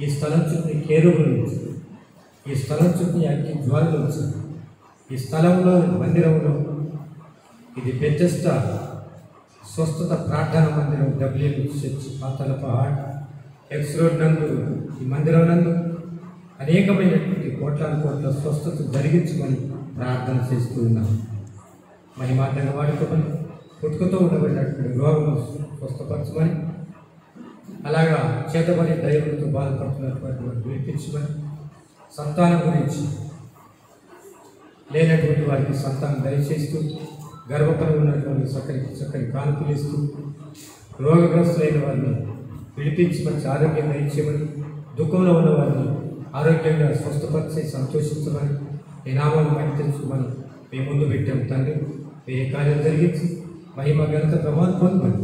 ఈ స్థలం చుట్టూ కేరువులు నుంచి, ఈ స్థలం చుట్టూ అగ్ని జ్వాలలు వచ్చి, ఈ స్థలంలో మందిరంలో ఇది పెద్దస్త స్వస్థత ప్రార్థన మందిరం WMCH పాతాల పహాడ్ ఎక్స్ రోడ్ నందు ఈ మందిరం నందు అనేకమైనటువంటి కోట్ల స్వస్థత జరిగించమని ప్రార్థన చేస్తూ ఉన్నాం. మహిమార్థంగా వాడుకోమని, పుట్టుకతో ఉండబడినటువంటి రోగము స్వస్థపరచమని, అలాగా చేతబడి దైవంతో బాధపడుతున్నటువంటి వారిని విడిపించమని, సంతానం గురించి లేనటువంటి వారికి సంతానం దయచేస్తూ, గర్భఫలం ఉన్నటువంటి చక్కని కానుకలు ఇస్తూ, రోగగ్రస్తులైన వారిని విడిపించి మంచి ఆరోగ్యం దయచేయమని, దుఃఖంలో ఉన్న వారిని ఆరోగ్యంగా స్వస్థపరిచి సంతోషించమని, ఈ నామాన్ని మళ్ళీ తెలుసుకోమని మేము ముందు పెట్టాం. తండ్రి, ఏ కార్యం జరిగించి మహిమ ఘనత ప్రమాణం పొందమని,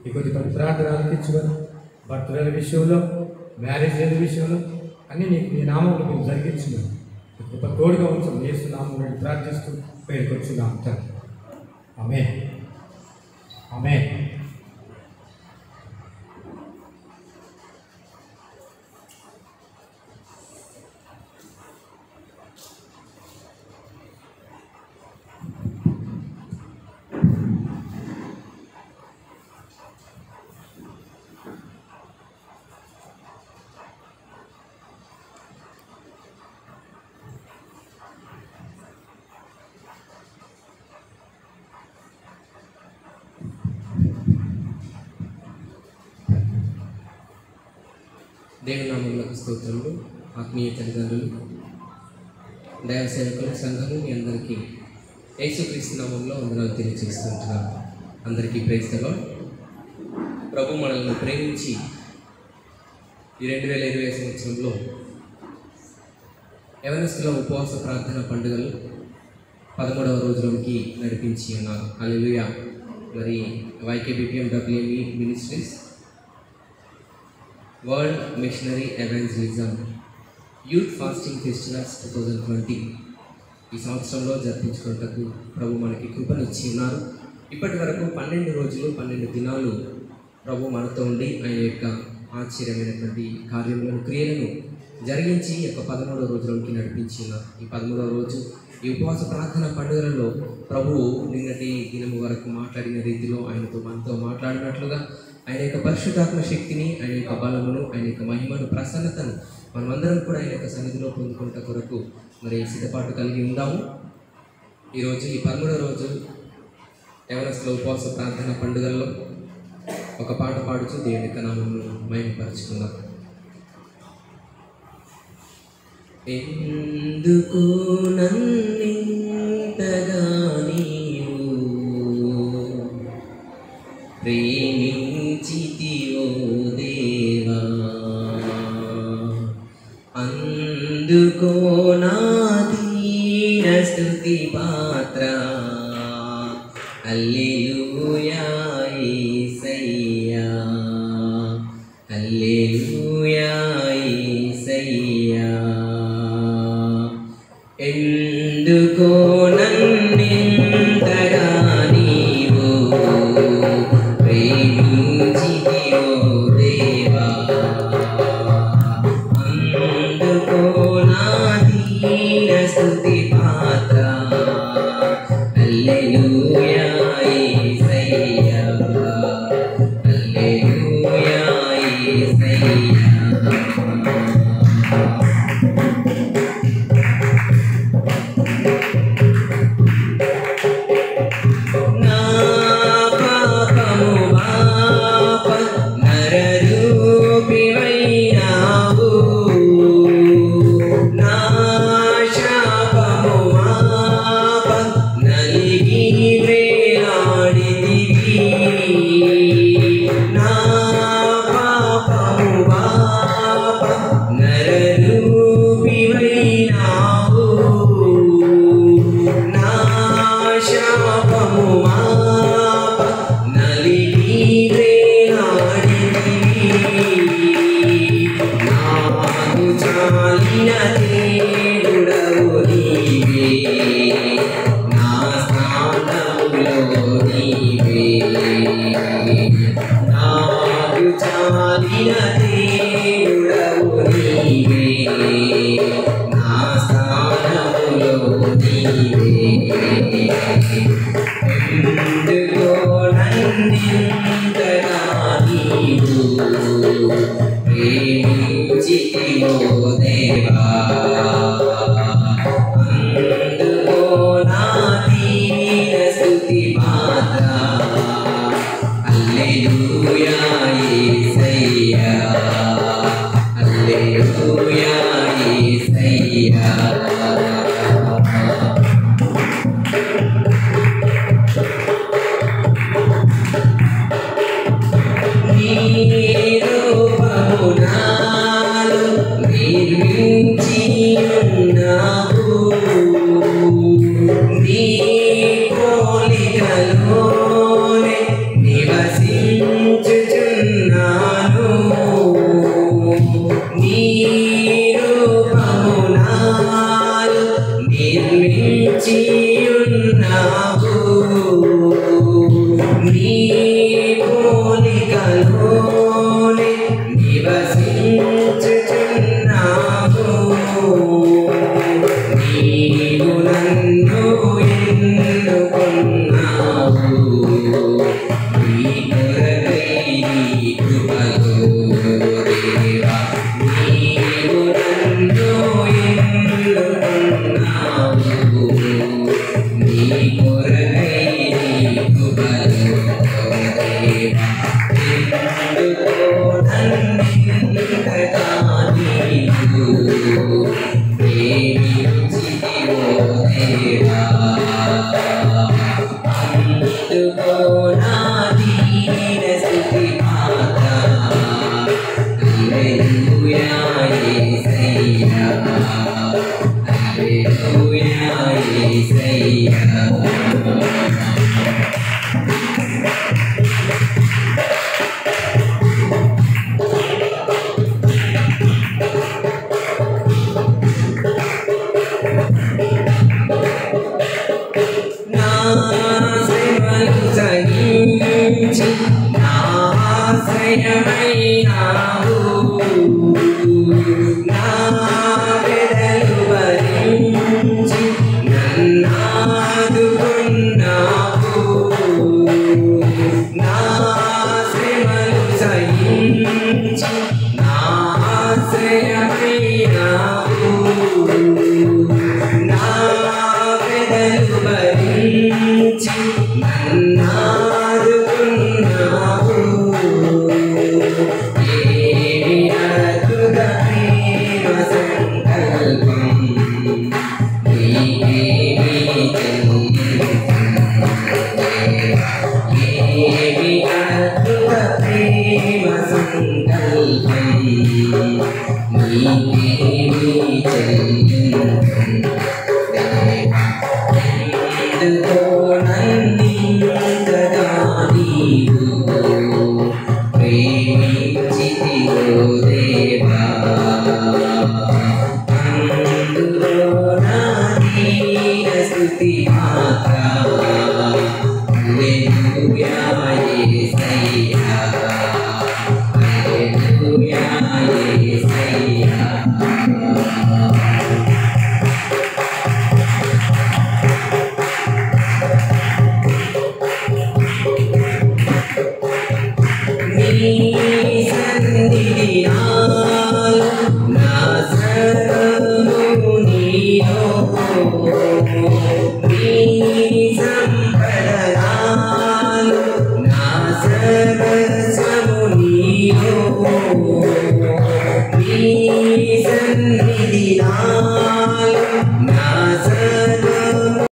ఈ కొద్ది ప్రార్థన ఆలకించమని, భర్తల విషయంలో, మ్యారేజ్ విషయంలో అన్నీ నీకు నీ నామంలో మేము జరిగించున్నాం. ఒక తోడుగా ఉంచాం. యేసు నామములో ప్రార్థిస్తూ పేరుకొచ్చున్నాం తండ్రి. ఆమేన్, ఆమేన్. దేవుని నామములకు స్తోత్రములు. ఆత్మీయ తల్లిదండ్రులు, దైవ సేవకులు, సంఘము మీ అందరికీ యేసుక్రీస్తు నామంలో వందనాలు తెలియజేస్తుంటున్నాను. అందరికీ ప్రైజ్ ది లార్డ్. ప్రభు మనల్ని ప్రేమించి ఈ 2020 సంవత్సరంలో యవనస్తుల ఉపవాస ప్రార్థన పండుగలు 13వ రోజులోకి నడిపించి ఉన్నారు. హల్లెలూయా. మరి YKBPM WME ministries world missionary evangelism youth fasting festivals 2020 ఈ సంవత్సరంలో జరిపించుకున్నటకు ప్రభు మనకి కృపనిచ్చి ఉన్నారు. ఇప్పటి వరకు 12 రోజులు 12 దినాలు ప్రభు మనతో ఉండి ఆయన యొక్క ఆశ్చర్యమైనటువంటి కార్యములను, క్రియలను జరిగించి ఈ యొక్క 13వ రోజులోకి నడిపించి ఉన్నారు. ఈ 13వ రోజు ఈ ఉపవాస ప్రార్థన పండుగలలో ప్రభువు నిన్నటి దినము వరకు మాట్లాడిన రీతిలో మనతో మాట్లాడినట్లుగా ఆయన యొక్క పరిశుద్ధాత్మ శక్తిని, ఆయన యొక్క బలమును, ఆయన యొక్క మహిమను, ప్రసన్నతను మనమందరం కూడా ఆయన యొక్క సన్నిధిలో పొందుకుంట కొరకు మరి సిద్ధపాటు కలిగి ఉందాము. ఈరోజు ఈ 13వ రోజు యవనస్తుల ఉపవాస ప్రార్థన పండుగల్లో ఒక పాట పాడుచు దేవుని యొక్క నామమును మహిమపరచుకుందాం. ఎందుకు నన్నింతగా నీవు ప్రేమించితివో దేవా, అందుకో నా దీన స్తుతి పాత్ర. హల్లెలూయా యేసయ్యా, హల్లెలూయా యేసయ్యా. ఎందుకో నన్నింతగా నీవు ప్రేమించితివో దేవా, అందుకో నా దీన స్తుతి పాత్ర. హల్లెలూయా యేసయ్యా, హల్లెలూయా యేసయ్యా. నాకు చాలిన దేవుడవు అందుకో నన్నింతగా నీవు ప్రేమించితివో దేవా అందుకో నా దీన స్తుతి పాత్ర హల్లెలూయా యేసయ్యా హల్లెలూయా యేసయ్యా నీ రూపము నాలో నిర్మించి ఉన్నావు నీ పోలికలోనే నివసించుచున్నాను నీ రూపము నాలో నిర్మించి ఉన్నావు నీ పోలికలోనే నివసించుచున్నావు నీవు నన్ను ఎన్నుకున్నావు నీ కొరకై నీ కృపలో దేవా నీవు నన్ను ఎన్నుకున్నావు నీ కొరకై నీ కృపలో దేవా ఎందుకో నన్నింతగా నీవు ప్రేమించితివో దేవా అందుకో నా దీన స్తుతి పాత్ర హల్లెలూయా యేసయ్యా హల్లెలూయా యేసయ్యా నా శ్రమలు సహించి నా ఆశ్రయమైనావు నా వెడలు భరించి నన్నాదుకున్నావు నా శ్రమలు సహించి నా ఆశ్రయమైనావు నా వెడలు భరించి నన్నాదుకున్నావు ఏమి అద్భుత ప్రేమ సంకల్పం నీకేమి ఏమి అద్భుత ప్రేమ సంకల్పం నీకేమి ఎందుకో నన్నింతగా నీవు ప్రేమించితివో దేవా అందుకో నా దీన స్తుతి పాత్ర హల్లెలూయా యేసయ్యా హల్లెలూయా యేసయ్యా నీ సన్నిధి నాలో నా సర్వము నీలో నీ సంపద నాలో నా సర్వస్వము నీలో నీ సన్నిధి నాలో నా సర్వము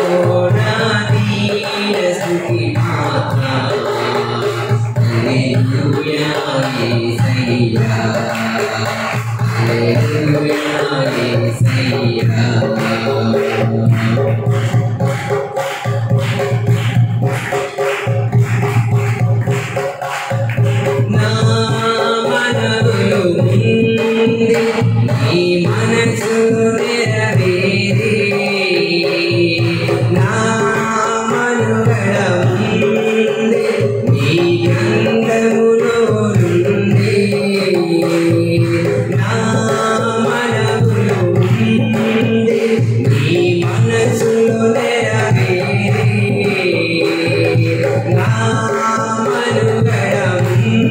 Hallelujah. నీ మనసు నెరవేరే నా మనుగడ ముందే నీ గ్రంథములో నుండే నా మనసులో ముందే నీ మనసులో నెరవేరే నా మనుగడ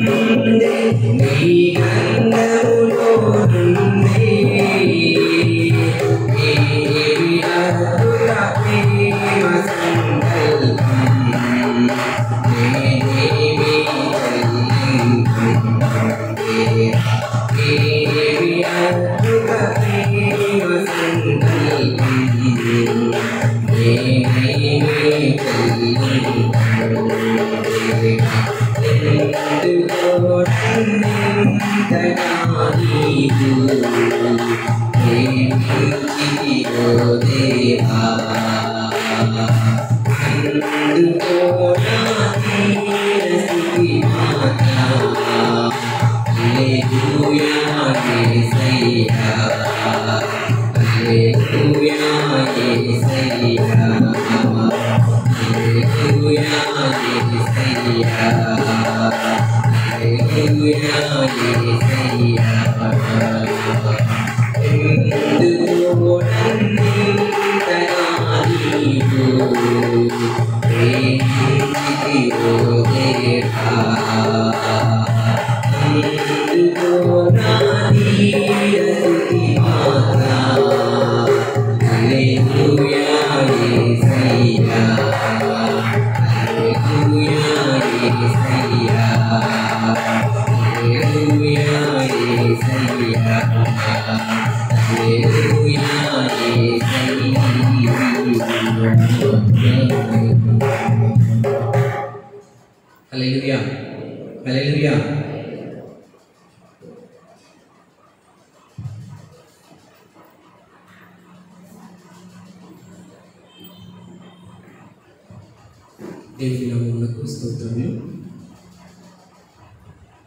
ముందే నీ గ్రంథములో నుండే ఏమి అద్భుత ప్రేమ సంకల్పం నేనేమి ఏమి అద్భుత ప్రేమ సంకల్పం నేనేమి ఎందుకో నన్నింతగా నీవు ప్రేమించితివో దేవా అందుకో నా దీన స్థితి మాట హల్లెలూయా యేసయ్యా హల్లెలూయా యేసయ్యా హల్లెలూయా యేసయ్యా హల్లెలూయా యేసయ్యా ఎందుకో నన్నింతగా నీవు ప్రేమించితివో దేవా అందుకో నా దీన స్థితి మాట హల్లెలూయా యేసయ్యా హల్లెలూయా యేసయ్యా హల్లెలూయా యేసయ్యా హల్లెలూయా యేసయ్యా హల్లెలూయా హల్లెలూయా దేవుని నామమునకు స్తోత్రములు.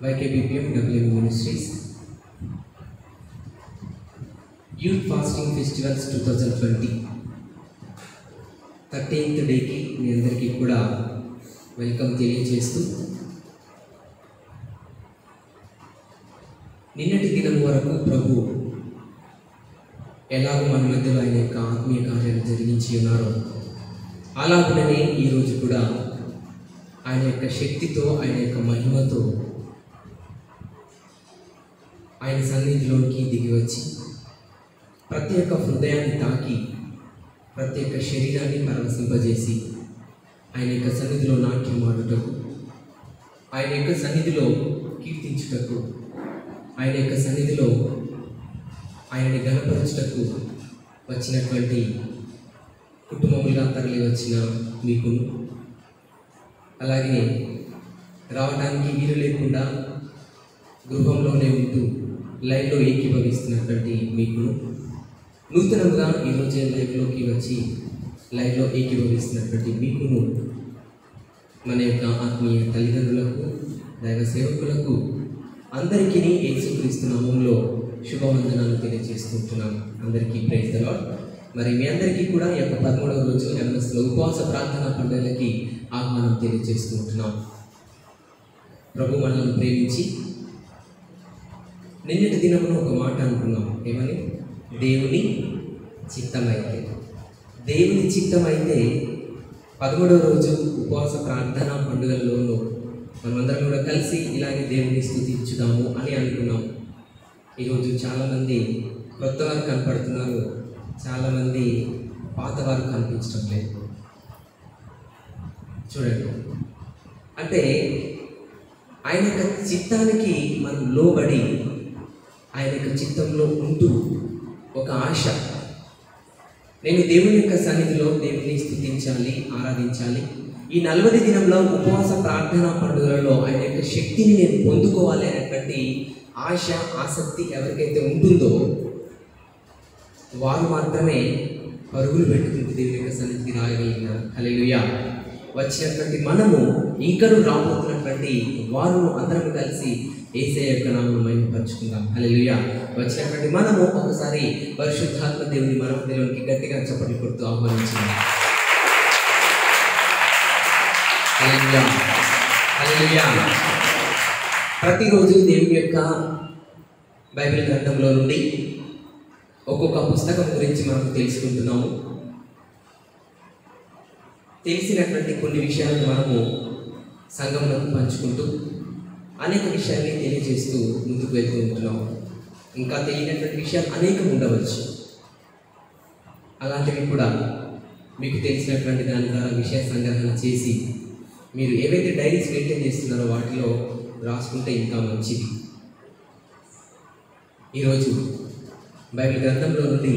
YKBPM WM Ministries youth fasting festivals 2020 13th డేకి మీ అందరికీ కూడా వెల్కమ్ తెలియజేస్తూ, నిన్నటి దినం వరకు ప్రభు ఎలాగో మన మధ్యలో ఆయన యొక్క ఆత్మీయ కార్యాలు జరిగించి ఉన్నారో అలాగనే ఈరోజు కూడా ఆయన యొక్క శక్తితో, ఆయన యొక్క మహిమతో ఆయన సన్నిధిలోకి దిగి వచ్చి ప్రతి ఒక్క హృదయాన్ని తాకి ప్రతి ఒక్క శరీరాన్ని పరవశింపజేసి ఆయన యొక్క సన్నిధిలో నాట్యం ఆడుటకు, ఆయన యొక్క సన్నిధిలో కీర్తించుటకు, ఆయన యొక్క సన్నిధిలో ఆయనని గణపరచుటకు వచ్చినటువంటి కుటుంబములుగా తరలి వచ్చిన మీకు, అలాగే రావడానికి వీలు లేకుండా గృహంలోనే ఉంటూ లైవ్లో ఏకీభవిస్తున్నటువంటి మీకు, నూతనంగా ఈరోజే లైవ్లోకి వచ్చి లైవ్లో ఏకీభవిస్తున్నటువంటి మీకును, మన యొక్క ఆత్మీయ తల్లిదండ్రులకు, దైవ సేవకులకు అందరికీ యేసుక్రీస్తు నామములో శుభవందనాలు తెలియజేసుకుంటున్నాం. అందరికీ ప్రైజ్ ది లార్డ్. మరి మీ అందరికీ కూడా ఈ యొక్క 13వ రోజు ఎంఎస్లో ఉపవాస ప్రార్థనా పండుగలకి ఆహ్వానం తెలియజేసుకుంటున్నాం. ప్రభు మనల్ని ప్రేమించి నిన్నటి దినమున ఒక మాట అనుకున్నాం. ఏమని? దేవుని చిత్తమైతే. దేవుని చిత్తమైతే 13వ రోజు ఉపవాస ప్రార్థనా పండుగల్లోనూ మనమందరం కూడా కలిసి ఇలాగే దేవుని స్తుతించుదాము అని అనుకున్నాం. ఈరోజు చాలామంది కొత్త వారు కనపడుతున్నారు, చాలామంది పాత వారు కనిపించడం లేదు. చూడండి, అంటే ఆయన యొక్క చిత్తానికి మనం లోబడి ఆయన యొక్క చిత్తంలో ఉంటూ ఒక ఆశ, నేను దేవుని యొక్క సన్నిధిలో దేవుని స్తుతించాలి, ఆరాధించాలి, ఈ 40 దినంలో ఉపవాస ప్రార్థనా పండుగలలో ఆయన యొక్క శక్తిని నేను పొందుకోవాలి అనేటువంటి ఆశ, ఆసక్తి ఎవరికైతే ఉంటుందో వారు మాత్రమే పరుగులు పెట్టుకుంటూ దేవుని యొక్క సన్నిధికి రాయగలిగినారు. హల్లెలూయా. వచ్చినటువంటి మనము ఇంకను రాబోతున్నటువంటి వారు అందరం కలిసి యేసయ్య యొక్క నామమును మహిమపరచుకుందాం. హల్లెలూయా. వచ్చినటువంటి మనము ఒకసారి పరిశుద్ధాత్మ దేవుని మన మధ్యలోనికి గట్టిగా చప్పట్లు కొడుతూ ఆహ్వానించుదాం. హల్లెలూయా, హల్లెలూయా. ప్రతిరోజు దేవుని యొక్క బైబిల్ గ్రంథంలో నుండి ఒక్కొక్క పుస్తకం గురించి మనం తెలుసుకుంటున్నాము. తెలిసినటువంటి కొన్ని విషయాలను మనము సంఘంలో పంచుకుంటూ అనేక విషయాల్ని తెలియజేస్తూ ముందుకు వెళ్తూ ఉంటున్నాము. ఇంకా తెలియనటువంటి విషయాలు అనేకం ఉండవచ్చు. అలాంటివి కూడా మీకు తెలిసినటువంటి దాని ద్వారా విషయ సంగ్రహణ చేసి మీరు ఏవైతే డైరీస్ మెయింటైన్ చేస్తున్నారో వాటిలో రాసుకుంటే ఇంకా మంచిది. ఈరోజు బైబిల్ గ్రంథంలో నుండి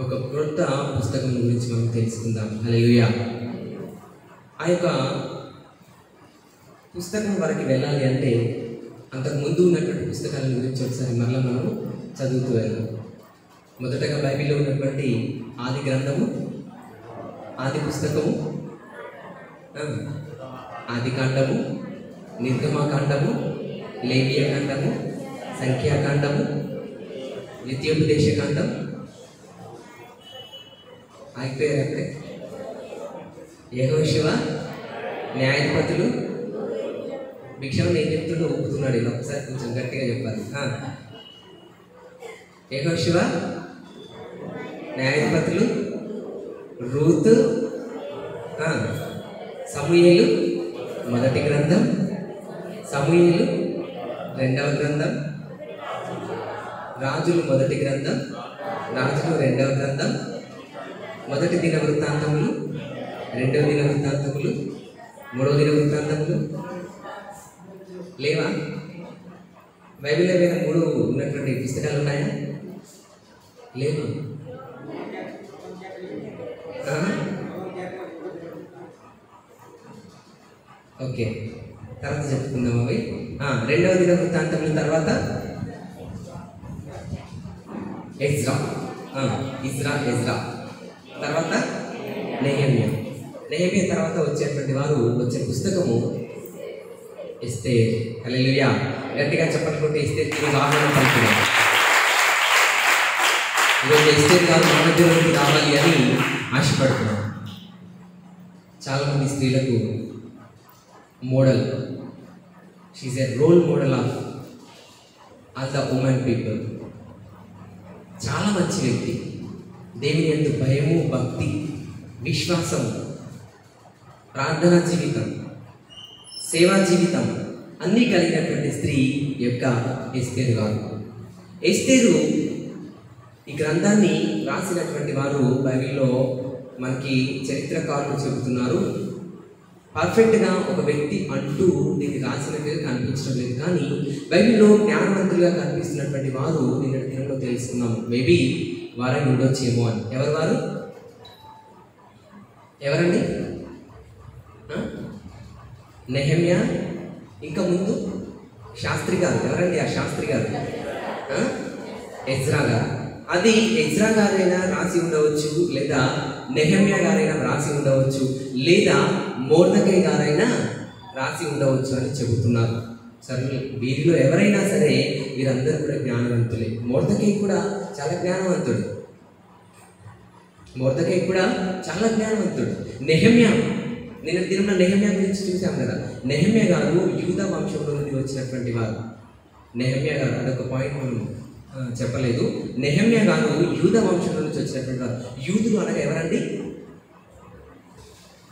ఒక క్రొత్త పుస్తకం గురించి మనం తెలుసుకుందాం. హల్లెలూయా. ఆ యొక్క పుస్తకం వరకు వెళ్ళాలి అంటే అంతకుముందు ఉన్నటువంటి పుస్తకాల గురించి ఒకసారి మరలా మనం చదువుతూ వెళ్దాం. మొదటగా బైబిల్లో ఉన్నటువంటి ఆది గ్రంథము, ఆది పుస్తకము, ఆది కాండము, నిర్గమకాండము, లేవియకాండము, సంఖ్యాకాండము, ద్వితీయోపదేశకాండం, అయిపోయారు అక్కడే. యెహోషువ, న్యాయాధిపతులు. భిక్షం నేను చెప్తుంటే ఊపుతున్నాడు. ఇలా ఒకసారి కొంచెం గట్టిగా చెప్పాలి. యెహోషువ, న్యాయాధిపతులు, రూతు, సమూయేలు మొదటి గ్రంథం, సమూయేలు రెండవ గ్రంథం, రాజులు మొదటి గ్రంథం, రాజులు రెండవ గ్రంథం, మొదటి దిన వృత్తాంతములు, రెండవ దిన వృత్తాంతములు, మూడవ దిన వృత్తాంతములు. లేవా? బైబిల్లో ఏమైనా 3 ఉన్నటువంటి పుస్తకాలు ఉన్నాయా? లేవు. ఓకే, తర్వాత చెప్పుకుందాం అవి. రెండవ దిన వృత్తాంతముల తర్వాత ఎజ్రా, ఎజ్రా తర్వాత నెహెమ్యా. నెహెమ్యా తర్వాత వచ్చేటువంటి వారు వచ్చే పుస్తకము ఎస్తేర్. హల్లెలూయా. గట్టిగా చెప్పనుకుంటే ఎస్తేర్ తిరిగి ఆహ్వానం పలుకుతాం. ఈరోజు ఎస్తేర్ గారు మన మధ్యలోకి రావాలి అని ఆశపడుతున్నాం. చాలామంది స్త్రీలకు model, she's a role model of all the women people. చాలా మంచి వ్యక్తి. దేవుని యందు భయము, భక్తి, విశ్వాసం, ప్రార్థనా జీవితం, సేవా జీవితం అన్నీ కలిగినటువంటి స్త్రీ యొక్క ఎస్తేరు గారు. ఎస్తేరు ఈ గ్రంథాన్ని రాసినటువంటి వారు బైబిల్లో మనకి చరిత్రకారులు చెబుతున్నారు. పర్ఫెక్ట్గా ఒక వ్యక్తి అంటూ దీన్ని రాసినట్టుగా కనిపించడం లేదు, కానీ బైబిల్లో జ్ఞానవంతులుగా కనిపిస్తున్నటువంటి వారు నిన్నటి దినంలో తెలుసుకున్నాము. మేబీ వారై ఉండొచ్చేమో అని. ఎవరు వారు? ఎవరండి? నెహెమ్యా, ఇంకా ముందు శాస్త్రి గారు. ఎవరండి ఆ శాస్త్రి గారు? ఎజ్రా గారు. అది ఎజ్రా గారైనా రాసి ఉండవచ్చు, లేదా నెహెమ్యా గారైనా రాసి ఉండవచ్చు, లేదా మొర్దెకై గారైనా రాసి ఉండవచ్చు అని చెబుతున్నారు. సరే, వీరిలో ఎవరైనా సరే వీరందరూ కూడా జ్ఞానవంతులే. మొర్దెకై కూడా చాలా జ్ఞానవంతుడు. మొర్దెకై కూడా చాలా జ్ఞానవంతుడు. నెహెమ్యా, నిన్న దినంలో నెహెమ్యా గురించి చూసాం కదా. నెహెమ్యా గారు యూదా వంశంలో నుండి వచ్చినటువంటి వారు. నెహెమ్యా గారు, అదొక పాయింట్ మనం చెప్పలేదు. నెహెమ్యా గారు యూదా వంశంలో నుంచి వచ్చినటువంటి వారు. యూదులు అనగా ఎవరండి?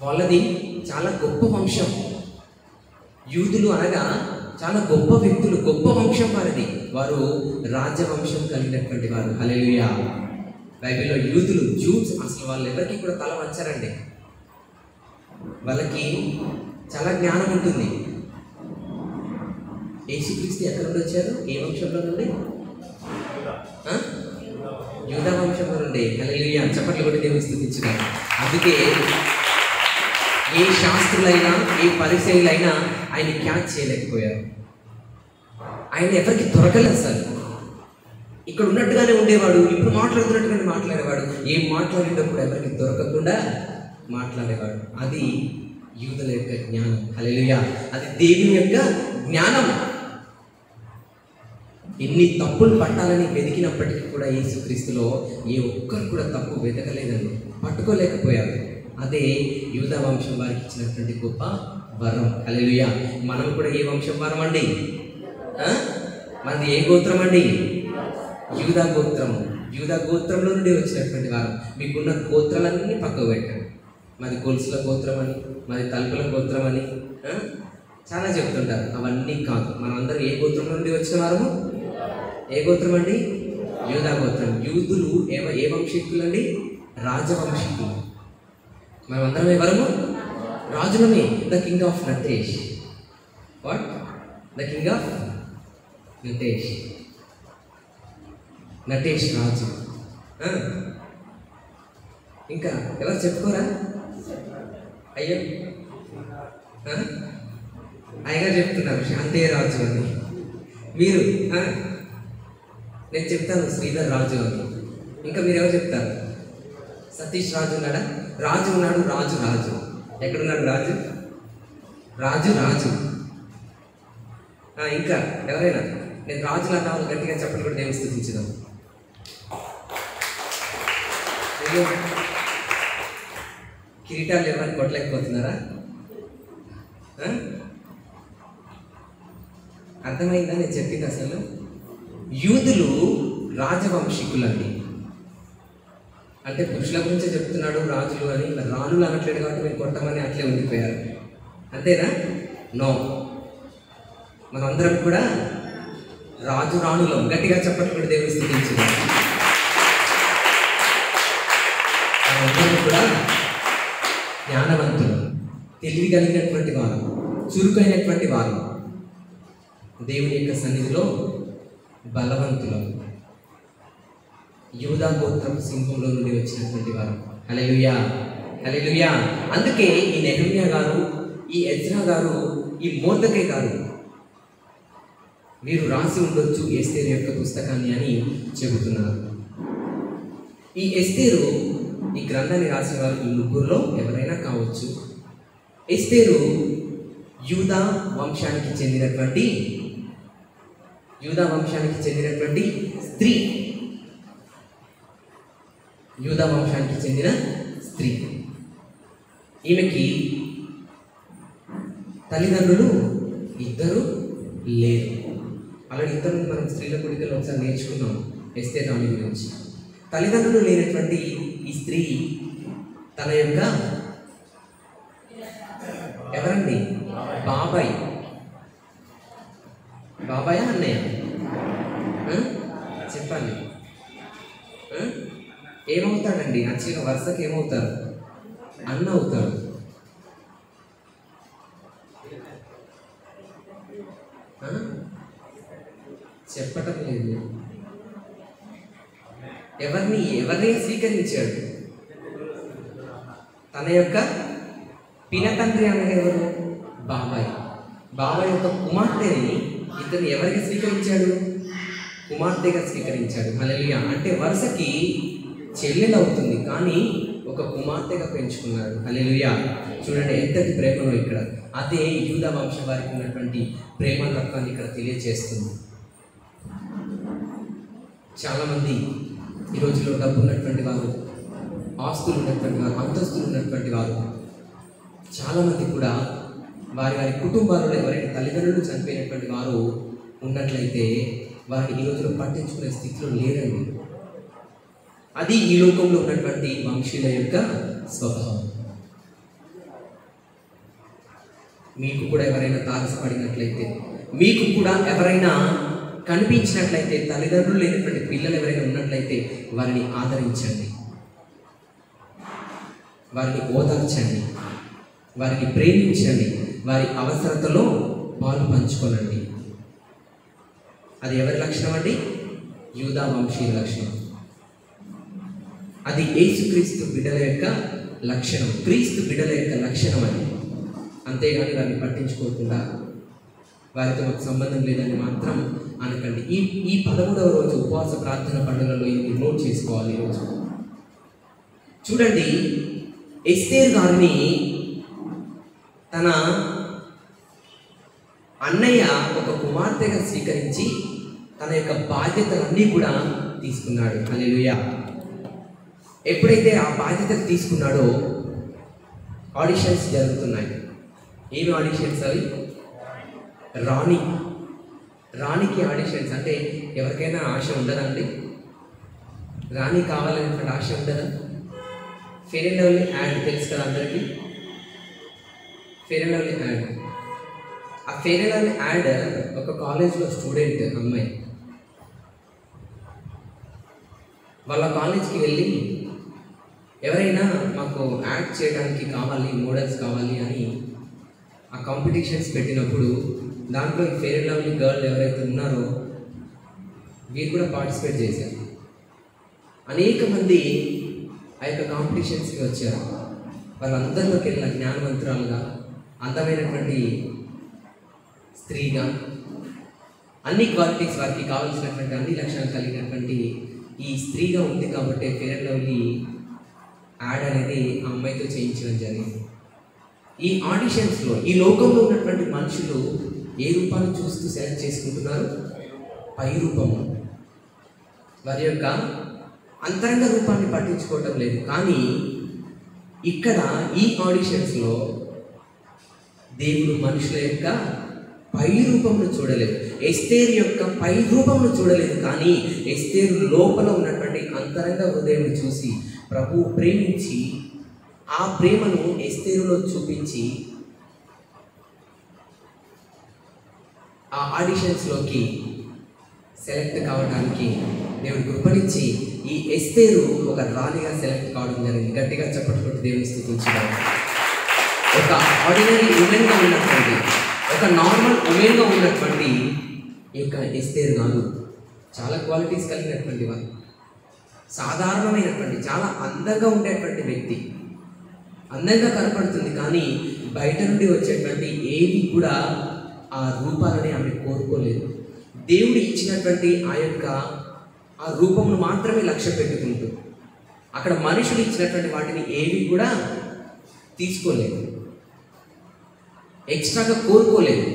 వాళ్ళది చాలా గొప్ప వంశం. యూదులు అనగా చాలా గొప్ప వ్యక్తులు, గొప్ప వంశం వారిది. వారు రాజవంశం కలిగినటువంటి వారు. హల్లెలూయా. బైబిల్లో యూదులు, జూడ్స్, అసలు వాళ్ళు ఎవరికి కూడా తల వంచరండి. వాళ్ళకి చాలా జ్ఞానం ఉంటుంది. యేసుక్రీస్తు ఎక్కడ నుండి వచ్చారు? ఏ వంశంలో నుండి? యూదా వంశంలో నుండి. హల్లెలూయా. చప్పట్లు కొట్టి దేవుని స్తుతించుదాం. అందుకే ఏ శాస్త్రులైనా, ఏ పరిచయులైనా ఆయన క్యాచ్ చేయలేకపోయారు. ఆయన ఎవరికి దొరకలేదు సార్. ఇక్కడ ఉన్నట్టుగానే ఉండేవాడు, ఇప్పుడు మాట్లాడుతున్నట్టుగానే మాట్లాడేవాడు. ఏం మాట్లాడేటప్పుడు ఎవరికి దొరకకుండా మాట్లాడేవాడు. అది యూదుల యొక్క జ్ఞానం. హల్లెలూయా. అది దేవుని యొక్క జ్ఞానం. ఎన్ని తప్పులు పట్టాలని వెతికినప్పటికీ కూడా యేసుక్రీస్తులో ఏ ఒక్కరు కూడా తప్పు వెతకలేదండి, పట్టుకోలేకపోయారు. అదే యూదా వంశం వారికి ఇచ్చినటువంటి గొప్ప వరం. హల్లెలూయా. మనం కూడా ఏ వంశం వారం అండి? మనది ఏ గోత్రం అండి? యూదా గోత్రము. యూదా గోత్రంలో నుండి వచ్చినటువంటి వారం. మీకున్న గోత్రాలన్నీ పక్కకు పెట్టండి. మాది గొలుసుల గోత్రం అని, మాది తలుపుల గోత్రం అని చాలా చెప్తుంటారు. అవన్నీ కాదు. మనమందరం ఏ గోత్రం నుండి వచ్చిన వారము? ఏ గోత్రం అండి? యూదా గోత్రం. యూదులు ఏ వంశీకులు అండి? రాజవంశీకులు. మనమందరం ఎవరము? రాజులమే. The king of Natesh. What? The king of Natesh. Natesh రాజు. ఇంకా ఎవరు చెప్పుకోరా? అయ్యో అయ్యగారు చెప్తున్నారు శాంతయ్య రాజు అని. మీరు నేను చెప్తాను శ్రీధర్ రాజు అని. ఇంకా మీరు ఎవరు చెప్తారు? సతీష్ రాజు ఉన్నాడా? రాజు ఉన్నాడు. రాజు రాజు ఎక్కడున్నాడు? రాజు రాజు రాజు. ఇంకా ఎవరైనా? నేను రాజులు అన్న వాళ్ళు గట్టిగా చెప్పండి కూడా నేను స్తుతించుదాం. అయ్యో కిరీటాలు ఎవరైనా కొట్టలేకపోతున్నారా? అర్థమైందా నేను చెప్పింది? అసలు యూదులు రాజవంశీకులండి. అంటే పురుషుల గురించే చెప్తున్నాడు రాజులు అని, రాణులు అనట్లేదు కాబట్టి మీరు కొట్టమని అట్లే ఉండిపోయారు. అంతేనా? నో, మనందరం కూడా రాజు రాణులం. గట్టిగా చెప్పట్లు కూడా దేవుని స్తుతించుదాం. మనందరం కూడా జ్ఞానవంతులు, తెలివి కలిగినటువంటి వారు, చురుకైనటువంటి వారు, దేవుని యొక్క సన్నిధిలో బలవంతులు. యూదా గోత్రం సింహంలో నుండి వచ్చినటువంటి వారు. హల్లెలూయా, హల్లెలూయా. అందుకే ఈ నెహెమ్యా గారు, ఈ ఎజ్రా గారు, ఈ మొర్దెకై గారు వీరు రాసి ఉండొచ్చు ఎస్తేరు యొక్క పుస్తకాన్ని అని చెబుతున్నారు. ఈ ఎస్తేరు, ఈ గ్రంథాన్ని రాసిన వారు ఈ ముగ్గురులో ఎవరైనా కావచ్చు. ఎస్తేరు యూదా వంశానికి చెందినటువంటి స్త్రీ. యూదా వంశానికి చెందిన స్త్రీ. ఈమెకి తల్లిదండ్రులు ఇద్దరు లేరు. అలాగే ఇద్దరు మనం స్త్రీల గుడికలు ఒకసారి నేర్చుకున్నాం ఎస్తేరు రాణి గురించి. తల్లిదండ్రులు లేనటువంటి ఈ స్త్రీ తన యొక్క ఎవరండి? బాబాయ్. బాబాయా అన్నయ్య? చెప్పండి. ఏమవుతాడండి? యాక్చువల్గా వరుసకి ఏమవుతారు? అన్న అవుతాడు. చెప్పటం లేదు. ఎవరిని స్వీకరించాడు? తన యొక్క పినతండ్రి అనగా ఎవరు? బాబాయ్. బాబాయ్ యొక్క కుమార్తెని ఇతను ఎవరికి స్వీకరించాడు? కుమార్తెగా స్వీకరించాడు. హల్లెలూయా. అంటే వరుసకి చెల్లెలు అవుతుంది, కానీ ఒక కుమార్తెగా పెంచుకున్నాడు. హల్లెలూయా. చూడండి ఎంతటి ప్రేమలో ఇక్కడ. అదే యూదా వంశం వారికి ఉన్నటువంటి ప్రేమ తత్వాన్ని ఇక్కడ తెలియజేస్తుంది. చాలామంది ఈ రోజుల్లో డబ్బు ఉన్నటువంటి వారు, ఆస్తులు ఉన్నటువంటి వారు, అంతస్తులు ఉన్నటువంటి వారు, చాలామంది కూడా వారి కుటుంబాలలో ఎవరైనా తల్లిదండ్రులు చనిపోయినటువంటి వారు ఉన్నట్లయితే వారిని ఈ రోజులో పట్టించుకునే స్థితిలో లేరండి. అది ఈ లోకంలో ఉన్నటువంటి వంశీయుల యొక్క స్వభావం. మీకు కూడా ఎవరైనా తారసపడినట్లయితే, మీకు కూడా ఎవరైనా కనిపించినట్లయితే, తల్లిదండ్రులు లేనటువంటి పిల్లలు ఎవరైనా ఉన్నట్లయితే వారిని ఆదరించండి, వారిని ఓదార్చండి, వారిని ప్రేమించండి, వారి అవసరతలో పాలు పంచుకోనండి. అది ఎవరి లక్షణం అండి? యూదా వంశీయ లక్షణం. అది యేసుక్రీస్తు బిడ్డల యొక్క లక్షణం, క్రీస్తు బిడ్డల యొక్క లక్షణం అది. అంతేగాని వారిని పట్టించుకోకుండా వారితో మాకు సంబంధం లేదని మాత్రం అనకండి. ఈ 13వ రోజు ఉపవాస ప్రార్థన పండుగలో ఇది నోట్ చేసుకోవాలి. ఈరోజు చూడండి, ఎస్తేరు గారిని తన అన్నయ్య ఒక కుమార్తెగా స్వీకరించి తన యొక్క బాధ్యతలన్నీ కూడా తీసుకున్నాడు. హల్లెలూయా. ఎప్పుడైతే ఆ బాధ్యతలు తీసుకున్నాడో ఆడిషన్స్ జరుగుతున్నాయి. ఏమి ఆడిషన్స్ అవి? రాణికి ఆడిషన్స్. అంటే ఎవరికైనా ఆశ ఉండదండి? రాణి కావాలనేటువంటి ఆశ ఉండదా? ఫెయిర్ అండ్ లవ్లీ యాడ్ తెలుసు కదా అందరికీ. ఫెయిర్ అండ్ లవ్లీ యాడ్, ఆ ఫెయిర్ అండ్ లవ్లీ యాడ్ ఒక కాలేజ్లో స్టూడెంట్ అమ్మాయి వాళ్ళ కాలేజ్కి వెళ్ళి ఎవరైనా మాకు యాడ్ చేయడానికి కావాలి, మోడల్స్ కావాలి అని ఆ కాంపిటీషన్స్ పెట్టినప్పుడు దాంట్లో ఈ ఫెయిర్ అండ్ లవ్లీ గర్ల్ ఎవరైతే ఉన్నారో వీరు కూడా పార్టిసిపేట్ చేశారు. అనేక మంది ఆ యొక్క కాంపిటీషన్స్కి వచ్చారు. వాళ్ళందరిలోకి వెళ్ళిన జ్ఞానవంతురాలుగా, అందమైనటువంటి స్త్రీగా, అన్ని క్వాలిటీస్ వారికి కావాల్సినటువంటి అన్ని లక్షణాలు కలిగినటువంటి ఈ స్త్రీగా ఉంది కాబట్టి ఫెయిర్ అండ్ లవ్లీ యాడ్ అనేది ఆ అమ్మాయితో చేయించడం జరిగింది. ఈ ఆడిషన్స్లో ఈ లోకంలో ఉన్నటువంటి మనుషులు ఏ రూపాన్ని చూస్తూ సెలెక్ట్ చేసుకుంటున్నారు? పై రూపము. వారి యొక్క అంతరంగ రూపాన్ని పట్టించుకోవటం లేదు. కానీ ఇక్కడ ఈ ఆడిషన్స్లో దేవుడు మనుషుల యొక్క పై రూపంను చూడలేదు. ఎస్తేరు యొక్క పై రూపంను చూడలేదు. కానీ ఎస్తేరు లోపల ఉన్నటువంటి అంతరంగ హృదయం చూసి ప్రభువు ప్రేమించి ఆ ప్రేమను ఎస్తేరులో చూపించి ఆ ఆడిషన్స్లోకి సెలెక్ట్ కావడానికి దేవుడు కృపనిచ్చి ఈ ఎస్తేరు ఒక రాణిగా సెలెక్ట్ కావడం జరిగింది. గట్టిగా చప్పట్లు దేవుని స్తుతించడం. ఒక ఆర్డినరీ ఉమెన్గా ఉన్నటువంటి, ఒక నార్మల్ ఉమెన్గా ఉన్నటువంటి ఈ యొక్క ఎస్తేరు కాదు. చాలా క్వాలిటీస్ కలిగినటువంటి వారు, సాధారణమైనటువంటి, చాలా అందంగా ఉండేటువంటి వ్యక్తి, అందంగా కనపడుతుంది. కానీ బయట నుండి వచ్చేటువంటి ఏవి కూడా ఆ రూపాలని ఆమె కోరుకోలేదు. దేవుడు ఇచ్చినటువంటి ఆ రూపమును మాత్రమే లక్ష్య పెట్టుకుంటూ అక్కడ మనుషులు ఇచ్చినటువంటి వాటిని ఏవి కూడా తీసుకోలేదు, ఎక్స్ట్రాగా కోరుకోలేదు.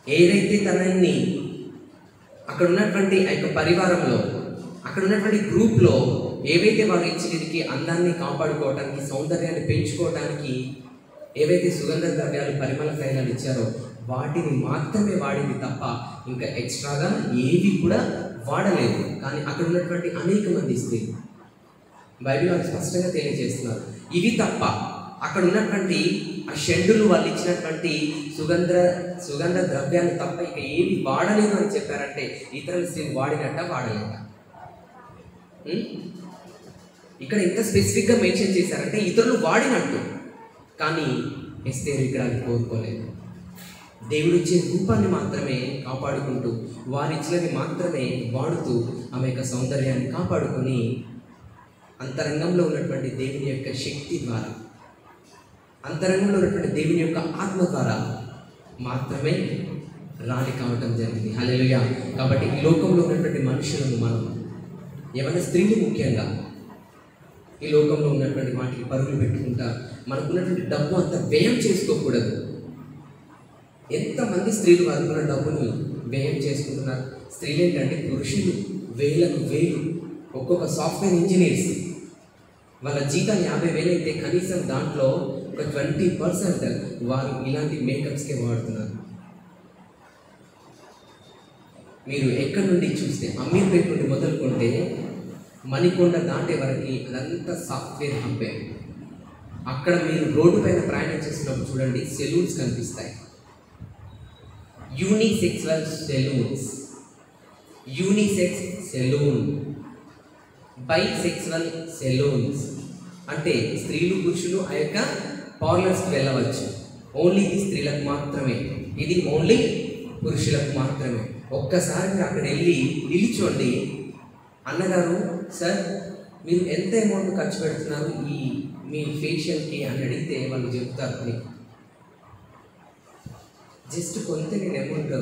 ఏదైతే తనని అక్కడ ఉన్నటువంటి ఆ యొక్క పరివారంలో, అక్కడ ఉన్నటువంటి గ్రూప్లో ఏవైతే వారు ఇచ్చినకి అందాన్ని కాపాడుకోవడానికి, సౌందర్యాన్ని పెంచుకోవడానికి ఏవైతే సుగంధ ద్రవ్యాలు, పరిమళ తైలాలు ఇచ్చారో వాటిని మాత్రమే వాడింది తప్ప ఇంకా ఎక్స్ట్రాగా ఏవి కూడా వాడలేదు. కానీ అక్కడ ఉన్నటువంటి అనేక మంది స్త్రీలు బైబిల్ వారు స్పష్టంగా తెలియజేస్తున్నారు, ఇవి తప్ప అక్కడ ఉన్నటువంటి ఆ షెడ్డులు వాళ్ళు ఇచ్చినటువంటి సుగంధ ద్రవ్యాలు తప్ప ఇక ఏవి వాడలేదు అని చెప్పారంటే ఇతరుల స్త్రీలు వాడినట్ట వాడలేట. ఇక్కడ ఎంత స్పెసిఫిక్గా మెన్షన్ చేశారంటే ఇతరులు వాడినట్టు. కానీ ఎస్తేరు ఇక్కడ అది కోరుకోలేదు. దేవుడు ఇచ్చే రూపాన్ని మాత్రమే కాపాడుకుంటూ, వారిచ్చినవి మాత్రమే వాడుతూ ఆమె యొక్క సౌందర్యాన్ని కాపాడుకొని అంతరంగంలో ఉన్నటువంటి దేవుని యొక్క శక్తి ద్వారా, అంతరంగంలో ఉన్నటువంటి దేవుని యొక్క ఆత్మ ద్వారా మాత్రమే రాణి కావటం జరిగింది. హల్లెలూయా. కాబట్టి ఈ లోకంలో ఉన్నటువంటి మనుషులను మనం, యవన స్త్రీలు ముఖ్యంగా, ఈ లోకంలో ఉన్నటువంటి వాటికి పరుగులు పెట్టుకుంటా మనకున్నటువంటి డబ్బు అంత వ్యయం చేసుకోకూడదు. ఎంతమంది స్త్రీలు వారుకున్న డబ్బుని వ్యయం చేసుకుంటున్నారు? స్త్రీలు ఏంటంటే పురుషులు వేలకు వేలు, ఒక్కొక్క సాఫ్ట్వేర్ ఇంజనీర్స్ వాళ్ళ జీతం 50,000 అయితే కనీసం దాంట్లో ఒక 20% వారు ఇలాంటి మేకప్స్కే వాడుతున్నారు. మీరు ఎక్కడి నుండి చూస్తే అమీర్పేట నుండి మొదలుకుంటే మణికొండ దాటే వరకు అదంతా సాఫ్ట్వేర్ హబ్బే. అక్కడ మీరు రోడ్డు పైన ప్రయాణం చేసినప్పుడు చూడండి, సెలూన్స్ కనిపిస్తాయి. Unisexual salons, unisex salon, bisexual salons. అంటే స్త్రీలు పురుషులు ఆ యొక్క పార్లర్స్కి వెళ్ళవచ్చు. ఓన్లీ ఇది స్త్రీలకు మాత్రమే, ఇది ఓన్లీ పురుషులకు మాత్రమే. ఒక్కసారి మీరు అక్కడ వెళ్ళి నిలిచోండి, అన్నగారు సార్ మీరు ఎంత అమౌంట్ ఖర్చు పెడుతున్నారు ఈ మీ ఫేషియల్కి అని అడిగితే వాళ్ళు చెప్తారు, మీకు జస్ట్ కొంత నేను అమౌంట్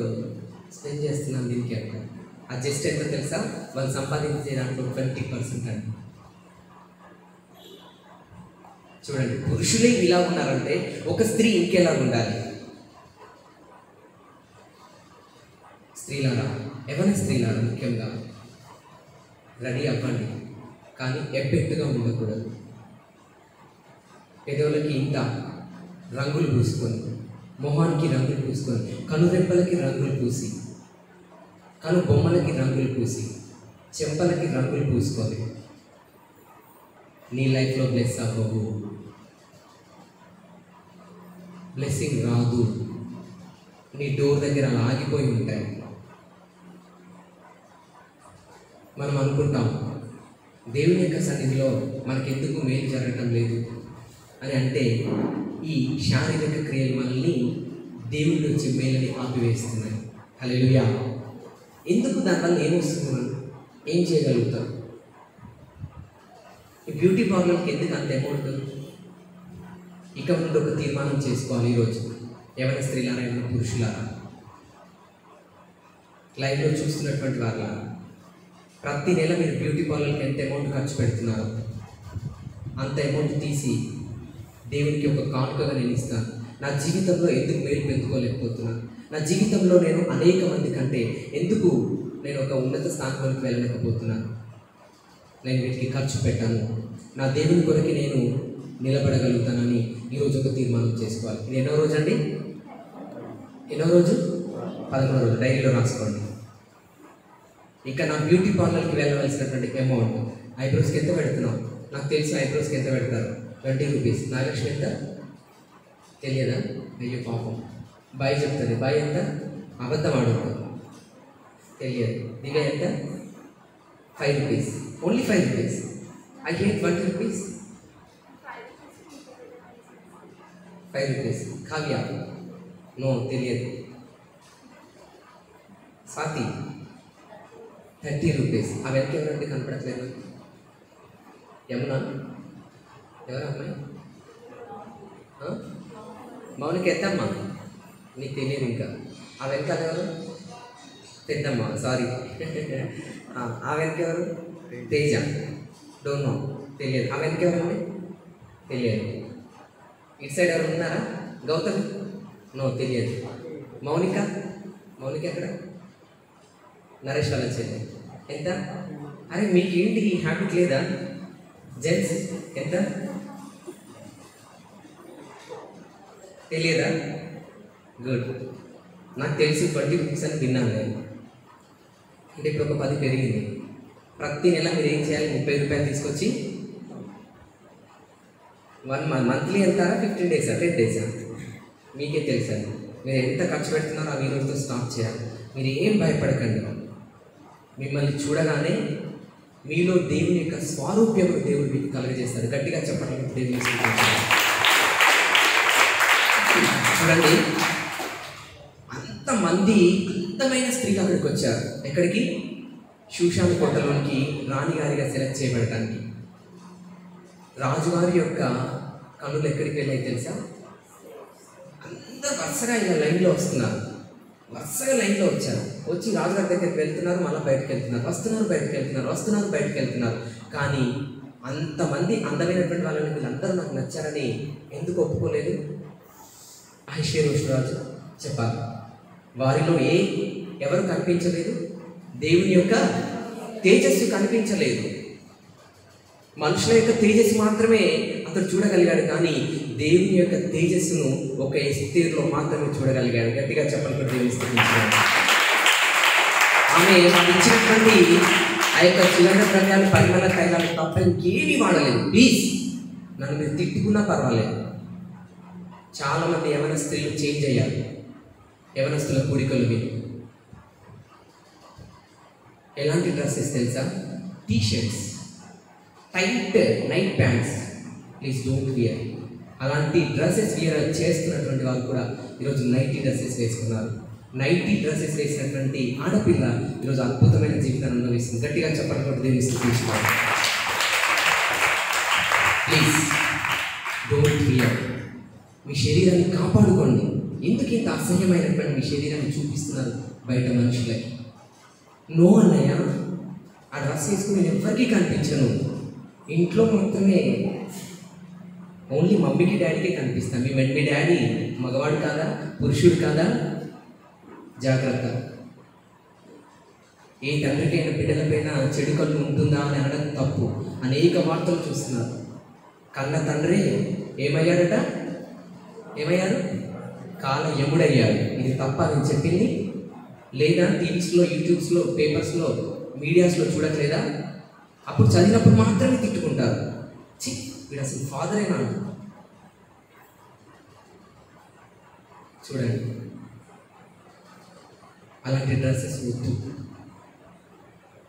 స్పెండ్ చేస్తున్నాను దీనికి అంటారు. ఆ జస్ట్ ఎంత తెలుసా? వాళ్ళు సంపాదించే దాంట్లో 20% అండి. చూడండి, పురుషులే ఇలా ఉన్నారంటే ఒక స్త్రీ ఇంకెలా ఉండాలి? స్త్రీలారా, ఎవరి స్త్రీలారా ముఖ్యంగా రెడీ అవ్వండి, కానీ ఎబ్బెట్టుగా ఉండకూడదు. పెదవులకి ఇంత రంగులు పూసుకొని, మొహానికి రంగులు పూసుకొని, కనురెప్పలకి రంగులు పూసి, కను బొమ్మలకి రంగులు పూసి, చెంపలకి రంగులు పూసుకొని నీ లైఫ్లో బ్లెస్ అవ్వవు. బ్లెస్సింగ్ రాదు. నీ డోర్ దగ్గర అలా ఆగిపోయి ఉంటాయి. మనం అనుకుంటాం దేవుని యొక్క సన్నిధిలో మనకెందుకు మేలు జరగటం లేదు అని. అంటే ఈ శారీరక క్రియలు మనల్ని దేవుడి నుంచి మేలని ఆపివేస్తున్నాయి. హల్లెలూయా. ఎందుకు దానివల్ల ఏమొస్తుంది? మనం ఏం చేయగలుగుతాం? ఈ బ్యూటీ పార్లర్కి ఎందుకు అంత అమౌంట్? ఇక ముందు ఒక తీర్మానం చేసుకోవాలి ఈరోజు. ఎవరైనా స్త్రీలారా, ఎవరైనా పురుషులారా, లైవ్లో చూస్తున్నటువంటి వాళ్ళ ప్రతి నెల మీరు బ్యూటీ పార్లర్కి ఎంత అమౌంట్ ఖర్చు పెడుతున్నారో అంత అమౌంట్ తీసి దేవునికి ఒక కానుకగా నేను ఇస్తాను. నా జీవితంలో ఎందుకు మేలు పెంచుకోలేకపోతున్నాను? నా జీవితంలో నేను అనేక మంది కంటే ఎందుకు నేను ఒక ఉన్నత స్థానంలోకి వెళ్ళలేకపోతున్నాను? నేను వీటికి ఖర్చు పెట్టాను. నా దేవుని కొరకు నేను నిలబడగలుగుతానని ఈరోజు ఒక తీర్మానం చేసుకోవాలి. ఇది ఎన్నో రోజు అండి? ఎన్నో రోజు? 11వ రోజు. డైరీలో రాసుకోండి. ఇక నా బ్యూటీ పార్లర్కి వెళ్ళవలసినటువంటి అమౌంట్, ఐబ్రోస్కి ఎంత పెడుతున్నాం? నాకు తెలిసిన ఐబ్రోస్కి ఎంత పెడతారు? 20 రూపీస్. నాగలక్ష్మి ఎంత తెలియదా? అయ్యో పాపం. బాయ్ చెప్తుంది. బాయ్ ఎంత? అబద్ధం ఆడుతుంది, తెలియదు. దివ్య ఎంత? 5 rupees. Only 5 rupees. I hate 20 rupees. 5 rupees. Kavya no, తెలియదు. స్వాతి 30 రూపీస్. ఆ వెనక ఎవరంటే కనపడట్లేదు? యమున ఎవరు అమ్మాయి? మౌనికి ఎంతమ్మా? నీకు తెలియదు ఇంకా. ఆ వెనక ఎవరు? పెద్దమ్మ. సారీ. ఆ వెనక ఎవరు? తేజ. డోంట్ నో, తెలియదు. ఆ వెనక ఎవరండి? తెలియదు. ఇటు సైడ్ ఎవరు ఉన్నారా? గౌతమ్? నో, తెలియదు. మౌనిక? మౌనిక ఎక్కడ? నరేష్ వాళ్ళ చెల్లి. ఎంత? అరే మీకు ఏంటి ఈ హ్యాబిట్ లేదా? జెంట్స్ ఎంత? తెలియదా? గుడ్. నాకు తెలిసి 20 రూపీస్ అని విన్నాను నేను. అంటే ఇప్పుడు ఒక 10 పెరిగింది. ప్రతి నెల మీరు ఏం చేయాలి? 30 రూపాయలు తీసుకొచ్చి మంత్లీ వెళ్తారా? 15 డేసా? 10 డేసా? మీకే తెలుసండి. మీరు ఎంత ఖర్చు పెడుతున్నారో ఆ రోజుతో స్టాప్ చేయాలి. మీరు ఏం భయపడకండి. మిమ్మల్ని చూడగానే మీలో దేవుని యొక్క స్వారూప్యము దేవుడు మీకు కలుగజేస్తాడు. గట్టిగా చెప్పండి. దేవుని చూడండి, అంతమంది అందమైన స్త్రీలు అక్కడికి వచ్చారు. ఎక్కడికి? షూషాను కోటలోనికి రాణిగారిగా సెలెక్ట్ చేయబడటానికి. రాజుగారి యొక్క కన్నులు ఎక్కడికి వెళ్ళాయి తెలుసా? అందరూ వరుసగా ఇలా లైన్లో వస్తున్నారు. వరుసగా లైన్లో వచ్చారు. వచ్చి రాజుగారి దగ్గరికి వెళ్తున్నారు, మళ్ళీ బయటకు వెళ్తున్నారు, వస్తున్నారు, బయటకు వెళ్తున్నారు, వస్తున్నారు, బయటకు వెళ్తున్నారు. కానీ అంతమంది అందమైనటువంటి వాళ్ళని వీళ్ళందరూ నాకు నచ్చారని ఎందుకు ఒప్పుకోలేదు? అహష్వేరోషు చెప్పాలి. వారిలో ఎవరు కనిపించలేదు? దేవుని యొక్క తేజస్సు కనిపించలేదు. మనుషుల యొక్క తేజస్సు మాత్రమే అతడు చూడగలిగాడు, కానీ దేవుని యొక్క తేజస్సును ఒక ఎస్తేరులో మాత్రమే చూడగలిగాడు. గట్టిగా చెప్పాలి. దేవుని స్తుతించాడు. ఆమె ఇచ్చినటువంటి ఆ యొక్క సుగంధ ద్రవ్యాలు, పరిమళ తైలాలు తప్ప ఇంకేమీ వాడలేదు. ప్లీజ్ నన్ను మీరు తిట్టుకున్నా పర్వాలేదు. చాలామంది యవన స్త్రీలు చేంజ్ అయ్యారు. యవనస్తుల కూడికలు మీరు ఎలాంటి డ్రెస్సెస్ తెలుసా? T shirts, tight night pants. Please don't wear. అలాంటి డ్రెస్సెస్ వియర్ చేస్తున్నటువంటి వాళ్ళు కూడా ఈరోజు నైటీ డ్రెస్సెస్ వేసుకున్నారు. నైటీ డ్రెస్సెస్ వేసినటువంటి ఆడపిల్ల ఈరోజు అద్భుతమైన జీవితాన్ని అనుభవిస్తుంది. గట్టిగా చెప్పడం దేవుని స్తుతించుకోవాలి. Please don't wear. మీ శరీరాన్ని కాపాడుకోండి. ఎందుకు ఇంత అసహ్యమైనటువంటి మీ శరీరాన్ని చూపిస్తున్నారు బయట మనుషులకి? నో అన్నయ్య, ఆ డ్రెస్ వేసుకుని నేను ఎవరికి కనిపించను. ఇంట్లో మాత్రమే ఓన్లీ మమ్మీకి డాడీకే కనిపిస్తాను. మీ డాడీ మగవాడు కాదా? పురుషుడు కాదా? జాగ్రత్త. ఏ తండ్రికైనా బిడ్డలపైన చెడు కళ్ళు ఉంటుందా అని అనడం తప్పు. అనేక వార్తలు చూస్తున్నారు. కన్న తండ్రి ఏమయ్యాడట? ఏమయ్యాడు? కాల యముడయ్యాడు. ఇది తప్ప నేను చెప్పింది లేదా? టీవీస్లో, యూట్యూబ్స్లో, పేపర్స్లో, మీడియాస్లో చూడట్లేదా? అప్పుడు చదివినప్పుడు మాత్రమే తిట్టుకుంటారు. చి, వీడు అసలు ఫాదరేనా? చూడండి, అలాంటి డ్రెస్సెస్ వద్దు,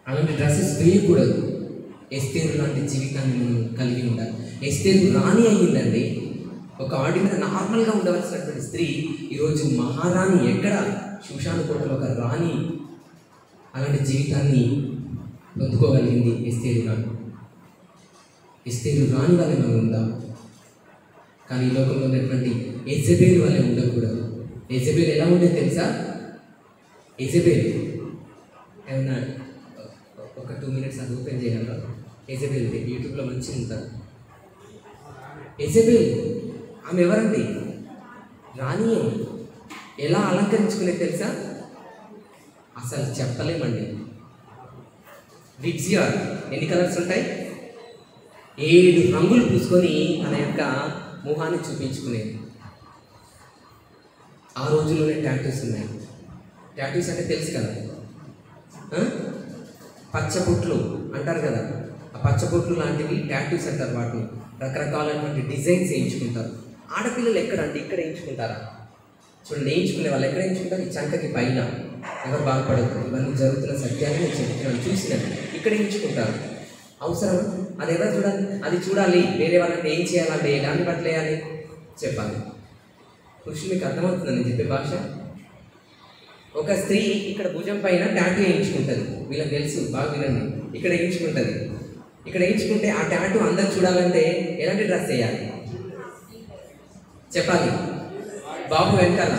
అలాంటి డ్రెస్సెస్ వేయకూడదు. ఎస్తేరు లాంటి జీవితాన్ని మనం కలిగి ఉండాలి. ఎస్తేరు రాణి అయ్యిందండి. ఒక ఆర్డినరీ నార్మల్గా ఉండవలసినటువంటి స్త్రీ ఈరోజు మహారాణి. ఎక్కడ? శూషాను కోటలో ఒక రాణి. అలాంటి జీవితాన్ని పొందుకోగలిగింది ఎస్తేరు రాణి. ఎస్తేరు రాణి వల్ల మనం ఉందాం, కానీ ఈ లోకంలో ఉన్నటువంటి యెజబెల్ వల్ల ఉండకూడదు. యెజబెల్ ఎలా ఉండేది తెలుసా? యెజబెల్ ఏమన్నా ఒక 2 minutes అది ఓపెన్ చేయగలరా? యెజబెల్ యూట్యూబ్లో మంచిగా ఉంటారు. యెజబెల్ ఆమె ఎవరండి? రాణి. ఎలా అలంకరించుకునేది తెలుసా? అసలు చెప్పలేమండి. విగ్జియర్ ఎన్ని కలర్స్ ఉంటాయి? 7 రంగులు పూసుకొని తన యొక్క మొహాన్ని చూపించుకునేది. ఆ రోజుల్లోనే టాటూస్ ఉన్నాయి. టాటూస్ అంటే తెలుసు కదా, పచ్చబొట్లు అంటారు కదా. ఆ పచ్చబొట్లు లాంటివి టాటూస్ అంటారు. వాటిని రకరకాలైనటువంటి డిజైన్స్ వేయించుకుంటారు. ఆడపిల్లలు ఎక్కడంటే ఇక్కడ వేయించుకుంటారా? చూడండి, వేయించుకునే వాళ్ళు ఎక్కడ వేయించుకుంటారు? ఈ చంకకి పైన. ఎవరు బాగుపడదు. ఇవన్నీ జరుగుతున్న సత్యాన్ని నేను చెప్తున్నాను, చూసినాను. ఇక్కడ వేయించుకుంటారు. అవసరం? అది ఎవరు చూడాలి? అది చూడాలి. వేరే వాళ్ళని ఏం చేయాలంటే ఎలాంటి బట్టలు వేయాలి చెప్పాలి. పురుషులు మీకు అర్థమవుతుంది నేను చెప్పే భాష? ఒక స్త్రీ ఇక్కడ భుజం పైన టాటూ వేయించుకుంటుంది. వీళ్ళకి తెలుసు, బాగా వినండి. ఇక్కడ వేయించుకుంటుంది. ఇక్కడ వేయించుకుంటే ఆ టాటూ అందరు చూడాలంటే ఎలాంటి డ్రెస్ వేయాలి చెప్పాలి? బాబు వెనకాల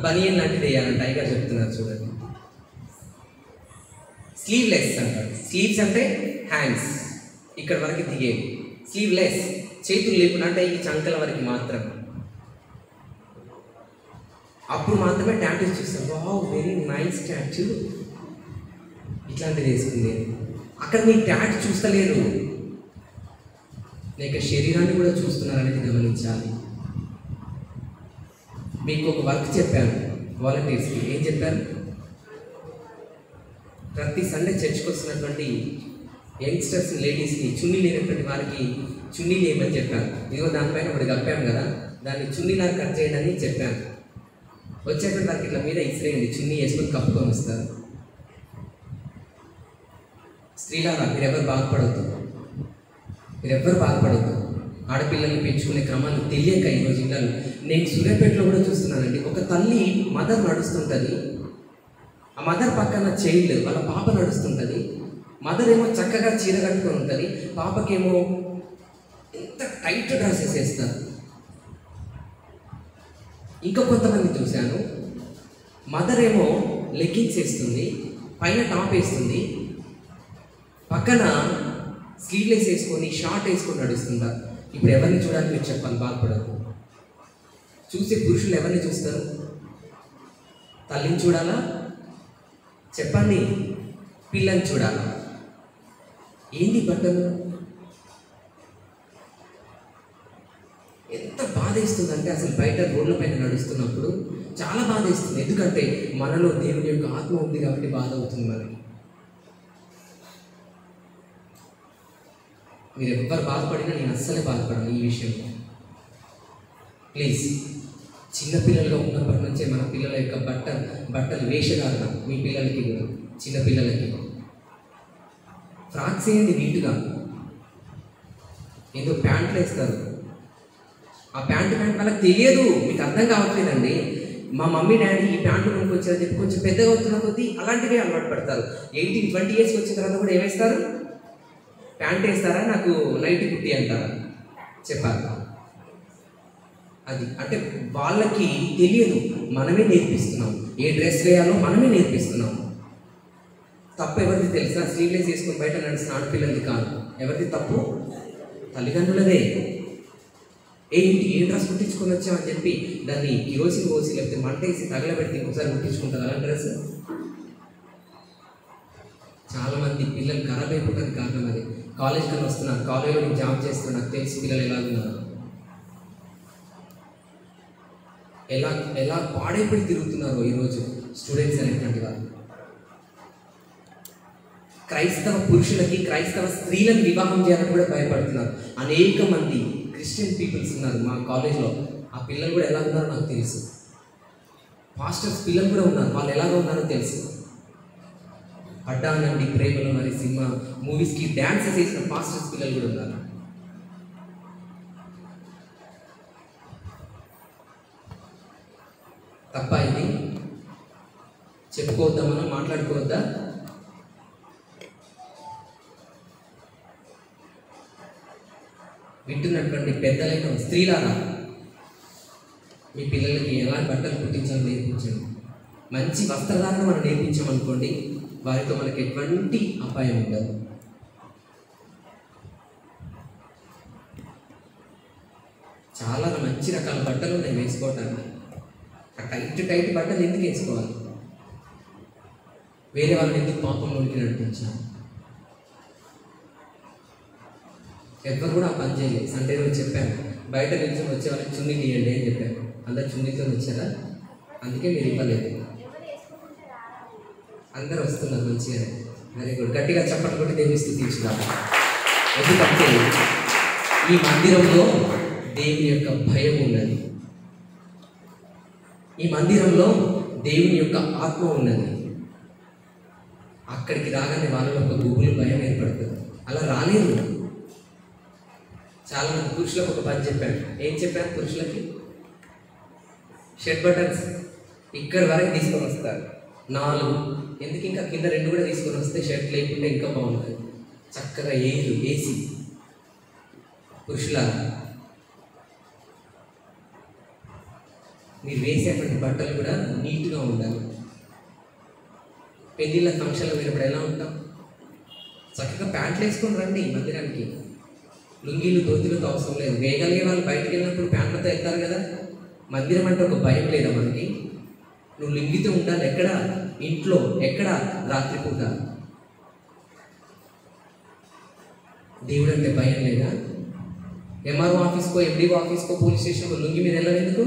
బనియన్ లాంటిది వేయాలంట. టైగర్ చెప్తున్నారు చూడండి. స్లీవ్లెస్ అంటారు. స్లీవ్స్ అంటే హ్యాండ్స్ ఇక్కడ వరకు దిగేవి. స్లీవ్లెస్ చేతులు లేకుండా, అంటే ఈ చంకల వరకు మాత్రం. అప్పుడు మాత్రమే టాటూస్ చూస్తారు. వావ్, వెరీ నైస్ టాటూ, ఇట్లాంటిది వేసుకుంది. అక్కడ మీ టాటూ చూస్తలేరు, లేక శరీరాన్ని కూడా చూస్తున్నారనేది గమనించాలి. మీకు ఒక వర్క్ చెప్పాను వాలంటీర్స్కి. ఏం చెప్పారు? ప్రతి సండే చర్చ్కి వస్తున్నటువంటి యంగ్స్టర్స్, లేడీస్ని, చున్నీ లేనటువంటి వారికి చున్నీ లేమని చెప్పాను. ఇదిగో దానిపైన ఒకటి కప్పాము కదా, దాన్ని చున్నీలా కట్ చేయడానికి చెప్పాను. వచ్చేటువంటి వారికి ఇట్లా మీద ఇసిరేయండి, చున్నీ వేసుకొని కప్పుకొని వస్తారు. స్త్రీలారా, మీరెవరు బాగుపడవద్దు, మీరెవ్వరు బాగుపడవద్దు. ఆడపిల్లల్ని పెంచుకునే క్రమాలు తెలియక ఈరోజు ఇళ్ళలో. నేను సూర్యాపేటలో కూడా చూస్తున్నానండి. ఒక తల్లి మదర్ నడుస్తుంటుంది, ఆ మదర్ పక్కన చైల్డ్ వాళ్ళ పాప నడుస్తుంటుంది. మదర్ ఏమో చక్కగా చీర కట్టుకొని ఉంటుంది, పాపకేమో ఎంత టైట్ డ్రెస్సెస్ వేస్తారు. ఇంకా కొంతమంది చూశాను, మదర్ ఏమో లెగ్గిన్స్ వేస్తుంది, పైన టాప్ వేస్తుంది, పక్కన స్లీవ్లెస్ వేసుకొని షార్ట్ వేసుకొని నడుస్తుంటారు. ఇప్పుడు ఎవరిని చూడాలి మీరు చెప్పాలి? బాగుపడదు. చూసే పురుషులు ఎవరిని చూస్తారు? తల్లిని చూడాలా చెప్పండి? పిల్లని చూడాలా? ఏంటి బట్టలు? ఎంత బాధేస్తుందంటే అసలు బయట రోడ్ల పైన నడుస్తున్నప్పుడు చాలా బాధేస్తుంది. ఎందుకంటే మనలో దేవుని యొక్క ఆత్మ ఉంది కాబట్టి బాధ అవుతుంది మనకి. మీరు ఎవ్వరు బాధపడినా నేను అస్సలే బాధపడను ఈ విషయంలో. ప్లీజ్, చిన్నపిల్లలుగా ఉన్నప్పటి నుంచే మన పిల్లల యొక్క బట్టలు వేషధారణ మీ పిల్లలకి కూడా, చిన్నపిల్లలకి ఫ్రాక్స్ వేయండి నీట్గా. ఏదో ప్యాంట్లు వేస్తారు, ఆ ప్యాంట్ వాళ్ళకి తెలియదు, మీకు అర్థం కావట్లేదండి. మా మమ్మీ డాడీ ఈ ప్యాంటు కొనుక్కొచ్చారని చెప్పి కొంచెం పెద్దగా అవుతున్న కొద్దీ అలాంటివే అలవాటు పడతారు. 18-20 years వచ్చిన తర్వాత కూడా ఏమేస్తారు? ప్యాంట్ వేస్తారా, నాకు నైట్ కుట్టి అంటారా చెప్పాలి? అది అంటే వాళ్ళకి తెలియదు, మనమే నేర్పిస్తున్నాం. ఏ డ్రెస్ వేయాలో మనమే నేర్పిస్తున్నాం. తప్పు ఎవరిది తెలుసా? స్లీవ్లెస్ వేసుకొని బయట నడుస్తున్న ఆడపిల్లలది కాదు. ఎవరిది తప్పు? తల్లిదండ్రులదే. ఏంటి ఏ డ్రెస్ కుట్టించుకొని వచ్చామని చెప్పి దాన్ని కిరోసిన్ పోసి లేకపోతే మంట వేసి తగలబెడితే ఇంకోసారి కుట్టించుకుంటారు అలా డ్రెస్. చాలామంది పిల్లలు ఖరాబ్ అయిపోవడానికి కారణం అది. కాలేజ్ కన్నా వస్తున్నాను, కాలేజ్లో నేను జాబ్ చేస్తున్నాను, నాకు తెలిసి పిల్లలు ఎలాగున్నారు, ఎలా పాడైపోయి తిరుగుతున్నారో ఈరోజు స్టూడెంట్స్ అనేటువంటి వారు. క్రైస్తవ పురుషులకి క్రైస్తవ స్త్రీలను వివాహం చేయాలని కూడా భయపడుతున్నారు. అనేక మంది క్రిస్టియన్ పీపుల్స్ ఉన్నారు మా కాలేజ్లో. ఆ పిల్లలు కూడా ఎలా ఉన్నారో నాకు తెలుసు. పాస్టర్స్ పిల్లలు కూడా ఉన్నారు, వాళ్ళు ఎలాగ ఉన్నారో తెలుసు. పడ్డానండి ప్రేమలో మరి సినిమా మూవీస్కి డ్యాన్సెస్ చేసిన పాస్టర్స్ పిల్లలు కూడా ఉన్నారు. తప్ప ఇది చెప్పుకోవద్దా, మనం మాట్లాడుకోవద్దా? వింటున్నటువంటి పెద్దలైన స్త్రీలారా, మీ పిల్లలకి ఎలాంటి బట్టలు కుట్టించాలో నేర్పించండి. మంచి వస్త్రధారణ మనం నేర్పించామనుకోండి, వారితో మనకి ఎటువంటి అపాయం ఉండదు. చాలా మంచి రకాల బట్టలు ఉన్నాయి వేసుకోవటానికి. ఆ టైట్ బట్టలు ఎందుకు వేసుకోవాలి? వేరే వాళ్ళని ఎందుకు పాపంలోనికి నడిపించాలి? ఎవరు కూడా ఆ పని చేయలేదు. సండే రోజు చెప్పాను, బయట నిల్చొని వచ్చే వాళ్ళకి చున్నీ తీయండి అని చెప్పాను. అందరు చున్నీతో వచ్చారా? అందుకే మీరు ఇవ్వలేదు. అందరు వస్తున్నారు మంచిగానే. Very good. గట్టిగా చప్పట్లు కొట్టి దేవుని స్తుతించుదాం. ఎందుకంటే ఈ మందిరంలో దేవుని యొక్క భయం ఉన్నది. ఈ మందిరంలో దేవుని యొక్క ఆత్మ ఉన్నది. అక్కడికి రాగానే వాళ్ళలో ఒక గుబులు భయం ఏర్పడుతుంది. అలా రాలేదు. చాలామంది పురుషులకు ఒక పని చెప్పాను. ఏం చెప్పాను? పురుషులకి షర్ట్ బటన్స్ ఇక్కడి వరకు తీసుకొని వస్తారు, 4. ఎందుకు ఇంకా కింద 2 కూడా తీసుకొని వస్తే షర్ట్ లేకుంటే ఇంకా బాగుంటుంది. చక్కగా ఏసీ. పురుషుల మీరు వేసేటువంటి బట్టలు కూడా నీట్గా ఉండాలి. పెళ్ళిళ్ళ ఫంక్షన్లో పోయినప్పుడు ఎలా ఉంటాం? చక్కగా ప్యాంట్లు వేసుకొని రండి మందిరానికి. లుంగీలు దోతులతో అవసరం లేదు. వేయగలిగే వాళ్ళు బయటకు వెళ్ళినప్పుడు ప్యాంట్లతో వెళ్తారు కదా. మందిరం అంటే ఒక భయం లేదా మనకి? నువ్వు లుంగితో ఉండాలి. ఎక్కడ? ఇంట్లో. ఎక్కడ? రాత్రిపూట. దేవుడు అంటే భయం లేదా? ఎంఆర్ఓ ఆఫీస్కో, ఎండిఓ ఆఫీస్కో, పోలీస్ స్టేషన్కో లుంగి మీద వెళ్ళారెందుకు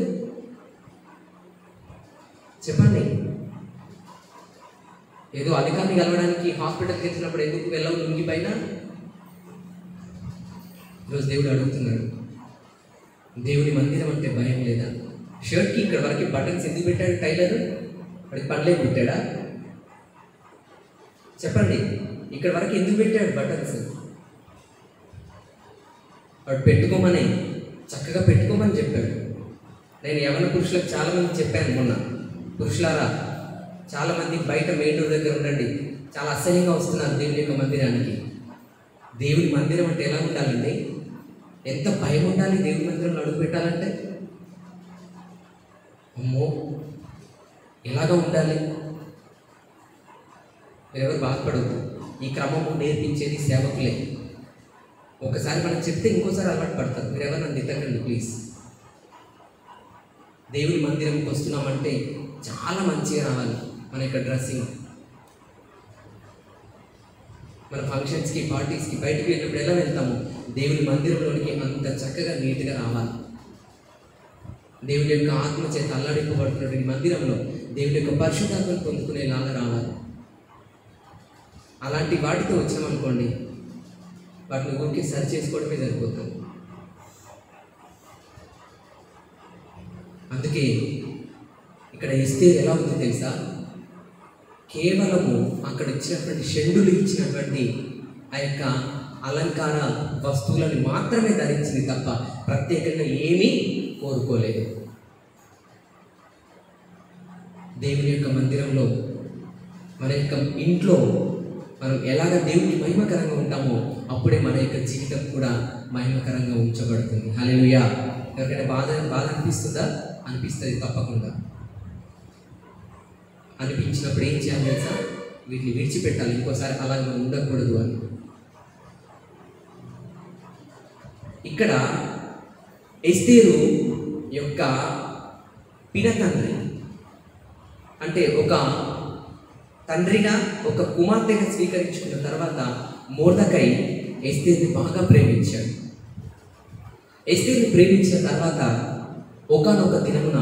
చెప్పండి? ఏదో అధికారిని కలవడానికి హాస్పిటల్కి వచ్చినప్పుడు ఎందుకు వెళ్ళవు లుంగి పైన? ఈరోజు దేవుడు అడుగుతున్నాడు, దేవుని మందిరం అంటే భయం లేదా? షర్ట్కి ఇక్కడ వరకు బటన్స్ ఎందుకు పెట్టాడు టైలర్? వాడికి పనిలే పెట్టాడా? చెప్పండి. ఇక్కడ వరకు ఎందుకు పెట్టాడు బటన్స్? వాడు పెట్టుకోమని, చక్కగా పెట్టుకోమని చెప్పాడు. నేను యవన పురుషులకు చాలామంది చెప్పాను మొన్న, పురుషులారా చాలామంది బయట మెయిన్ డోర్ దగ్గర ఉండండి, చాలా అసహ్యంగా వస్తున్నారు దేవుని యొక్క మందిరానికి. దేవుని మందిరం అంటే ఎలా ఉండాలండి? ఎంత భయం ఉండాలి దేవుని మందిరంలో అడుగు పెట్టాలంటే? అమ్మో, ఎలాగా ఉండాలి? మీరెవరు బాధపడద్దు. ఈ క్రమము నేర్పించేది సేవకులే. ఒకసారి మనం చెప్తే ఇంకోసారి అలవాటు పడతారు. మీరెవరు నన్ను తిట్టకండి ప్లీజ్. దేవుని మందిరంకి వస్తున్నామంటే చాలా మంచిగా రావాలి. మన యొక్క డ్రెస్సింగ్, మన ఫంక్షన్స్కి, పార్టీస్కి, బయటికి వెళ్ళినప్పుడు ఎలా వెళ్తాము? దేవుని మందిరంలోనికి అంత చక్కగా నీట్గా రావాలి. దేవుని యొక్క ఆత్మ చేత అల్లాడింపబడుతున్నటువంటి మందిరంలో దేవుని యొక్క పరిశుద్ధాత్మను పొందుకునేలాగా రావాలి. అలాంటి వాటితో వచ్చామనుకోండి, వాటిని ఊరికే సరి చేసుకోవడమే సరిపోతుంది. అందుకే ఇక్కడ ఎస్తేరు ఎలా ఉంది తెలుసా? కేవలము అక్కడ ఇచ్చినటువంటి షెండులు ఇచ్చినటువంటి ఆ యొక్క అలంకార వస్తువులను మాత్రమే ధరించింది తప్ప ప్రత్యేకంగా ఏమీ కోరుకోలేదు. దేవుని యొక్క మందిరంలో, మన యొక్క ఇంట్లో మనం ఎలాగ దేవునికి మహిమకరంగా ఉంటామో అప్పుడే మన యొక్క జీవితం కూడా మహిమకరంగా ఉంచబడుతుంది. హల్లెలూయా. ఎవరికైనా బాధ అనిపిస్తుందా? అనిపిస్తుంది తప్పకుండా. అనిపించినప్పుడు ఏం చేయాలి తెలుసా? వీటిని విడిచిపెట్టాలి. ఇంకోసారి అలాగే మనం ఉండకూడదు అని. ఇక్కడ ఎస్తేరు యొక్క పినతండ్రి అంటే ఒక తండ్రిగా ఒక కుమార్తెగా స్వీకరించుకున్న తర్వాత మొర్దెకై ఎస్తేరుని బాగా ప్రేమించాడు. ఎస్తేరుని ప్రేమించిన తర్వాత ఒకానొక దినమున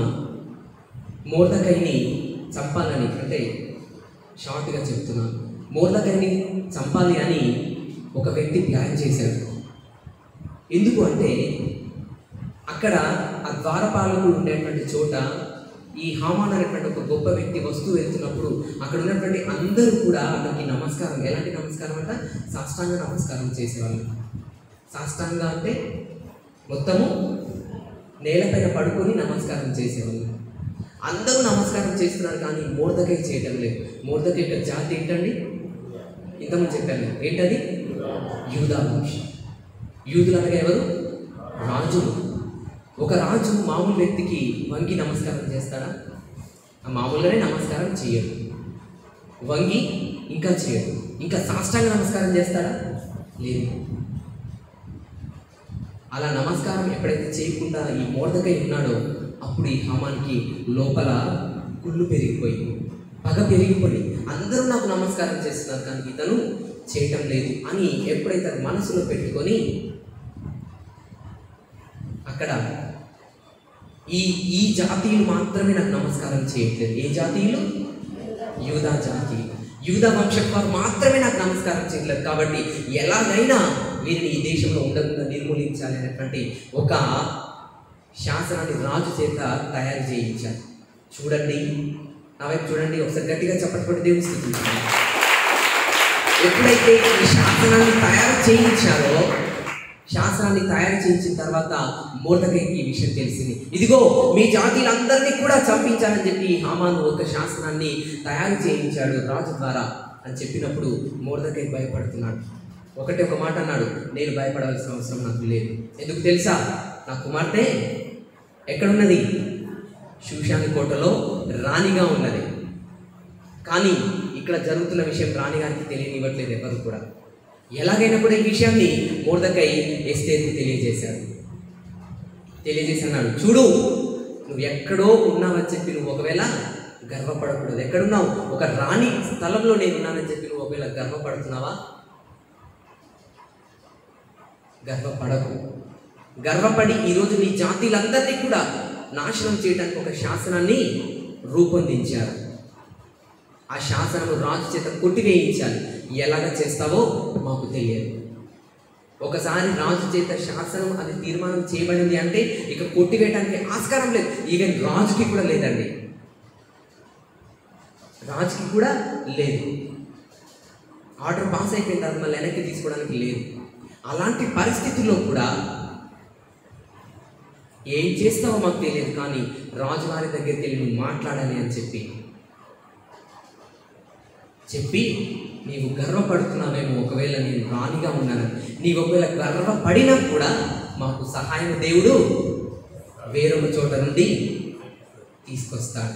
మొర్దెకైని చంపాలని, అంటే షార్ట్గా చెప్తున్నాను, మొర్దెకైని చంపాలి అని ఒక వ్యక్తి ప్లాన్ చేశాడు. ఎందుకు అంటే అక్కడ ఆ ద్వారపాలకుడు ఉండేటువంటి చోట ఈ హామాన్ అనేటువంటి ఒక గొప్ప వ్యక్తి వస్తూ వెళ్తున్నప్పుడు అక్కడ ఉన్నటువంటి అందరూ కూడా అతనికి నమస్కారం, ఎలాంటి నమస్కారం అంటే సాష్టాంగ నమస్కారం చేసేవాళ్ళు. సాష్టాంగ అంటే మొత్తము నేలపైన పడుకొని నమస్కారం చేసేవాళ్ళు. అందరూ నమస్కారం చేస్తున్నారు కానీ మొర్దెకై చేయటం లేదు. మొర్దెకై యొక్క జాతి ఏంటండి? ఇంతకుముందు చెప్పాను, ఏంటది? యూదా వంశం. యూదులు అనగా ఎవరు? రాజులు. ఒక రాజు మామూలు వ్యక్తికి వంగి నమస్కారం చేస్తాడా? మామూలుగానే నమస్కారం చేయడు. వంగి ఇంకా చేయడు. ఇంకా సాష్టాంగ నమస్కారం చేస్తాడా? లేదు. అలా నమస్కారం ఎప్పుడైతే చేయకుండా ఈ మొర్దెకై ఉన్నాడో అప్పుడు ఈ హామాన్కి లోపల కుళ్ళు పెరిగిపోయి, పగ పెరిగిపోయి, అందరూ నాకు నమస్కారం చేస్తున్నారు కానీ ఇతను చేయటం లేదు అని ఎప్పుడైతే మనసులో పెట్టుకొని అక్కడ ఈ జాతీయులు మాత్రమే నాకు నమస్కారం చేయట్లేదు. ఏ జాతీయులు? యూదా జాతి, యూదా వంశం వారు మాత్రమే నాకు నమస్కారం చేయట్లేదు. కాబట్టి ఎలాగైనా వీరిని ఈ దేశంలో ఉండకుండా నిర్మూలించాలి అనేటువంటి ఒక శాసనాన్ని రాజు చేత తయారు చేయించారు. చూడండి, నా వైపు చూడండి, ఒకసారి గట్టిగా చప్పటి దేవుని స్తుతించండి. ఎప్పుడైతే ఈ శాసనాన్ని తయారు చేయించారో, శాసనాన్ని తయారు చేయించిన తర్వాత మొర్దెకైకి ఈ విషయం తెలిసింది. ఇదిగో మీ జాతీయులందరినీ కూడా చంపించాలని చెప్పి హామాను ఒక శాసనాన్ని తయారు చేయించాడు రాజు ద్వారా అని చెప్పినప్పుడు మొర్దెకై భయపడుతున్నాడు. ఒకటే ఒక మాట అన్నాడు, నేను భయపడాల్సిన అవసరం నాకు లేదు. ఎందుకు తెలుసా? నా కుమార్తె ఎక్కడున్నది? షూషాను కోటలో రాణిగా ఉన్నది. కానీ ఇక్కడ జరుగుతున్న విషయం రాణిగారికి తెలియనివ్వట్లేదు ఎవరు కూడా. ఎలాగైనా కూడా ఈ విషయాన్ని మొర్దెకై ఎస్తేరుకు తెలియజేసి అన్నాడు, చూడు నువ్వు ఎక్కడో ఉన్నావని చెప్పి నువ్వు ఒకవేళ గర్వపడకూడదు. ఎక్కడున్నావు? ఒక రాణి స్థలంలో నేను ఉన్నానని చెప్పి నువ్వు ఒకవేళ గర్వపడుతున్నావా? గర్వపడకు. గర్వపడి ఈరోజు నీ జాతీయులందరినీ కూడా నాశనం చేయడానికి ఒక శాసనాన్ని రూపొందించారు. ఆ శాసనము రాజు చేత కొట్టివేయించాలి. ఎలాగ చేస్తావో మాకు తెలియదు. ఒకసారి రాజు చేత శాసనం అది తీర్మానం చేయబడింది అంటే ఇక కొట్టివేయడానికి ఆస్కారం లేదు. ఈవెన్ రాజుకి కూడా లేదండి, రాజుకి కూడా లేదు. ఆర్డర్ పాస్ అయిపోయిన తర్వాత మళ్ళీ వెనక్కి తీసుకోవడానికి లేదు. అలాంటి పరిస్థితుల్లో కూడా ఏం చేస్తావో మాకు తెలియదు కానీ రాజుగారి దగ్గరికి వెళ్ళి నువ్వు మాట్లాడాలి అని చెప్పి నీవు గర్వపడుతున్నావేమో, ఒకవేళ నేను రాణిగా ఉన్నాను, నీవు ఒకవేళ గర్వపడినా కూడా మాకు సహాయం దేవుడు వేరొక చోట నుండి తీసుకొస్తాడు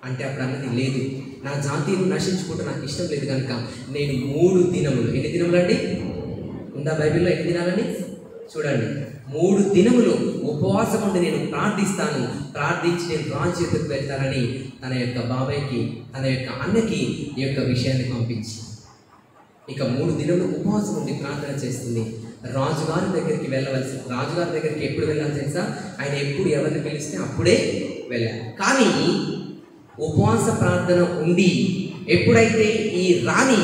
అంటే అప్పుడు అన్నది లేదు, నా జాతీయులు నశించుకుంటే నాకు ఇష్టం లేదు కనుక నేను 3 దినములు, ఎన్ని దినములు అండి ఉందా బైబిల్లో? ఎన్ని దినాలని చూడండి, 3 దినములు ఉపవాసం ఉండి నేను ప్రార్థిస్తాను, ప్రార్థించి నేను రాజు చేతులకు వెళ్తానని తన యొక్క బాబాయ్కి, తన యొక్క అన్నకి ఈ యొక్క విషయాన్ని పంపించి ఇక 3 దినములు ఉపవాసం ఉండి ప్రార్థన చేస్తుంది. రాజుగారి దగ్గరికి వెళ్ళవలసి, రాజుగారి దగ్గరికి ఎప్పుడు వెళ్ళాలి తెలుసా? ఆయన ఎప్పుడు ఎవరిని పిలిస్తే అప్పుడే వెళ్ళాలి. కానీ ఉపవాస ప్రార్థన ఉండి ఎప్పుడైతే ఈ రాణి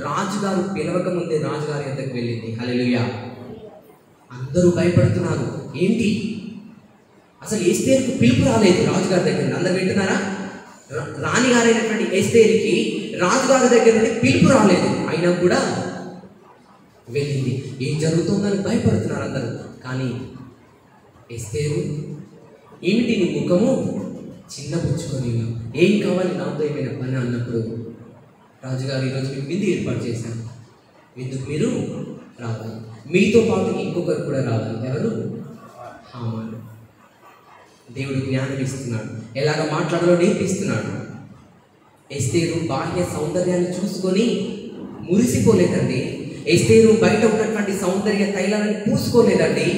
రాజుగారు పిలవక ముందే రాజుగారి వద్దకు వెళ్ళింది. హల్లెలూయా! అందరూ భయపడుతున్నారు. ఏంటి అసలు ఎస్తేరుకు పిలుపు రాలేదు రాజుగారి దగ్గర నుండి? అందరు వింటున్నారా? రాణిగారైనటువంటి ఎస్తేరుకి రాజుగారి దగ్గర నుండి పిలుపు రాలేదు, అయినా కూడా వెళ్ళింది. ఏం జరుగుతుందని భయపడుతున్నారు అందరూ. కానీ ఎస్తేరు, ఏమిటి నీ ముఖము చిన్నపుచ్చుకొని, ఏం కావాలి నాతో ఏమైనా పని అన్నప్పుడు రాజుగారు ఈరోజు మీకు విందు ఏర్పాటు చేశాను, విందుకు మీరు రావాలి, మీతో పాటు ఇంకొకరు కూడా రావాలి. ఎవరు? హామాను. దేవుడు జ్ఞానం ఇస్తున్నాడు, ఎలాగ మాట్లాడాలో నేర్పిస్తున్నాడు. ఎస్తేరు బాహ్య సౌందర్యాన్ని చూసుకొని మురిసిపోలేదండి. ఎస్తేరు బయట ఉన్నటువంటి సౌందర్య తైలాన్ని పూసుకోలేదండి.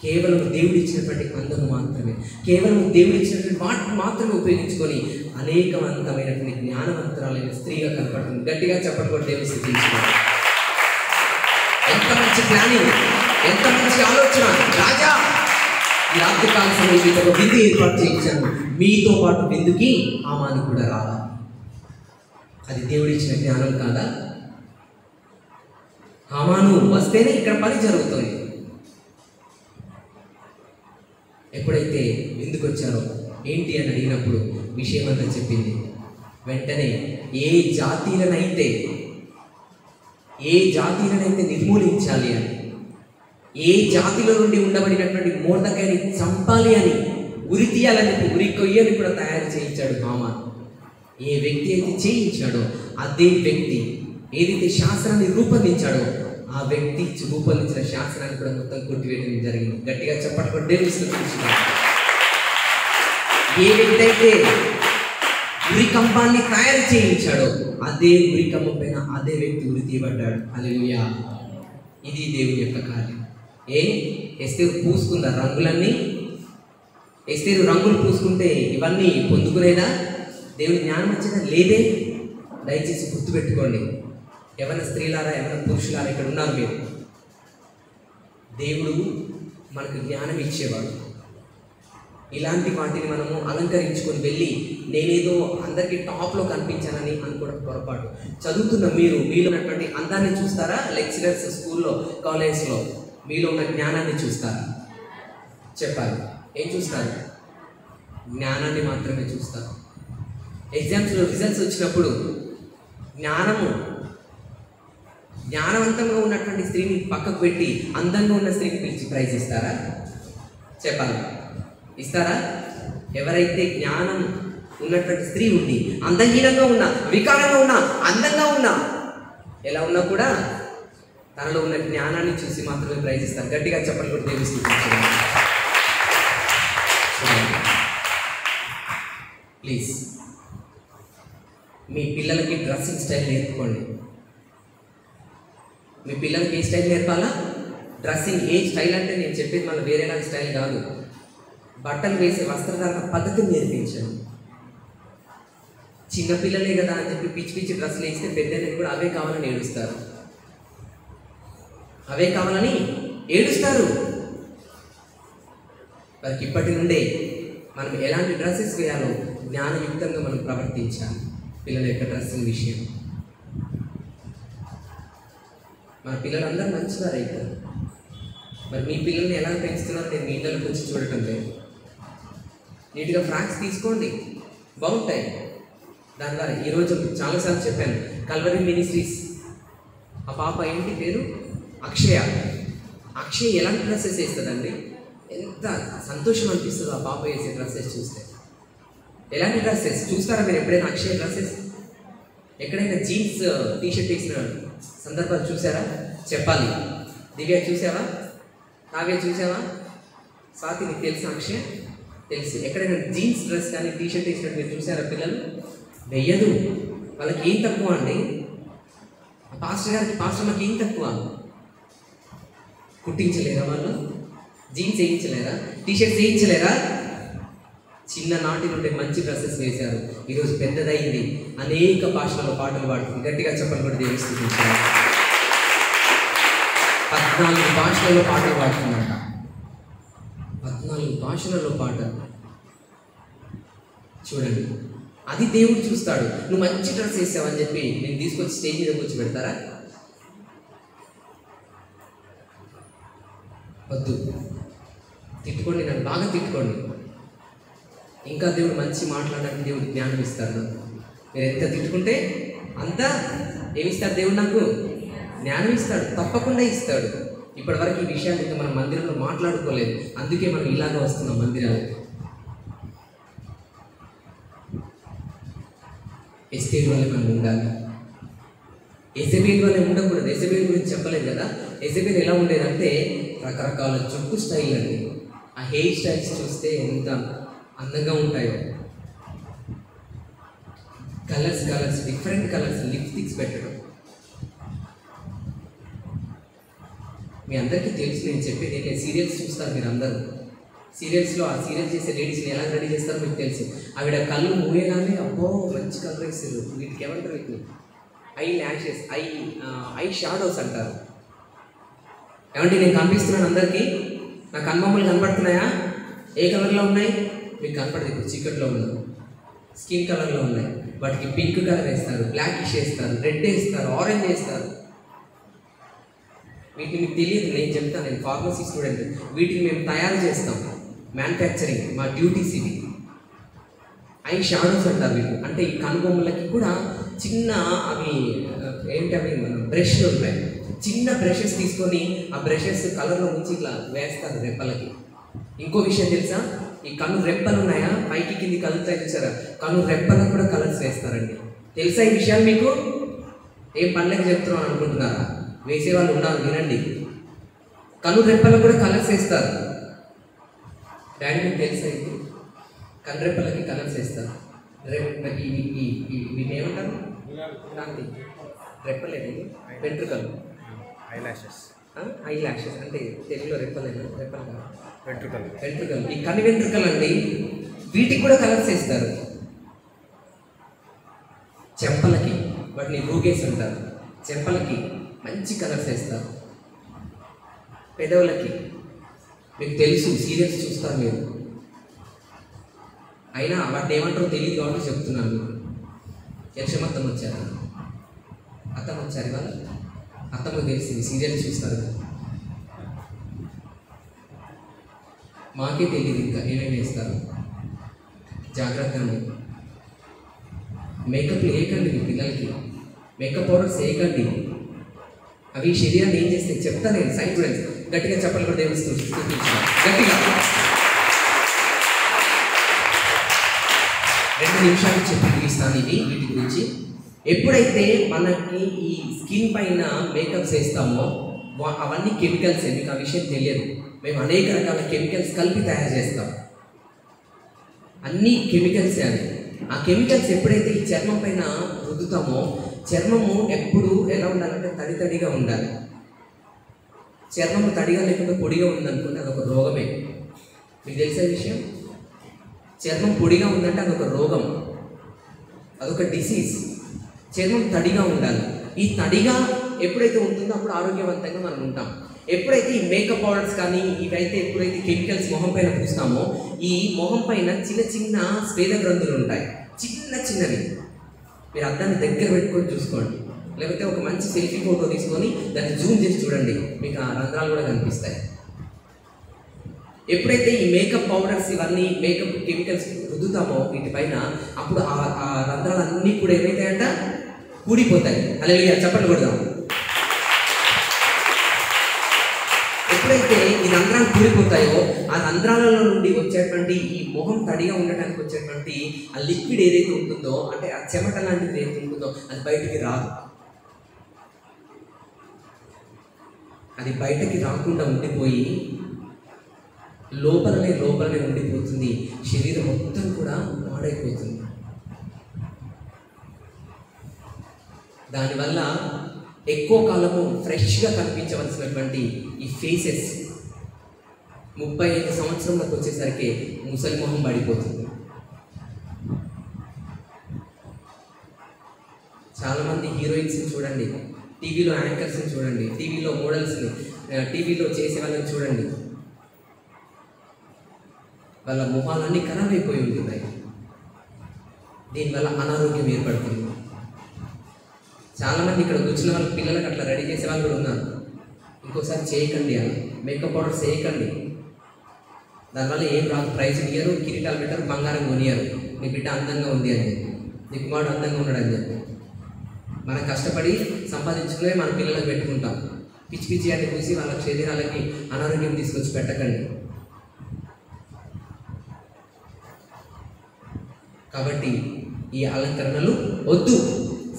కేవలం దేవుడు ఇచ్చినటువంటి అందము మాత్రమే, కేవలం దేవుడు ఇచ్చినటువంటి వాటిని మాత్రమే ఉపయోగించుకొని అనేకవంతమైనటువంటి జ్ఞానవంతురాలైన స్త్రీగా కనపడుతుంది. గట్టిగా చెప్పడం కూడా దేవుని స్థితించుకోవాలి. ఎంత మంచి ప్లానింగ్, ఎంత మంచి ఆలోచన. రాజా, ఈ రాత్రికాల సమయంలో మీకు ఒక విందు ఏర్పాటు చేయించాను, మీతో పాటు విందుకి హామాను కూడా రావాలి. అది దేవుడు ఇచ్చిన జ్ఞానం కాదా? హామాను వస్తేనే ఇక్కడ పని జరుగుతుంది. ఎప్పుడైతే విందుకు వచ్చారో ఏంటి అని అడిగినప్పుడు విషయం అంతా చెప్పింది. వెంటనే ఏ జాతీయులనైతే నిర్మూలించాలి అని, ఏ జాతిలో నుండి ఉండబడినటువంటి మొర్దెకైని చంపాలి అని, ఉరి తీయాలని, ఉరి కొయ్యని కూడా తయారు చేయించాడు హామాను. ఏ వ్యక్తి అయితే చేయించాడో అదే వ్యక్తి ఏదైతే శాస్త్రాన్ని రూపొందించాడో ఆ వ్యక్తి రూపొందించిన శాస్త్రాన్ని కూడా మొత్తం కొట్టివేయడం జరిగింది. గట్టిగా చెప్పడం దేవుని స్తుతించుదాం. ఏ వ్యక్తి అయితే ఉరికంబాన్ని తయారు చేయించాడో అదే ఉరికంబం పైన అదే వ్యక్తి ఉరి తీయబడ్డాడు. హల్లెలూయా. ఇది దేవుని యొక్క కార్యం. ఎస్తేరు పూసుకుందా రంగులన్నీ? ఎస్తేరు రంగులు పూసుకుంటే ఇవన్నీ పొందుకునేదా? దేవుని జ్ఞానం వచ్చిందా? లేదే. దయచేసి గుర్తుపెట్టుకోండి. ఎవరైనా స్త్రీలారా, ఎవరైనా పురుషులారా ఇక్కడ ఉన్నారు మీరు. దేవుడు మనకు జ్ఞానం ఇచ్చేవాడు. ఇలాంటి వాటిని మనము అలంకరించుకొని వెళ్ళి నేనేదో అందరికీ టాప్లో కనిపించానని అనుకోవడం పొరపాటు. చదువుతున్న మీలో ఉన్నటువంటి అందాన్ని చూస్తారా? లెక్చరర్స్ స్కూల్లో, కాలేజ్లో మీలో ఉన్న జ్ఞానాన్ని చూస్తారా? చెప్పాలి. ఏం చూస్తారు? జ్ఞానాన్ని మాత్రమే చూస్తారు. ఎగ్జామ్స్లో రిజల్ట్స్ వచ్చినప్పుడు జ్ఞానవంతంగా ఉన్నటువంటి స్త్రీని పక్కకు పెట్టి అందంగా ఉన్న స్త్రీని పిలిచి ప్రైజ్ ఇస్తారా? చెప్పాలి. ఇస్తారా? ఎవరైతే జ్ఞానం ఉన్నటువంటి స్త్రీ ఉండి అందహీనంగా ఉన్నా, వికారంగా ఉన్నా, అందంగా ఉన్నా, ఎలా ఉన్నా కూడా తనలో ఉన్న జ్ఞానాన్ని చూసి మాత్రమే ప్రైజ్ ఇస్తారు. గట్టిగా చెప్పండి కూడా దేవుని స్తుతించండి. ప్లీజ్ మీ పిల్లలకి డ్రెస్సింగ్ స్టైల్ నేర్పుకోండి. మీ పిల్లలకి ఏ స్టైల్ నేర్పాలా? డ్రెస్సింగ్. ఏ స్టైల్ అంటే నేను చెప్పేది మళ్ళీ వేరేలాగా స్టైల్ కాదు. బట్టలు వేసే వస్త్రధారణ పద్ధతిని నేర్పించండి. చిన్నపిల్లలే కదా అని చెప్పి పిచ్చి పిచ్చి డ్రెస్సులు వేస్తే పెద్దలకి కూడా అవే కావాలని ఏడుస్తారు. వారికి ఇప్పటి నుండే మనం ఎలాంటి డ్రెస్సెస్ వేయాలో జ్ఞానయుక్తంగా మనం ప్రవర్తించాలి. పిల్లల యొక్క డ్రెస్సింగ్ విషయం. మన పిల్లలందరూ మంచివారు అవుతారు. మరి మీ పిల్లల్ని ఎలా పెంచుతున్నారో నేను మీ ఇంట్లోకి వచ్చి చూడటం లేదు. నీట్గా ఫ్రాక్స్ తీసుకోండి, బాగుంటాయి. దాని ద్వారా ఈరోజు చాలాసార్లు చెప్పాను, కల్వరీ మినిస్ట్రీస్ ఆ పాప ఏంటి పేరు? అక్షయ ఎలాంటి డ్రెస్సెస్ వేస్తుందండి? ఎంత సంతోషం అనిపిస్తుందో ఆ పాప వేసే డ్రెస్సెస్ చూస్తే. ఎలాంటి డ్రెస్సెస్ చూస్తారా మీరు ఎప్పుడైనా? అక్షయ డ్రెస్సెస్ ఎక్కడైనా జీన్స్ టీషర్ట్ వేసిన సందర్భాలు చూసారా? చెప్పాలి. దివ్య చూసావా? కావ్య చూసావా? స్వాతి నీకు తెలుసా? అక్షయ తెలుసు. ఎక్కడైనా జీన్స్ డ్రెస్ కానీ టీషర్ట్ వేసినట్టు మీరు చూసారా? పిల్లలు వెయ్యదు. వాళ్ళకి ఏం తక్కువ అండి? పాస్టర్ మాకు ఏం తక్కువ? కుట్టించలేరా వాళ్ళు? జీన్స్ వేయించలేరా? టీషర్ట్స్ వేయించలేరా? చిన్ననాటి నుండి మంచి డ్రెస్సెస్ వేశారు. ఈరోజు పెద్దదైంది, అనేక భాషలలో పాటలు పాడుతుంది. గట్టిగా చెప్పని కూడా దేవుని స్తుతించారు. 14 భాషలలో పాటలు పాడుతుందంట. 14 భాషలలో పాటలు. చూడండి, అది దేవుడు చూస్తాడు. నువ్వు మంచి డ్రెస్ వేసావని చెప్పి నేను తీసుకొచ్చి స్టేజ్ మీద కూర్చో పెడతారా? వద్దు. తిట్టుకోండి, నన్ను బాగా తిట్టుకోండి. ఇంకా దేవుడు మంచి మాట్లాడడానికి దేవుడు జ్ఞానం ఇస్తాడు. మీరు ఎంత తిట్టుకుంటే అంత ఏమిస్తాడు దేవుడు? నాకు జ్ఞానం ఇస్తాడు, తప్పకుండా ఇస్తాడు. ఇప్పటి వరకు ఈ విషయాన్ని ఇంకా మనం మందిరంలో మాట్లాడుకోలేదు. అందుకే మనం ఇలాగ వస్తున్నాం మందిరాలకు. ఎస్తేరు వల్ల మనం ఉండాలి. ఎజబేల్ వల్ల ఉండకూడదు. ఎజబేల్ గురించి చెప్పలేదు కదా. ఎజబేల్ ఎలా ఉండేదంటే రకరకాల జుట్టు స్టైల్ అండి. ఆ హెయిర్ స్టైల్స్ చూస్తే ఎంత అందంగా ఉంటాయో. కలర్స్ డిఫరెంట్ కలర్స్ లిప్స్టిక్స్ పెట్టడం. మీ అందరికీ తెలుసు నేను చెప్పేది ఏంటంటే సీరియల్స్ చూస్తారు మీరు అందరూ. సీరియల్స్లో ఆ సీరియల్ చేసే లేడీస్ని ఎలా రెడీ చేస్తారో మీకు తెలుసు. ఆవిడ కళ్ళు మూయగానే అబ్బో మంచి కలర్ వేస్తారు. వీటికి ఏమంటారు? వీటిని ఐ ల్యాషెస్, ఐ షాడోస్ అంటారు. ఏమంటే నేను కనిపిస్తున్నాను అందరికీ? నా కన్మమ్మలు కనపడుతున్నాయా? ఏ కలర్లో ఉన్నాయి? మీకు కనపడదు. ఇప్పుడు చీకట్లో ఉన్నాయి, స్కిన్ కలర్లో ఉన్నాయి. వాటికి పింక్ కలర్ వేస్తారు, బ్లాకిష్ వేస్తారు, రెడ్ వేస్తారు, ఆరెంజ్ వేస్తారు. వీటిని మీకు తెలియదు, నేను చెప్తాను. నేను ఫార్మసీ స్టూడెంట్. వీటిని మేము తయారు చేస్తాం, మ్యానుఫ్యాక్చరింగ్ మా డ్యూటీస్ ఇవి. ఐ షాడోస్ అంటారు వీటి. అంటే ఈ కనుబొమ్మలకి కూడా చిన్న అవి ఏంటవి బ్రష్లు ఉంటాయి. చిన్న బ్రషెస్ తీసుకొని ఆ బ్రషెస్ కలర్లో ఉంచి ఇట్లా వేస్తారు రెప్పలకి. ఇంకో విషయం తెలుసా? ఈ కను రెప్పలు ఉన్నాయా, పైకి కింది కలుగుతాయి చూసారా? కను రెప్పలకు కూడా కలర్స్ వేస్తారండి. తెలుసా ఈ విషయాలు మీకు? ఏం పనులకు చెప్తున్నాను అనుకుంటున్నారా? వేసేవాళ్ళు ఉన్నారు, వినండి. కను రెప్పలకు కూడా కలర్స్ వేస్తారు. డాడీ మీకు తెలుసా? ఇది కను రెప్పలకి కలర్స్ వేస్తారు. వీటిని ఏమంటారు? కాంతి రెప్పలేదు, వెంట్రుకలు. ఐ ల్యాషెస్ అంటే తెలుగులో రెప్పలేనా? రెప్పలు కాదు, వెంట్రుకలు. ఈ కని వెంట్రుకలు అండి, వీటికి కూడా కలర్స్ వేస్తారు. చెంపలకి, వాటిని రూగేస్ అంటారు. చెంపలకి మంచి కలర్స్ వేస్తారు. పెదవులకి మీకు తెలుసు, సీరియల్స్ చూస్తారు మీరు. అయినా వాటిని ఏమంటారో తెలియదు కాబట్టి చెప్తున్నాను మీకు. యక్షమత్తమ్మ వచ్చారా? అత్తమ్మ వచ్చారు ఇవాళ? అత్తమ్మకు తెలిసింది, సీరియల్ చూస్తారు. మాకే తెలియదు ఇంకా ఏమేమి వేస్తారు. జాగ్రత్తగా మేకప్ వేయకండి మీ పిల్లలకి, మేకప్ పౌడర్స్ వేయకండి. అవి శరీరాన్ని ఏం చేస్తే చెప్తా నేను. సైన్స్ స్టూడెంట్స్ గట్టిగా చెప్పాలి కూడా దేవుడు గట్టిగా 2 నిమిషాలు చెప్పి తీస్తాను ఇవి వీటి గురించి. ఎప్పుడైతే మనకి ఈ స్కిన్ పైన మేకప్స్ వేస్తామో అవన్నీ కెమికల్సే. మీకు ఆ విషయం తెలియదు. మేము అనేక రకాల కెమికల్స్ కలిపి తయారు చేస్తాం. అన్నీ కెమికల్సే అని. ఆ కెమికల్స్ ఎప్పుడైతే ఈ చర్మం పైన రుద్దుతామో, చర్మము ఎప్పుడు ఎలా ఉండాలంటే తడిగా ఉండాలి. చర్మము తడిగా లేకుండా పొడిగా ఉందనుకుంటే అదొక రోగమే. మీకు తెలిసే విషయం? చర్మం పొడిగా ఉందంటే అదొక రోగం, అదొక డిసీజ్. చర్మం తడిగా ఉండాలి. ఈ తడిగా ఎప్పుడైతే ఉంటుందో అప్పుడు ఆరోగ్యవంతంగా మనం ఉంటాం. ఎప్పుడైతే ఈ మేకప్ పౌడర్స్ కానీ ఇవైతే ఎప్పుడైతే కెమికల్స్ మొహం పైన పూస్తామో, ఈ మొహం పైన చిన్న చిన్న స్వేద గ్రంథులు ఉంటాయి, చిన్నవి. మీరు అద్దాన్ని దగ్గర పెట్టుకొని చూసుకోండి, లేకపోతే ఒక మంచి సెల్ఫీ ఫోటో తీసుకొని దాన్ని జూమ్ చేసి చూడండి, మీకు ఆ రంధ్రాలు కూడా కనిపిస్తాయి. ఎప్పుడైతే ఈ మేకప్ పౌడర్స్ ఇవన్నీ మేకప్ కెమికల్స్ రుద్దుతామో వీటిపైన, అప్పుడు ఆ రంధ్రాలు అన్నీ కూడా ఏమైతాయంట? కూడిపోతాయి. హల్లెలూయా, చెప్పండి కొడదాం. ఎప్పుడైతే ఈ రంధ్రాలు కూడిపోతాయో, ఆ రంధ్రాలలో నుండి వచ్చేటువంటి ఈ మొహం తడిగా ఉండటానికి వచ్చేటువంటి ఆ లిక్విడ్ ఏదైతే ఉంటుందో, అంటే ఆ చెమట లాంటిది ఏదైతే ఉంటుందో అది బయటికి రాదు. అది బయటకి రాకుండా ఉండిపోయి లోపలనే ఉండిపోతుంది. శరీరం మొత్తం కూడా పాడైపోతుంది. దానివల్ల ఎక్కువ కాలము ఫ్రెష్గా కనిపించవలసినటువంటి ఈ ఫేసెస్ 35 సంవత్సరంలోకి వచ్చేసరికి ముసలి మొహం పడిపోతుంది. చాలామంది హీరోయిన్స్ని చూడండి, టీవీలో యాంకర్స్ని చూడండి, టీవీలో మోడల్స్ని, టీవీలో చేసే వాళ్ళని చూడండి, వాళ్ళ మొహాలన్నీ ఖరాబ్ అయిపోయి ఉంటున్నాయి. దీనివల్ల అనారోగ్యం ఏర్పడుతుంది. చాలామంది ఇక్కడ కూర్చున్న వాళ్ళ పిల్లలకు అట్లా రెడీ చేసే వాళ్ళు కూడా ఉన్నారు. ఇంకోసారి చేయకండి, అలా మేకప్ పౌడర్స్ చేయకండి. దానివల్ల ఏం రాదు. ప్రైజ్ ఇయ్యరు, కిరీటాలు పెట్టారు, బంగారం కొనియరు. నీ బిడ్డ అందంగా ఉంది అని చెప్పి, నీ కుమారుడు అందంగా ఉన్నాడు అని చెప్పి. మనం కష్టపడి సంపాదించుకునే మన పిల్లలకు పెట్టుకుంటాం. పిచ్చి అని చూసి వాళ్ళ శరీరాలకి అనారోగ్యం తీసుకొచ్చి పెట్టకండి. కాబట్టి ఈ అలంకరణలు వద్దు.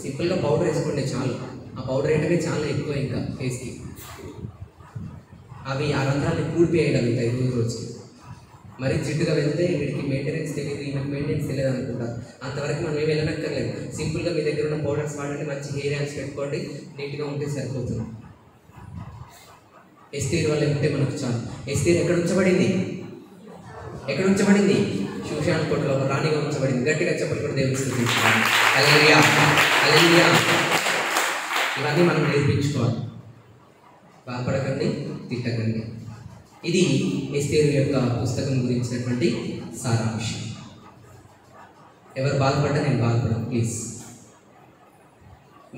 సింపుల్గా పౌడర్ వేసుకోండి చాలు. ఆ పౌడర్ వేయడమే చాలా ఎక్కువ ఇంకా ఫేస్కి. అవి ఆ రంధ్రాన్ని పూడిపేయగలుగుతాయి రోజుకి. మరీ జిడ్డుగా వెళ్తే వీడికి మెయింటెనెన్స్ తెలియదు, ఈమెకి మెయింటెనెన్స్ తెలియదు అనుకుంటారు. అంతవరకు మనం ఏమి వెళ్ళనక్కర్లేదు. సింపుల్గా మీ దగ్గర ఉన్న పౌడర్స్ వాడండి, మంచి హెయిర్ ఆయిల్స్ పెట్టుకోండి, నీట్గా ఉంటే సరిపోతుంది. ఎస్తేరు వల్ల ఉంటే మనకు చాలు. ఎస్తేరు ఎక్కడ ఉంచబడింది? ఎక్కడ ఉంచబడింది? షూషాను కోటలో ఒక రాణిగా ఉంచబడింది. గట్టిగా చెప్పలు కూడా దేవుని స్తుతించాలి. హల్లెలూయా, హల్లెలూయా. ఇవన్నీ మనం నేర్పించుకోవాలి. బాధపడకండి, తిట్టకండి. ఇది ఎస్తేరు యొక్క పుస్తకం గురించినటువంటి సారాంశం. ఎవరు బాధపడ్డా నేను బాధపడను, ప్లీజ్.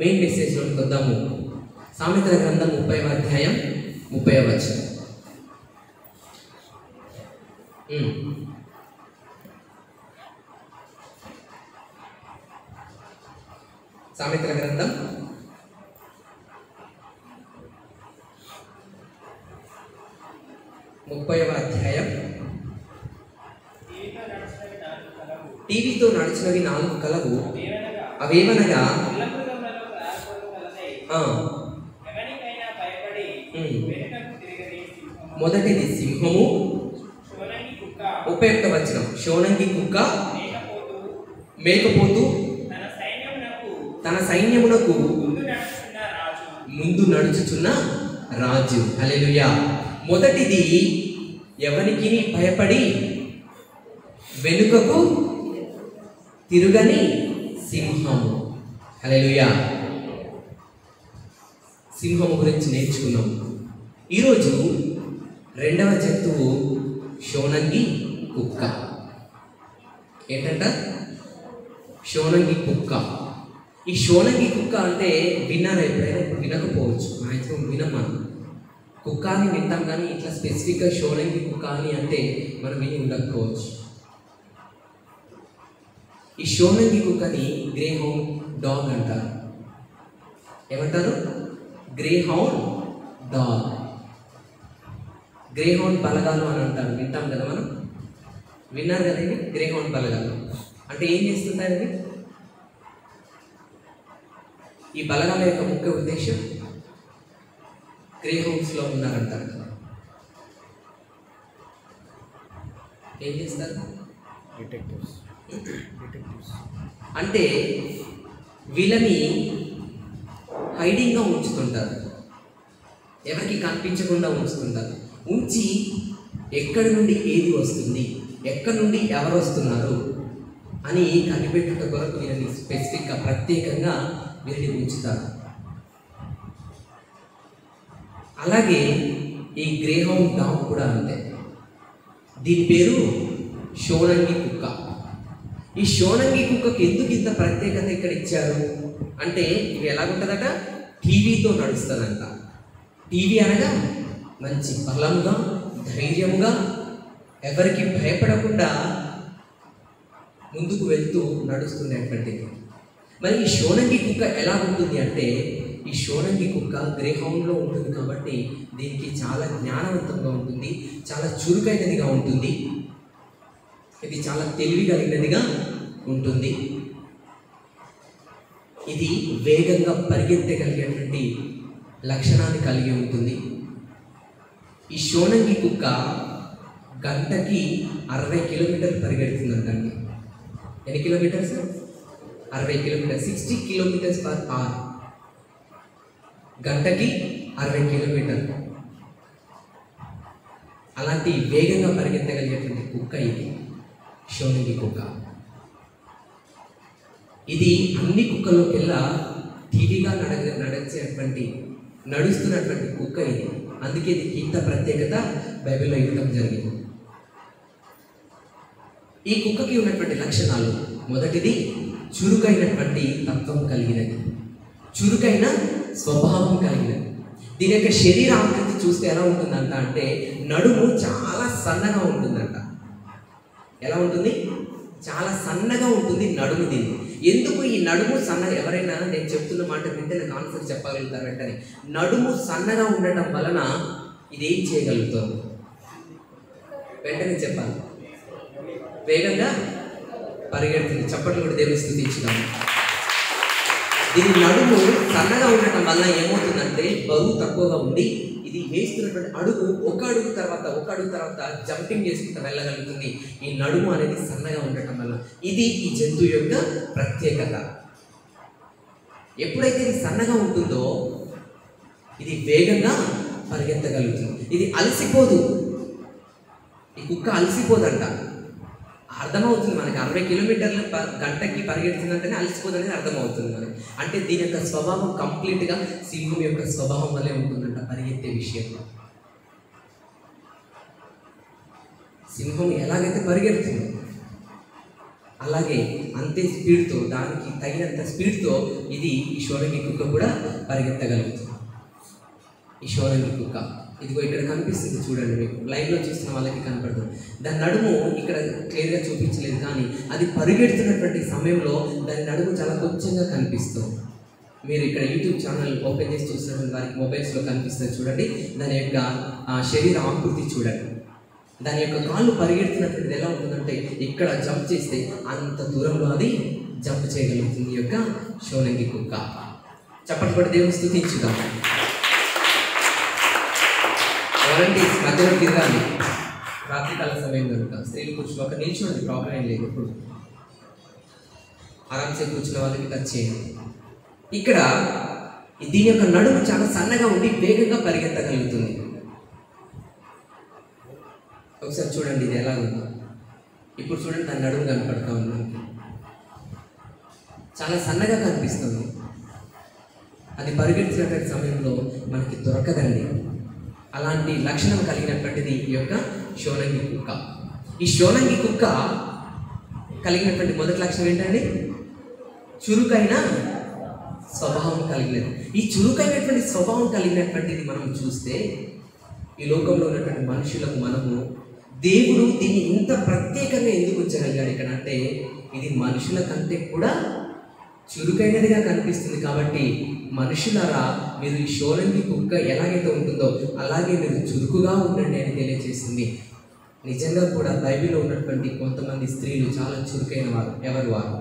మెయిన్ మెసేజ్లోకి వద్దాము. సామెతల గ్రంథం 30వ అధ్యాయం 30వ వచనం. సామెతల గ్రంథం 30వ అధ్యాయం. టీవీతో నడిచినవి 4 కలవు, అవేమనగా మొదటిది సింహము, 31వ వచనం, శోణంగి కుక్క, మేకపోతు, తన సైన్యమునకు ముందు నడుచుచున్న రాజు. హల్లెలూయా. మొదటిది ఎవరికి భయపడి వెనుకకు తిరుగని సింహము. హల్లెలూయా. సింహము గురించి నేర్చుకున్నాం. ఈరోజు రెండవ జంతువు శోణంగి కుక్క. ఏంటంట? శోణంగి కుక్క. ఈ శోణంగి కుక్క అంటే విన్నారా ఎప్పుడైనా? ఇప్పుడు వినకపోవచ్చు, మ్యాక్సిమం వినమా. కుక్క అని వింటాం కానీ ఇట్లా స్పెసిఫిక్గా శోణంగి కుక్క అని అంటే మనం విని ఉండకపోవచ్చు. ఈ శోణంగి కుక్కని గ్రే హౌండ్ డాగ్ అంటారు. ఏమంటారు? Grey hound dog. Grey hound బలగాలు అని అంటారు, వింటాం కదా మనం. విన్నారు కదా ఇది? గ్రే హౌండ్ బలగాలు అంటే ఏం చేస్తుంటారు ఇది? ఈ బలగాల యొక్క ముఖ్య ఉద్దేశం గ్రే హౌండ్స్లో ఉన్నారంటారు కదా. ఏం చేస్తారు? డిటెక్టివ్స్. అంటే వీళ్ళని హైడింగ్గా ఉంచుతుంటారు, ఎవరికి కనిపించకుండా ఉంచుతుంటారు. ఉంచి ఎక్కడి నుండి ఏది వస్తుంది, ఎక్కడి నుండి ఎవరు వస్తున్నారు అని కనిపెట్టుట కొరకు వీళ్ళని స్పెసిఫిక్గా ప్రత్యేకంగా వీరిని ఉంచుతారు. అలాగే ఈ గ్రే హౌండ్ డాగ్ కూడా అంతే. దీని పేరు శోణంగి కుక్క. ఈ శోణంగి కుక్కకి ఎందుకు ఇంత ప్రత్యేకత ఇక్కడ ఇచ్చారు అంటే, ఇవి ఎలాగుంటుందట? టీవీతో నడుస్తుందంట. టీవీ అనగా మంచి బలంగా, ధైర్యముగా, ఎవరికి భయపడకుండా ముందుకు వెళ్తూ నడుస్తుండేటువంటిది. మరి ఈ శోణంగి కుక్క ఎలా ఉంటుంది అంటే, ఈ శోణంగి కుక్క గ్రే హౌండ్లో ఉంటుంది కాబట్టి దీనికి చాలా జ్ఞానవంతంగా ఉంటుంది, చాలా చురుకైనదిగా ఉంటుంది, ఇది చాలా తెలివి కలిగినదిగా ఉంటుంది. ఇది వేగంగా పరిగెత్తగలిగేటువంటి లక్షణాన్ని కలిగి ఉంటుంది. ఈ శోణంగి కుక్క గంటకి 60 కిలోమీటర్లు పరిగెడుతుందంటండి. ఎన్ని kilometres? 60 kilometres, 60 kilometres per hour. గంటకి 60 కిలోమీటర్లు. అలాంటి వేగంగా పరిగెత్తగలిగేటువంటి కుక్క ఇది శోణంగి కుక్క. ఇది అన్ని కుక్కల్లోకెల్లా టీవీగా నడుస్తున్నటువంటి కుక్క ఇది. అందుకే దీనికి ఇంత ప్రత్యేకత బైబిల్లో ఇవ్వడం జరిగింది. ఈ కుక్కకి ఉన్నటువంటి లక్షణాలు, మొదటిది చురుకైనటువంటి తత్వం కలిగినది, చురుకైన స్వభావం కలిగినది. దీని యొక్క శరీర ఆకృతి చూస్తే ఎలా ఉంటుందంట అంటే, నడుము చాలా సన్నగా ఉంటుందంట. ఎలా ఉంటుంది? చాలా సన్నగా ఉంటుంది నడుము దీన్ని. ఎందుకు ఈ నడుము సన్నగా? ఎవరైనా నేను చెప్తున్న మాట వింటే నాకు ఆన్సర్ చెప్పగలుగుతారు వెంటనే. నడుము సన్నగా ఉండటం వలన ఇదేం చేయగలుగుతుంది? వెంటనే చెప్పాలి. వేగంగా పరిగెడుతుంది. చప్పట్లు కూడా దేవుని స్తుతించుదాం. దీని నడుము సన్నగా ఉండటం వల్ల ఏమవుతుందంటే, బరువు తక్కువగా ఉండి ఇది వేస్తున్నటువంటి అడుగు ఒక అడుగు తర్వాత జంపింగ్ చేసుకుంటూ వెళ్ళగలుగుతుంది. ఈ నడుము అనేది సన్నగా ఉండటం వల్ల. ఇది ఈ జంతువు యొక్క ప్రత్యేకత. ఎప్పుడైతే ఇది సన్నగా ఉంటుందో ఇది వేగంగా పరిగెత్తగలుగుతుంది. ఇది అలసిపోదు, ఈ కుక్క అలసిపోదంట. అర్థమవుతుంది మనకి. 60 కిలోమీటర్ల గంటకి పరిగెడుతుందంటేనే అలసిపోదు అనేది అర్థమవుతుంది మనకి. అంటే దీని యొక్క స్వభావం కంప్లీట్గా సింహం యొక్క స్వభావం వల్లే ఉంటుందంట పరిగెత్తే విషయంలో. సింహం ఎలాగైతే పరిగెడుతుందో అలాగే అంతే స్పీడ్తో, దానికి తగినంత స్పీడ్తో ఈ షోరంగి కుక్క కూడా పరిగెత్తగలుగుతుంది. ఈ షోరంగి కుక్క ఇదిగో ఇక్కడ కనిపిస్తుంది చూడండి, మీకు లైవ్లో చూస్తున్న వాళ్ళకి కనపడుతుంది. దాని నడుము ఇక్కడ క్లియర్గా చూపించలేదు, కానీ అది పరిగెడుతున్నటువంటి సమయంలో దాని నడుము చాలా కొంచెంగా కనిపిస్తుంది. మీరు ఇక్కడ యూట్యూబ్ ఛానల్ ఓపెన్ చేసి చూస్తున్నటువంటి వారికి మొబైల్స్లో కనిపిస్తుంది చూడండి. దాని యొక్క శరీర ఆకృతి చూడండి. దాని యొక్క కాళ్ళు పరిగెడుతున్నటువంటిది ఎలా ఉంటుందంటే ఇక్కడ జంప్ చేస్తే అంత దూరంలో అది జంప్ చేయగలుగుతుంది ఈ యొక్క షోరంగి కుక్క. చప్పటి పడి దేవుని స్తుతించుదాం. వాలంటీర్స్ మధ్యలో తిరగాలి రాత్రికాల సమయం కనుక. స్త్రీలు కూర్చుని ఒక నిల్చోండి, ప్రాబ్లం ఏం లేదు. ఇప్పుడు ఆరామ్సే కూర్చున్న వాళ్ళకి టచ్ చేయండి. ఇక్కడ దీని యొక్క నడుము చాలా సన్నగా ఉండి వేగంగా పరిగెత్తగలుగుతుంది. ఒకసారి చూడండి ఇది ఎలా ఉందో. ఇప్పుడు చూడండి దాని నడుము కనపడతా ఉన్నాను, చాలా సన్నగా కనిపిస్తుంది. అది పరిగెత్తినటువంటి సమయంలో మనకి దొరకదండి. అలాంటి లక్షణం కలిగినటువంటిది ఈ యొక్క షోరంగి కుక్క. ఈ షోరంగి కుక్క కలిగినటువంటి మొదటి లక్షణం ఏంటండి? చురుకైన స్వభావం కలిగినది. ఈ చురుకైనటువంటి స్వభావం కలిగినటువంటిది మనం చూస్తే ఈ లోకంలో ఉన్నటువంటి మనుషులకు మనము దేవుడు దీన్ని ఇంత ప్రత్యేకంగా ఎందుకు ఉంచగలిగాడు ఇక్కడ అంటే, ఇది మనుషుల కంటే కూడా చురుకైనదిగా కనిపిస్తుంది. కాబట్టి మనుషులారా, మీరు ఈ షోరంగి కుక్క ఎలాగైతే ఉంటుందో అలాగే మీరు చురుకుగా ఉండండి అని తెలియజేస్తుంది. నిజంగా కూడా బైబిల్లో ఉన్నటువంటి కొంతమంది స్త్రీలు చాలా చురుకైన వారు. ఎవరు వారు?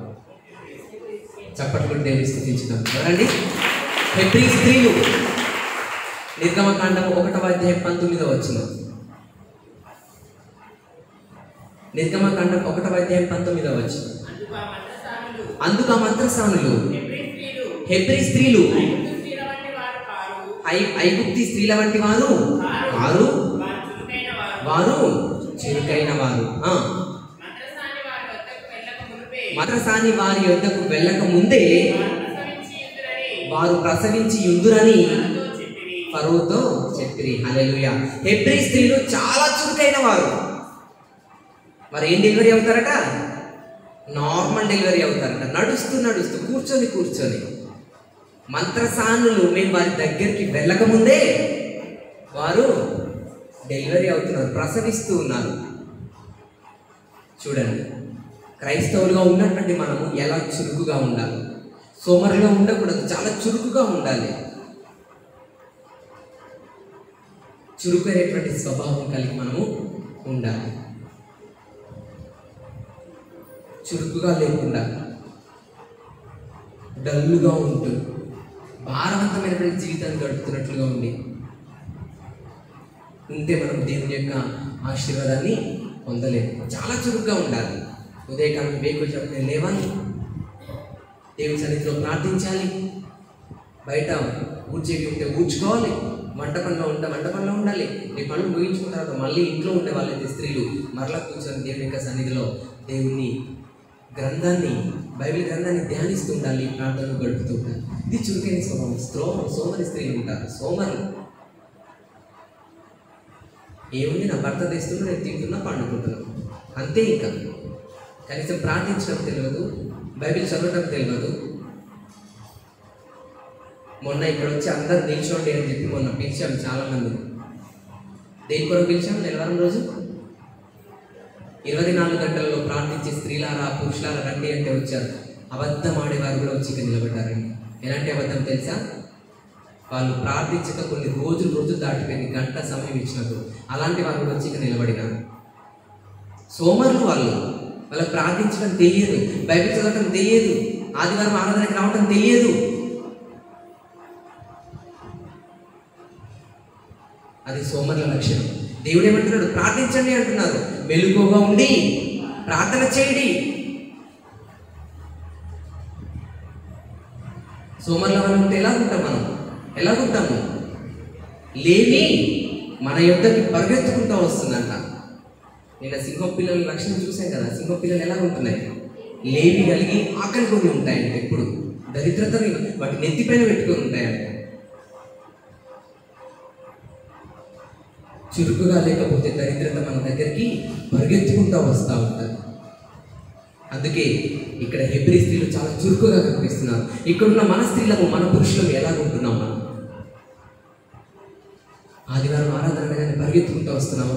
చప్పట్లు కూడా దేవుని స్తుతించుదాం. ఎవరండి? హెబ్రీ స్త్రీలు. నిర్గమకాండం 1వ అధ్యాయం 19వ వచనం. నిర్గమకాండం 1వ అధ్యాయం 19వ వచనం. అందుకు ఆ మంత్రసానులు హెబ్రీ స్త్రీలు ఐగుప్తి స్త్రీల వంటి వారు కారు, వారు చురుకైన వారు. మంత్రసాని వారి యొద్దకు వెళ్ళక ముందే వారు ప్రసవించి యుందురని ఫరోతో చెప్పిరి. హల్లెలూయా. హెబ్రీ స్త్రీలు చాలా చురుకైన వారు. మరి ఏం డెలివరీ అవుతారట? నార్మల్ డెలివరీ అవుతారట. నడుస్తూ నడుస్తూ, కూర్చొని కూర్చొని. మంత్రసానులు మేము వారి దగ్గరికి వెళ్ళకముందే వారు డెలివరీ అవుతున్నారు, ప్రసవిస్తూ ఉన్నారు. చూడండి, క్రైస్తవులుగా ఉన్నటువంటి మనము ఎలా చురుకుగా ఉండాలి. సోమరుగా ఉండకూడదు, చాలా చురుకుగా ఉండాలి. చురుకైనటువంటి స్వభావం కలిగి మనము ఉండాలి. చురుకుగా లేకుండా డల్లుగా ఉంటూ భారవంతమైనటువంటి జీవితాన్ని గడుపుతున్నట్లుగా ఉంటే మనం దేవుని యొక్క ఆశీర్వాదాన్ని పొందలేము. చాలా చురుగ్గా ఉండాలి. ఉదయకాలం వేకువ చెప్పిన లేవాలి, దేవుని సన్నిధిలో ప్రార్థించాలి, బయట ఊడ్చేవి ఉంటే ఊడ్చుకోవాలి, వంట పనిలో ఉంటే వంట పనిలో ఉండాలి. నీ పనులు ముగించుకున్న తర్వాత మళ్ళీ ఇంట్లో ఉండే వాళ్ళైతే స్త్రీలు మరలా కూర్చొని దేవుని యొక్క సన్నిధిలో దేవుని గ్రంథాన్ని, బైబిల్ గ్రంథాన్ని ధ్యానిస్తూ ఉండాలి, ప్రార్థనలు గడుపుతూ ఉండాలి. ఇది చురుకైన స్వభావం. సోమరి స్త్రీలు ఉంటారు, సోమరులు. ఏముంది, నా భర్త తెస్తున్నా, నేను తింటున్నా, పండుకుంటున్నాను, అంతే. ఇంకా కనీసం ప్రార్థించడం తెలియదు, బైబిల్ చదవడం తెలియదు. మొన్న ఇక్కడ వచ్చి అందరు నిల్చోండి అని చెప్పి మొన్న పిలిచాము చాలామంది. దేని కొరకు పిలిచాము? నెలవారం రోజు 24 గంటల్లో ప్రార్థించే స్త్రీలారా, పురుషులారా రండి అంటే వచ్చారు. అబద్ధం ఆడేవారు కూడా వచ్చి ఇక్కడ నిలబడ్డారండి. ఎలాంటి అబద్ధం తెలుసా? వాళ్ళు ప్రార్థించక కొన్ని రోజులు దాటిపోయింది, గంట సమయం ఇచ్చినప్పుడు. అలాంటి వారు కూడా వచ్చి ఇక్కడ నిలబడినారు. సోమరులు వాళ్ళకి ప్రార్థించడం తెలియదు, బైబిల్ చదవటం తెలియదు, ఆదివారం ఆరాధనకి రావటం తెలియదు. అది సోమరుల లక్షణం. దేవుడు ఏమంటున్నాడు? ప్రార్థించండి అంటున్నారు. మెలకువగా ఉండి ప్రార్థన చేయండి. సోమరుల వల్ల ఉంటే ఎలాగుంటాం? మనం ఎలాగుంటాము? లేవి మన యొద్దకి పరిగెత్తుకుంటూ వస్తుందంట. నిన్న సింహం పిల్లల లక్షణం చూసాం కదా. సింహం పిల్లలు ఎలా ఉంటున్నాయి? లేవి కలిగి ఆకలి కొని ఉంటాయంట. ఎప్పుడు దరిద్రతని వాటి నెత్తిపైన పెట్టుకొని ఉంటాయంట. చురుకుగా లేకపోతే దరిద్రత మన దగ్గరికి పరిగెత్తుకుంటూ వస్తూ ఉంటుంది. అందుకే ఇక్కడ హెబ్రీ స్త్రీలు చాలా చురుకుగా కనిపిస్తున్నారు. ఇక్కడున్న మన స్త్రీలకు, మన పురుషులకు ఎలాగుంటున్నాం మనం? ఆదివారం ఆరాధనగానే పరిగెత్తుకుంటూ వస్తున్నాము.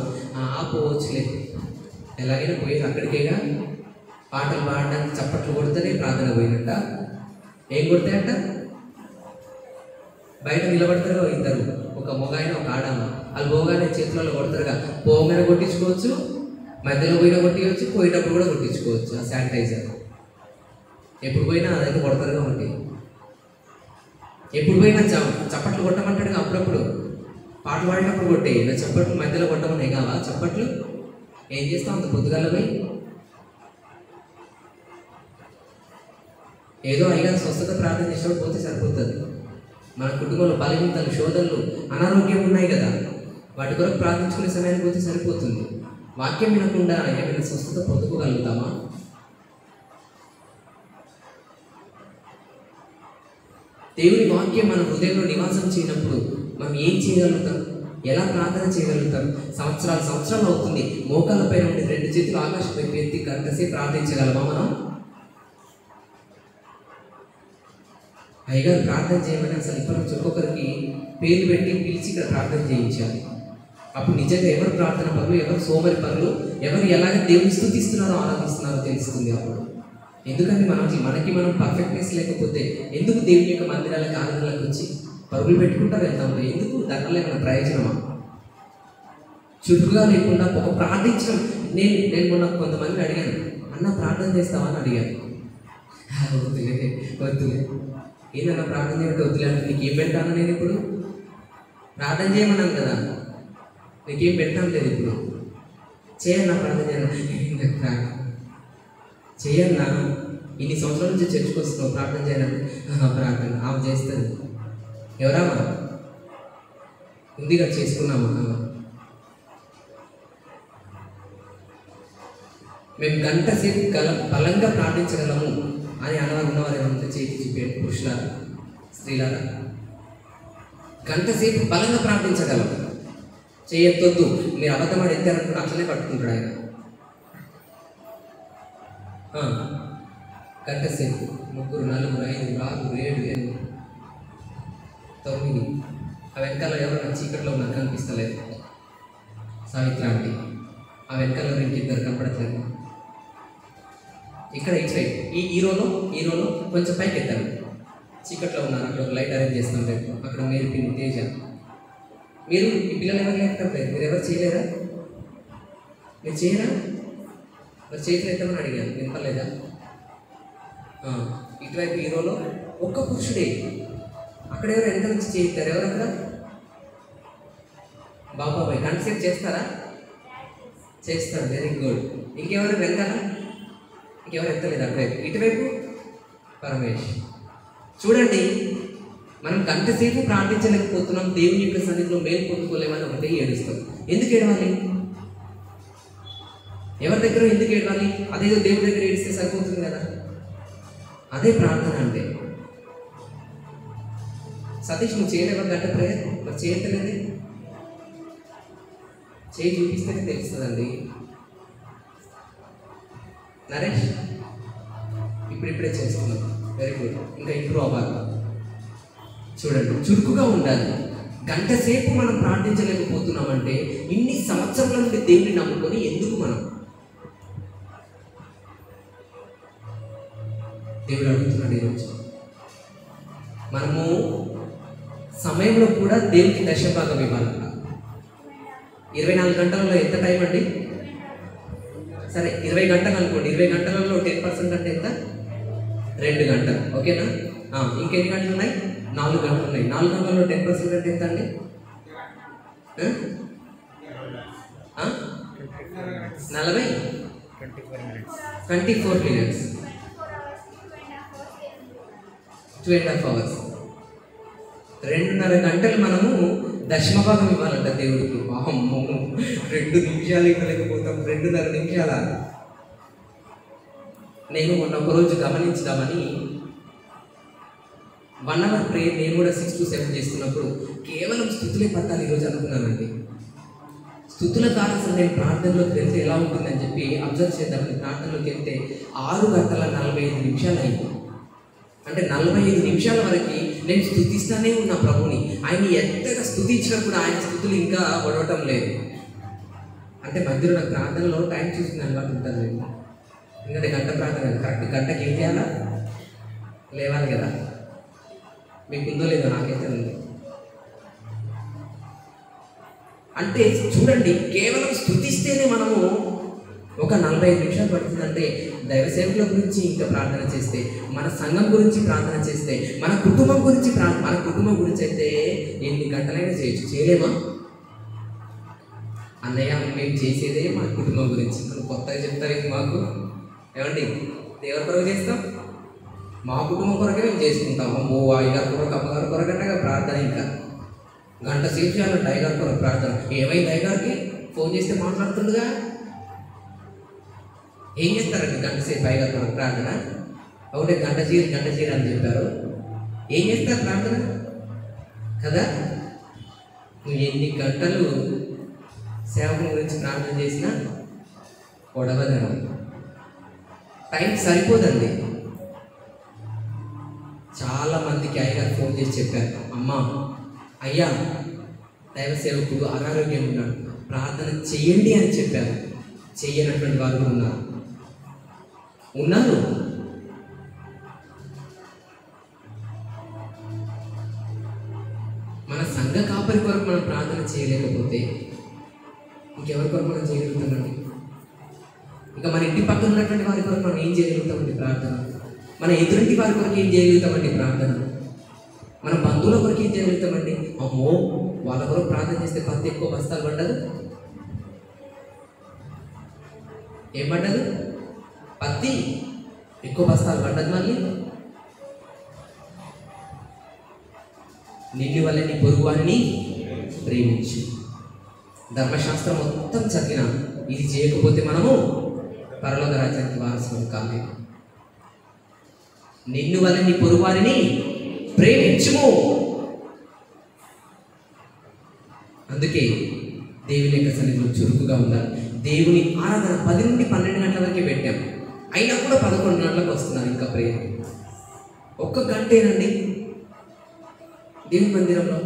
ఆపోవచ్చులే, ఎలాగైనా పోయేది అక్కడికేగా. పాటలు పాడడానికి చప్పట్లు కొడితేనే ప్రార్థన పోయినట్ట. ఏం కొడతాయంట? బయట నిలబడతారు ఇద్దరు, ఒక మొగాయన ఒక ఆడామ. వాళ్ళు పోగానే చేతులలో కొడతారుగా. పోగానే కొట్టించుకోవచ్చు, మధ్యలో పోయినా కొట్టించవచ్చు, పోయేటప్పుడు కూడా కొట్టించుకోవచ్చు. ఆ శానిటైజర్ ఎప్పుడు పోయినా అదైతే కొడతారుగా ఉంటాయి. ఎప్పుడు పోయినా చప్పట్లు కొట్టమంటాడుగా. అప్పుడప్పుడు పాటలు పాడినప్పుడు కొట్టాయి. నా చప్పట్లు మధ్యలో కొట్టమన్నాయి కావా చప్పట్లు? ఏం చేస్తాం అంత పొద్దుగాల పోయి? ఏదో అయ్యారు స్వస్థత ప్రార్థన చేసినప్పుడు పోతే సరిపోతుంది. మన కుటుంబంలో బలహీనతలు, శోధనలు, అనారోగ్యం ఉన్నాయి కదా, వాటి కొరకు ప్రార్థించుకునే సమయానికి పోతే సరిపోతుంది. వాక్యం వినకుండా ఏమైనా స్వస్థత పొందుకోగలుగుతామా? దేవుని వాక్యం మన హృదయంలో నివాసం చేయనప్పుడు మనం ఏం చేయగలుగుతాం? ఎలా ప్రార్థన చేయగలుగుతాం? సంవత్సరాలు అవుతుంది. మోకాళ్ళపై నుండి 2 చేతులు ఆకాశంపై ఎత్తి గంటసేపు ప్రార్థించగలమా మనం? అయ్యగారు ప్రార్థన చేయమని అసలు ఇప్పటి నుంచి ఒక్కొక్కరికి పేరు పెట్టి పిలిచి ఇక్కడ ప్రార్థన చేయించాలి. అప్పుడు నిజంగా ఎవరు ప్రార్థన పనులు, ఎవరు సోమరి పనులు, ఎవరు ఎలాగ దేవుని స్తుతిస్తున్నారో, ఆరాధిస్తున్నారో తెలుస్తుంది అప్పుడు. ఎందుకంటే మనకి మనం పర్ఫెక్ట్నెస్ లేకపోతే ఎందుకు దేవుని యొక్క మందిరాలకు, ఆరాధనలకు వచ్చి పరుగులు పెట్టుకుంటూ వెళ్తాం? ఎందుకు? దానివల్ల ఏమైనా ప్రయోజనమా? చురుకుగా లేకుండా ఒక ప్రార్థించడం. నేను మొన్న కొంతమందిని అడిగాను, అన్న ప్రార్థన చేస్తావా అని అడిగాను. వద్దులే ఏదన్నా ప్రార్థన చేయమంటే వద్దులే అంటే నీకు ఏం పెడతాను? నేను ఇప్పుడు ప్రార్థన చేయమన్నాను కదా, నీకేం పెడతాను లేదు. ఇప్పుడు చేయన్నా ప్రార్థన చేయన్నా. ఇన్ని సంవత్సరాల నుంచి చర్చకు వస్తున్నావు, ప్రార్థన చేయాలంటే ప్రార్థన ఆమె చేస్తుంది. ఎవరామా? ఉందిగా, చేసుకున్నామా? మేము గంట సేపు బలంగా ప్రార్థించగలము అని ఉన్నవారు ఏమంటే చేతి చూపేయండి. పురుషులారా, స్త్రీలారా, గంట సేపు బలంగా ప్రార్థించగలం. చేయొద్దు, మీరు అబద్ధమాడి ఎత్తారనుకుని అట్లనే పట్టుకుంటాడు ఆయన. గంట సేపు 3, 4, 5, 6, 7, 8, 9. ఆ వెనకాల ఎవరైనా చీకట్లో నాకు కనిపిస్తలేదు. సావిత్ర ఆంటీ ఆ వెనకాల ఇంకిద్దరు కనపడట్లేదు. ఇక్కడ ఇటు సైడ్ ఈ రోలో కొంచెం పైకి ఎత్తాను. చీకట్లో ఉన్నారు. అక్కడ ఒక లైట్ అరేంజ్ చేస్తాం రేపు. అక్కడ మీరు పిన్ని తేజ, మీరు ఈ పిల్లలు ఎవరు లేకపోలేదు. మీరు ఎవరు చేయలేరా? మీరు చేయరా? మరి చేతులు ఎత్తామని అడిగాను, వినపలేదా? ఇటువైపు ఈ రోలో ఒక్క పురుషుడే. అక్కడ ఎవరు వెనక నుంచి చేయిస్తారు? ఎవరు అక్కడ? బాబాయ్ కన్సెప్ట్ చేస్తారా? చేస్తారు. Very good. ఇంకెవరు వెనకాల? ఇంకెవరు ఎత్తలేదు అటువైపు. ఇటువైపు పరమేష్. చూడండి, మనం గంటసేపు ప్రార్థించలేకపోతున్నాం, దేవుని యొక్క సన్నిధిలో మేలు పొందుకోలేమని ఒకటే ఏడుస్తాం. ఎందుకు ఏడవాలి? ఎవరి దగ్గర ఎందుకు ఏడవాలి? అదేదో దేవుడి దగ్గర ఏడిస్తే సరిపోతుంది కదా. అదే ప్రార్థన అంటే. సతీష్, నువ్వు చేయలేవా గంట ప్రేయర్? మరి చేయట్లేదు. చేయి చూపిస్తేనే తెలుస్తుందండి. నరేష్ ఇప్పుడిప్పుడే చేస్తున్నాం. Very good. ఇంకా ఇంప్రూవ్ అవ్వాలి. చూడండి, చురుకుగా ఉండాలి. గంట సేపు మనం ప్రార్థించలేకపోతున్నామంటే ఇన్ని సంవత్సరాల నుండి దేవుని నమ్ముకొని ఎందుకు మనం? దేవుడు అడుగుతున్నాడు ఈరోజు. మనము సమయంలో కూడా దేవునికి దశభాగం ఇవ్వాలంట. 24 గంటలలో ఎంత టైం అండి? సరే 20 గంటలు అనుకోండి. 20 గంటలలో 10% అంటే ఎంత? 2 గంటలు. ఓకేనా? ఇంకెన్ని గంటలు ఉన్నాయి? 4 గంటలు ఉన్నాయి. 4 గంటలలో 10% అంటే ఎంత అండి? 24 minutes. 2.5 hours. 2.5 గంటలు మనము దశమ భాగం ఇవ్వాలంట దేవుడికి. అమ్మో, 2 నిమిషాలు ఇవ్వలేకపోతాం, 2.5 నిమిషాల. నేను మొన్న ఒకరోజు గమనించుదామని 1 hour ప్రేయర్ నేను కూడా 6 to 7 చేస్తున్నప్పుడు కేవలం స్తుతులే పట్టాలి ఈరోజు అనుకున్నానండి. స్తుతుల ద్వారా అసలు నేను ప్రార్థనలోకి వెళ్తే ఎలా ఉంటుందని చెప్పి అబ్జర్వ్ చేద్దామని ప్రార్థనలోకి వెళ్తే 6 గంటల 45 నిమిషాలు అయింది. అంటే 45 నిమిషాల వరకు నేను స్తుతిస్తూనే ఉన్నా ప్రభుని. ఆయన ఎంతగా స్తుతించినా కూడా ఆయన స్తుతులు ఇంకా ఒడవటం లేదు. అంటే మధ్యలో నాకు ప్రార్థనలో టైం చూసుకునే అలవాటు ఉంటుంది. ఎందుకంటే గంట ప్రార్థన కరెక్ట్ గంటకి ఏం చేయాలా, లేవాలి కదా. మీకు ఉందో లేదో, నాకైతే ఉంది. అంటే చూడండి, కేవలం స్తుతిస్తేనే మనము ఒక 45 నిమిషాలు పడుతుందంటే దైవ సేవకుల గురించి ఇంకా ప్రార్థన చేస్తే, మన సంఘం గురించి ప్రార్థన చేస్తే, మన కుటుంబం గురించి అయితే ఎన్ని గంటలైనా చేయొచ్చు. చేయలేమా? అన్నయ్య మేము చేసేదే మా కుటుంబం గురించి. మనం కొత్తగా చెప్తారు మాకు. ఏమండి, ఎవరి కొరకు చేస్తాం? మా కుటుంబం కొరకే మేము చేసుకుంటాం. అమ్మో, అయ్యగారి కొరకు అమ్మగారి కొరకంటే ప్రార్థన ఇంకా గంట సేపు చేయాలంటే అయ్యగారి కొరకు ప్రార్థన. ఏమైంది అయ్యగారికి? ఫోన్ చేస్తే మాట్లాడుతుండగా ఏం చేస్తారండి గంట సేపు అయ్యగారి కొరకు ప్రార్థన? ఒకటే గంట చీర అని చెప్పారు. ఏం చేస్తారు ప్రార్థన కదా? నువ్వు ఎన్ని గంటలు సేవకుల గురించి ప్రార్థన చేసినా గొడవదనం, టైం సరిపోదండి. చాలామందికి అయ్యగారు ఫోన్ చేసి చెప్పారు, అమ్మా అయ్యా దైవ సేవకుడు అనారోగ్యం ఉన్నాడు, ప్రార్థన చెయ్యండి అని చెప్పారు. చెయ్యనటువంటి వారు ఉన్నారు. మన సంఘ కాపరి కొరకు మనం ప్రార్థన చేయలేకపోతే ఇంకెవరి కొరకు మనం చేయగలుగుతామండి? ఇంకా మన ఇంటి పక్కన ఉన్నటువంటి వారి కొరకు మనం ఏం చేయగలుగుతామండి ప్రార్థన? మన ఎదురింటి వారి కొరకు ఏం చేయగలుగుతామండి ప్రార్థన? మన బంధువుల కొరకు ఏం చేయగలుగుతామండి? అమ్మో, వాళ్ళ కొరకు ప్రార్థన చేస్తే పత్తి ఎక్కువ బస్తాలు పడ్డదు. ఏం పడ్డదు? పత్తి ఎక్కువ బస్తాలు పడ్డదు. మళ్ళీ నిన్ను వల్ల నీ పొరుగువారిని ప్రేమించు. ధర్మశాస్త్రం మొత్తం చదివిన ఇది చేయకపోతే మనము పరలోక రాజ్యానికి వారసులం కాలేదు. నిన్ను వల్ల నీ పొరుగువారిని ప్రేమించుము. అందుకే దేవుని యొక్క సన్నిధిలో చురుకుగా ఉండాలి. దేవుని ఆరాధన 10 నుండి 12 గంటల వరకే పెట్టాం. అయినా కూడా 11 గంటలకు వస్తున్నారు ఇంకా ప్రేయర్. 1 గంటేనండి దేవుని మందిరంలో.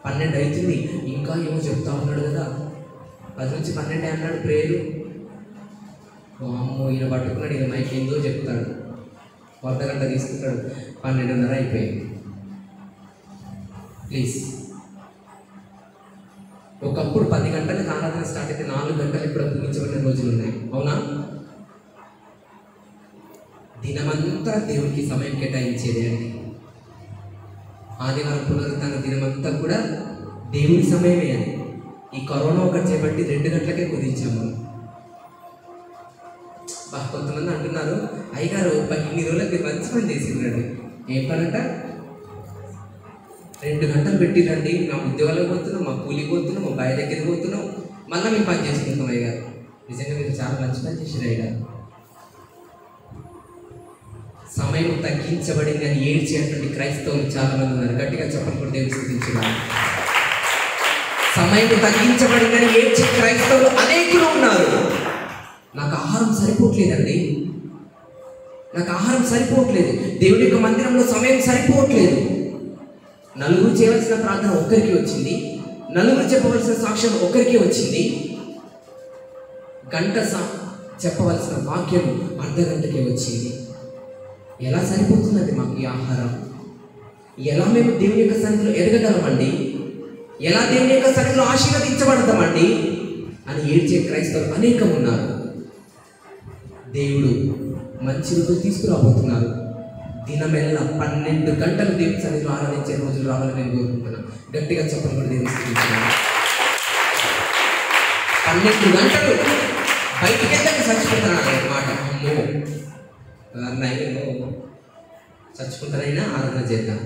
12 అవుతుంది, ఇంకా ఏమో చెప్తా ఉన్నాడు కదా. 10 నుంచి 12 అన్నాడు ప్రేయరు. అమ్మో, ఈయన పట్టుకున్నాడు, ఈయన మైక్ ఏందో చెప్తాడు, 1 గంట తీసుకుంటాడు. 12:30 అయిపోయింది. ప్లీజ్, ఒకప్పుడు 10 గంటలకు ఆరాధన స్టార్ట్ అయితే 4 గంటలకు కూడా ముగించబడిన రోజులు ఉన్నాయి. అవునా? దినమంతా దేవునికి సమయం కేటాయించేది అండి. ఆదివారం పునరుత్థాన దినమంతా కూడా దేవుని సమయమే అని. ఈ కరోనా ఒకటి చేపట్టి 2 గంటలకే కుదించాము. కొంతమంది అంటున్నారు, అయ్యగారు ఇన్ని రోజులకి మంచి పని చేసిందండి. ఏం పనంట? 2 గంటలు పెట్టిరండి. మా ఉద్యోగాలకు పోతున్నాం, మా కూలికి పోతున్నాం, మా బాయ్ దగ్గరికి పోతున్నాం, మళ్ళీ మేము పని చేసుకుంటాం. అయ్యగారు నిజంగా మీరు చాలా మంచి పని చేశారు అయ్యగారు. సమయం తగ్గించబడింది అని ఏడ్చేటువంటి క్రైస్తవులు చాలా మంది ఉన్నారు. గట్టిగా చెప్పకుండా దేవుని స్తుతించున్నారు. సమయం తగ్గించబడిందని ఏడ్చే క్రైస్తవులు అనేకులు ఉన్నారు. నాకు ఆహారం సరిపోవట్లేదండి, నాకు ఆహారం సరిపోవట్లేదు, దేవుడి యొక్క మందిరంలో సమయం సరిపోవట్లేదు. నలుగురు చేయవలసిన ప్రార్థన ఒక్కరికి వచ్చింది, నలుగురు చెప్పవలసిన సాక్ష్యం ఒక్కరికి వచ్చింది, గంట చెప్పవలసిన వాక్యం అర్ధగంటకే వచ్చింది. ఎలా సరిపోతుందండి మాకు ఈ ఆహారం? ఎలా మేము దేవుని యొక్క సన్నిధిలో ఎదగగలమండి? ఎలా దేవుని యొక్క సన్నిధిలో ఆశీర్వదించబడతామండి అని ఏడ్చే క్రైస్తవులు అనేకం ఉన్నారు. దేవుడు మంచి రోజులు తీసుకురాబోతున్నారు. దినమెల్లా 12 గంటలు దేవుని సన్నిధిలో ఆరాధించే రోజులు రావాలని నేను కోరుకుంటున్నాను. గట్టిగా చెప్పండి కూడా దేవుని స్తుతించున్నాను. 12 గంటలు బయటికి వెళ్ళక చచ్చిపోతున్నాను మాట. అమ్మో, చచ్చిపోతానైనా ఆరాధన చేద్దాం.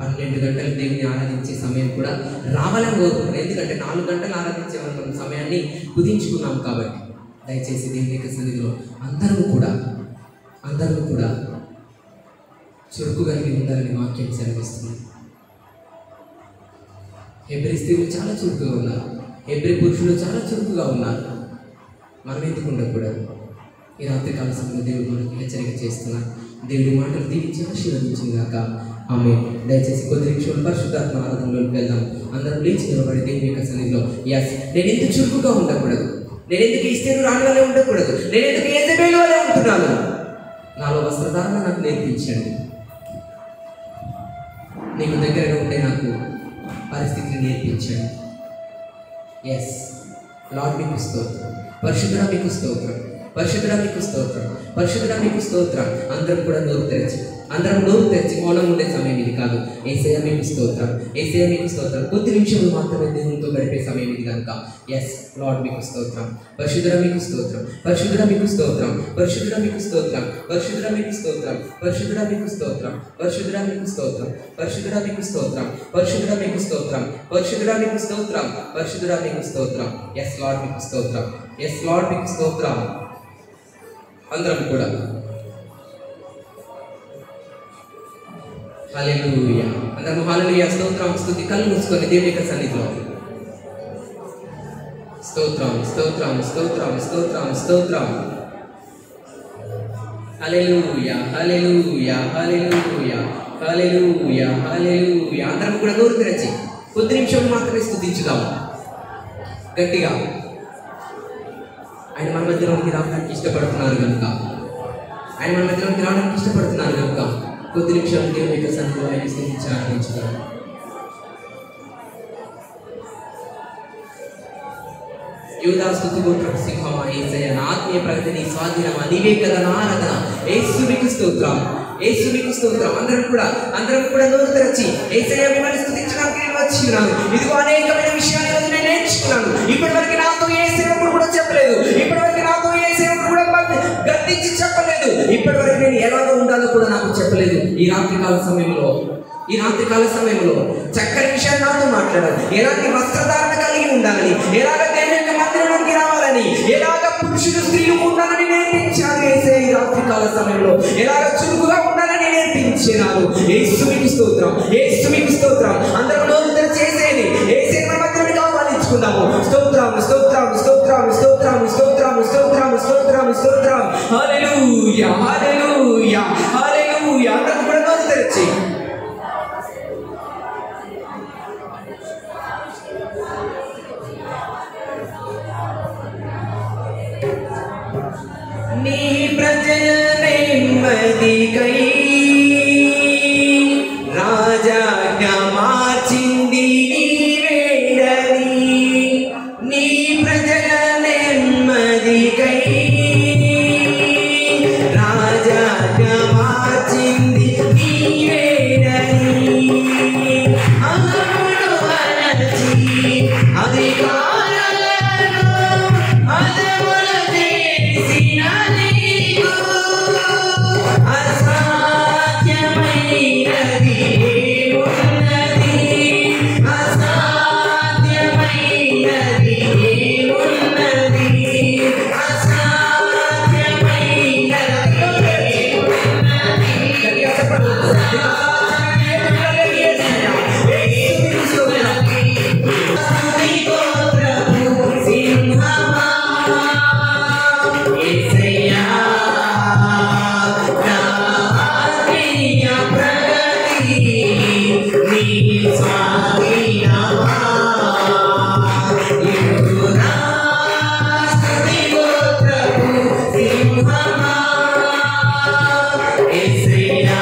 12 గంటలు దేవుని ఆరాధించే సమయం కూడా రావాలని కోరుకుంటున్నాను. ఎందుకంటే 4 గంటలు ఆరాధించే మనం సమయాన్ని కుదించుకున్నాం కాబట్టి దయచేసి దేవుని యొక్క సన్నిధిలో అందరూ కూడా చురుకు కలిగి ఉండాలని వాక్యం సెలవిస్తుంది. హెబ్రీ స్త్రీలు చాలా చురుకుగా ఉన్నారు, హెబ్రీ పురుషులు చాలా చురుకుగా ఉన్నారు. మనం ఎందుకు ఉండకూడదు? ఈ రాత్రికాల సమయంలో దేవుడు మనకు హెచ్చరిక చేస్తున్నారు. దేవుడి మాటలు దీవించి ఆశీర్వదించింది కాక ఆమె. దయచేసి కొద్ది నిమిషాలు పరిశుద్ధాత్మ ఆరాధనలోకి వెళ్దాం. అందరం లేచి నిలబడి దేవుని యొక్క సన్నిధిలో నేను ఎందుకు చురుకుగా ఉండకూడదు, నేను ఎందుకు ఇస్తేను రాని వల్లే ఉండకూడదు, నేను ఎందుకు యెజబెలు వల్లే ఉంటున్నాను, నాలో వస్త్రధారణ నాకు నేర్పించండి. నీకు దగ్గరగా ఉండే నాకు పరిస్థితిని నేర్పించండి. ఎస్ లార్డ్, మీకు స్తోత్రం. పరిశుద్ధుడా మీకు స్తోత్రం, పరిశుద్ధుడా మీకు స్తోత్రం, పరిశుద్ధుడా మీకు స్తోత్రం. అందరం కూడా నోరు తెరిచి మౌనం ఉండే సమయం ఇది కాదు. యేసయ్య మీకు స్తోత్రం, యేసయ్య మీకు స్తోత్రం. కొద్ది నిమిషాలు మాత్రమే దేవునితో గడిపే సమయం ఇది కనుక ఎస్ లార్డ్ మీకు స్తోత్రం. పరిశుద్ధుడా మీకు స్తోత్రం, పరిశుద్ధుడా మీకు స్తోత్రం, పరిశుద్ధుడా మీకు స్తోత్రం, పరిశుద్ధుడా మీకు స్తోత్రం, పరిశుద్ధుడా మీకు స్తోత్రం, పరిశుద్ధుడా మీకు స్తోత్రం, పరిశుద్ధుడా మీకు స్తోత్రం, పరిశుద్ధుడా మీకు స్తోత్రం, పరిశుద్ధుడా మీకు స్తోత్రం, పరిశుద్ధుడా మీకు స్తోత్రం. ఎస్ లార్డ్ మీకు స్తోత్రం, ఎస్ లార్డ్ మీకు స్తోత్రం. అందరం కూడా హల్లెలూయా, అందరం హల్లెలూయా. స్తోత్రం, స్తుతి. కళ్ళు మూసుకొని దేవుని యొక్క సన్నిధిలో స్తోత్రం, స్తోత్రం, స్తోత్రం, స్తోత్రం, స్తోత్రం. హల్లెలూయా, హల్లెలూయా, హల్లెలూయా, హల్లెలూయా, హల్లెలూయా. అందరం కూడా నోరు తెరచి కొద్ది నిమిషం మాత్రమే స్తుతించుదాం గట్టిగా. ఆయన మన మధ్యలోనికి రావడానికి ఇష్టపడుతున్నారు కనుక కొద్ది నిమిషాలు దేవుని యొక్క సన్నిధిలో ఆయన స్తుతించి ఆరాధించుదాం. యూదా స్తుతి గోత్రపు సింహమా యేసయ్య, నా ఆత్మీయ ప్రగతిని స్వాధీనమా నీవే కదా నా ఆరాధన. యేసు మీకు స్తోత్రం, యేసు మీకు స్తోత్రం. అందరం కూడా నోరు తెరచి యేసయ్య మిమ్మల్ని స్తుతించడానికి నేను వచ్చినాను. ఇదిగో అనేకమైన విషయాలు నేను నేర్చుకున్నాను. ఇప్పటివరకు నాతో ఏ సేవకుడు కూడా చెప్పలేదు, ఇప్పటివరకు నాతో ఏ సేవకుడు కూడా గద్దించి చెప్పలేదు, ఇప్పటివరకు నేను ఎలాగో ఉండాలో కూడా నాకు చెప్పలేదు. ఈ రాత్రికాల సమయంలో చక్కని విషయాలు నాతో మాట్లాడాలి. ఎలాంటి వస్త్రధారణ కలిగి ఉండాలని, ఎలాగ దేవుని యొక్క మందిరంలోకి రావాలని, ఎలాగ పురుషులు స్త్రీలు ఉండాలని నేర్పించారు యేసయ్య. ఈ రాత్రికాల సమయంలో ఎలాగ చురుకుగా ఉండాలని నేర్పించినారు. యేసు మీకు స్తోత్రం, యేసు మీకు స్తోత్రం. అందరూ నోరు తెరిచి యేసయ్యని మన మధ్యలోకి ఆహ్వానించుకుందాము. స్తోత్రం, స్తోత్రం, స్తోత్రం, స్తోత్రం, స్తోత్రం, స్తోత్రం, స్తోత్రం, స్తోత్రం. హల్లెలూయా, హల్లెలూయా, హల్లెలూయా. అందరూ కూడా నోరు తెరిచి నీ ప్రజల నెమ్మదికై రాజాజ్ఞ మార్చింది నీవేడని, నీ ప్రజల నెమ్మదికై రాజాజ్ఞ మార్చింది నీవేడని, అహమును అణచి అధికారాలను అదములు చేసిన నీకు అసాధ్యమైనది ఏమున్నది, అసాధ్యమైనది ఏమున్నది, అసాధ్యమైనది ఏమున్నది. సింహమా యేసయ్యా, నా ఆత్మీయ ప్రగతి నీ స్వాధీనమా. యూదా స్తుతి గోత్రపు సింహమా యేసయ్యా,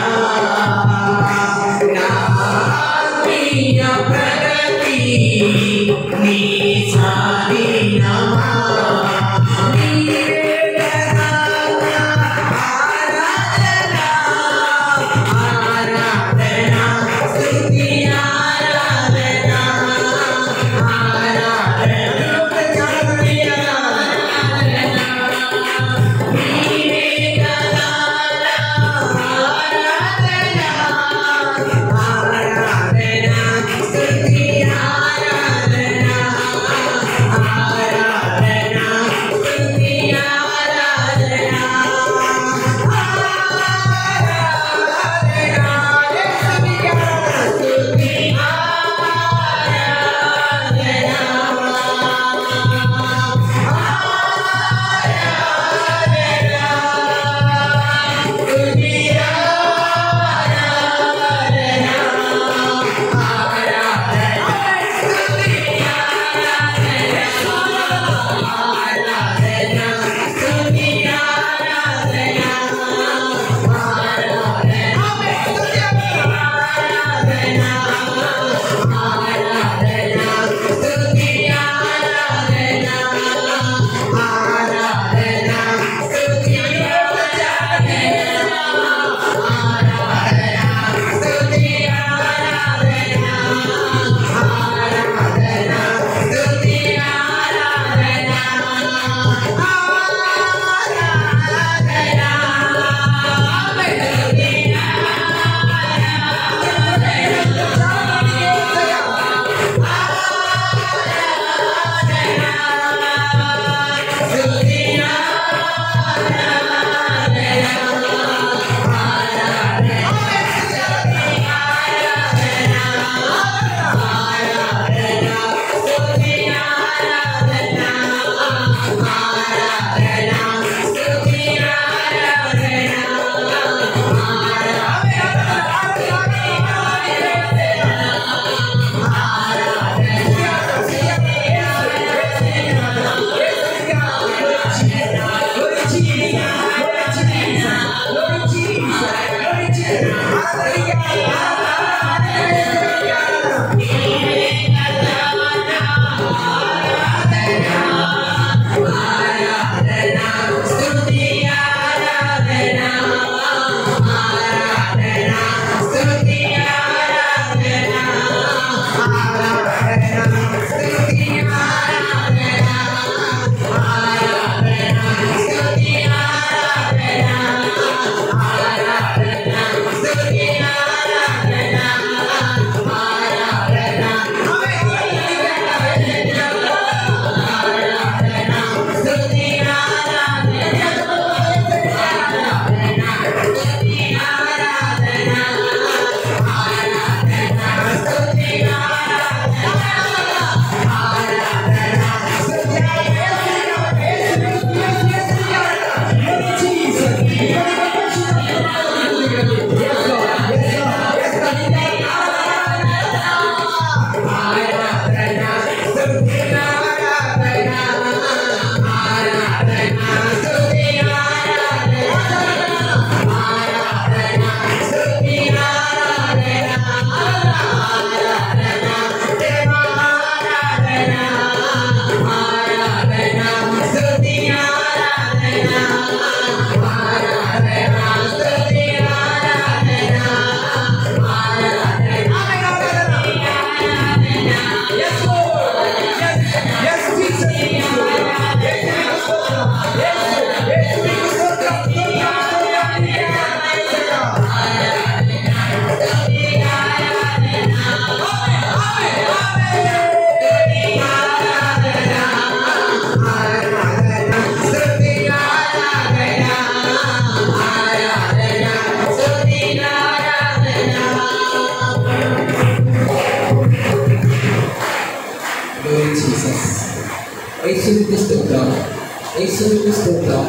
యేసునికి స్తోత్రం,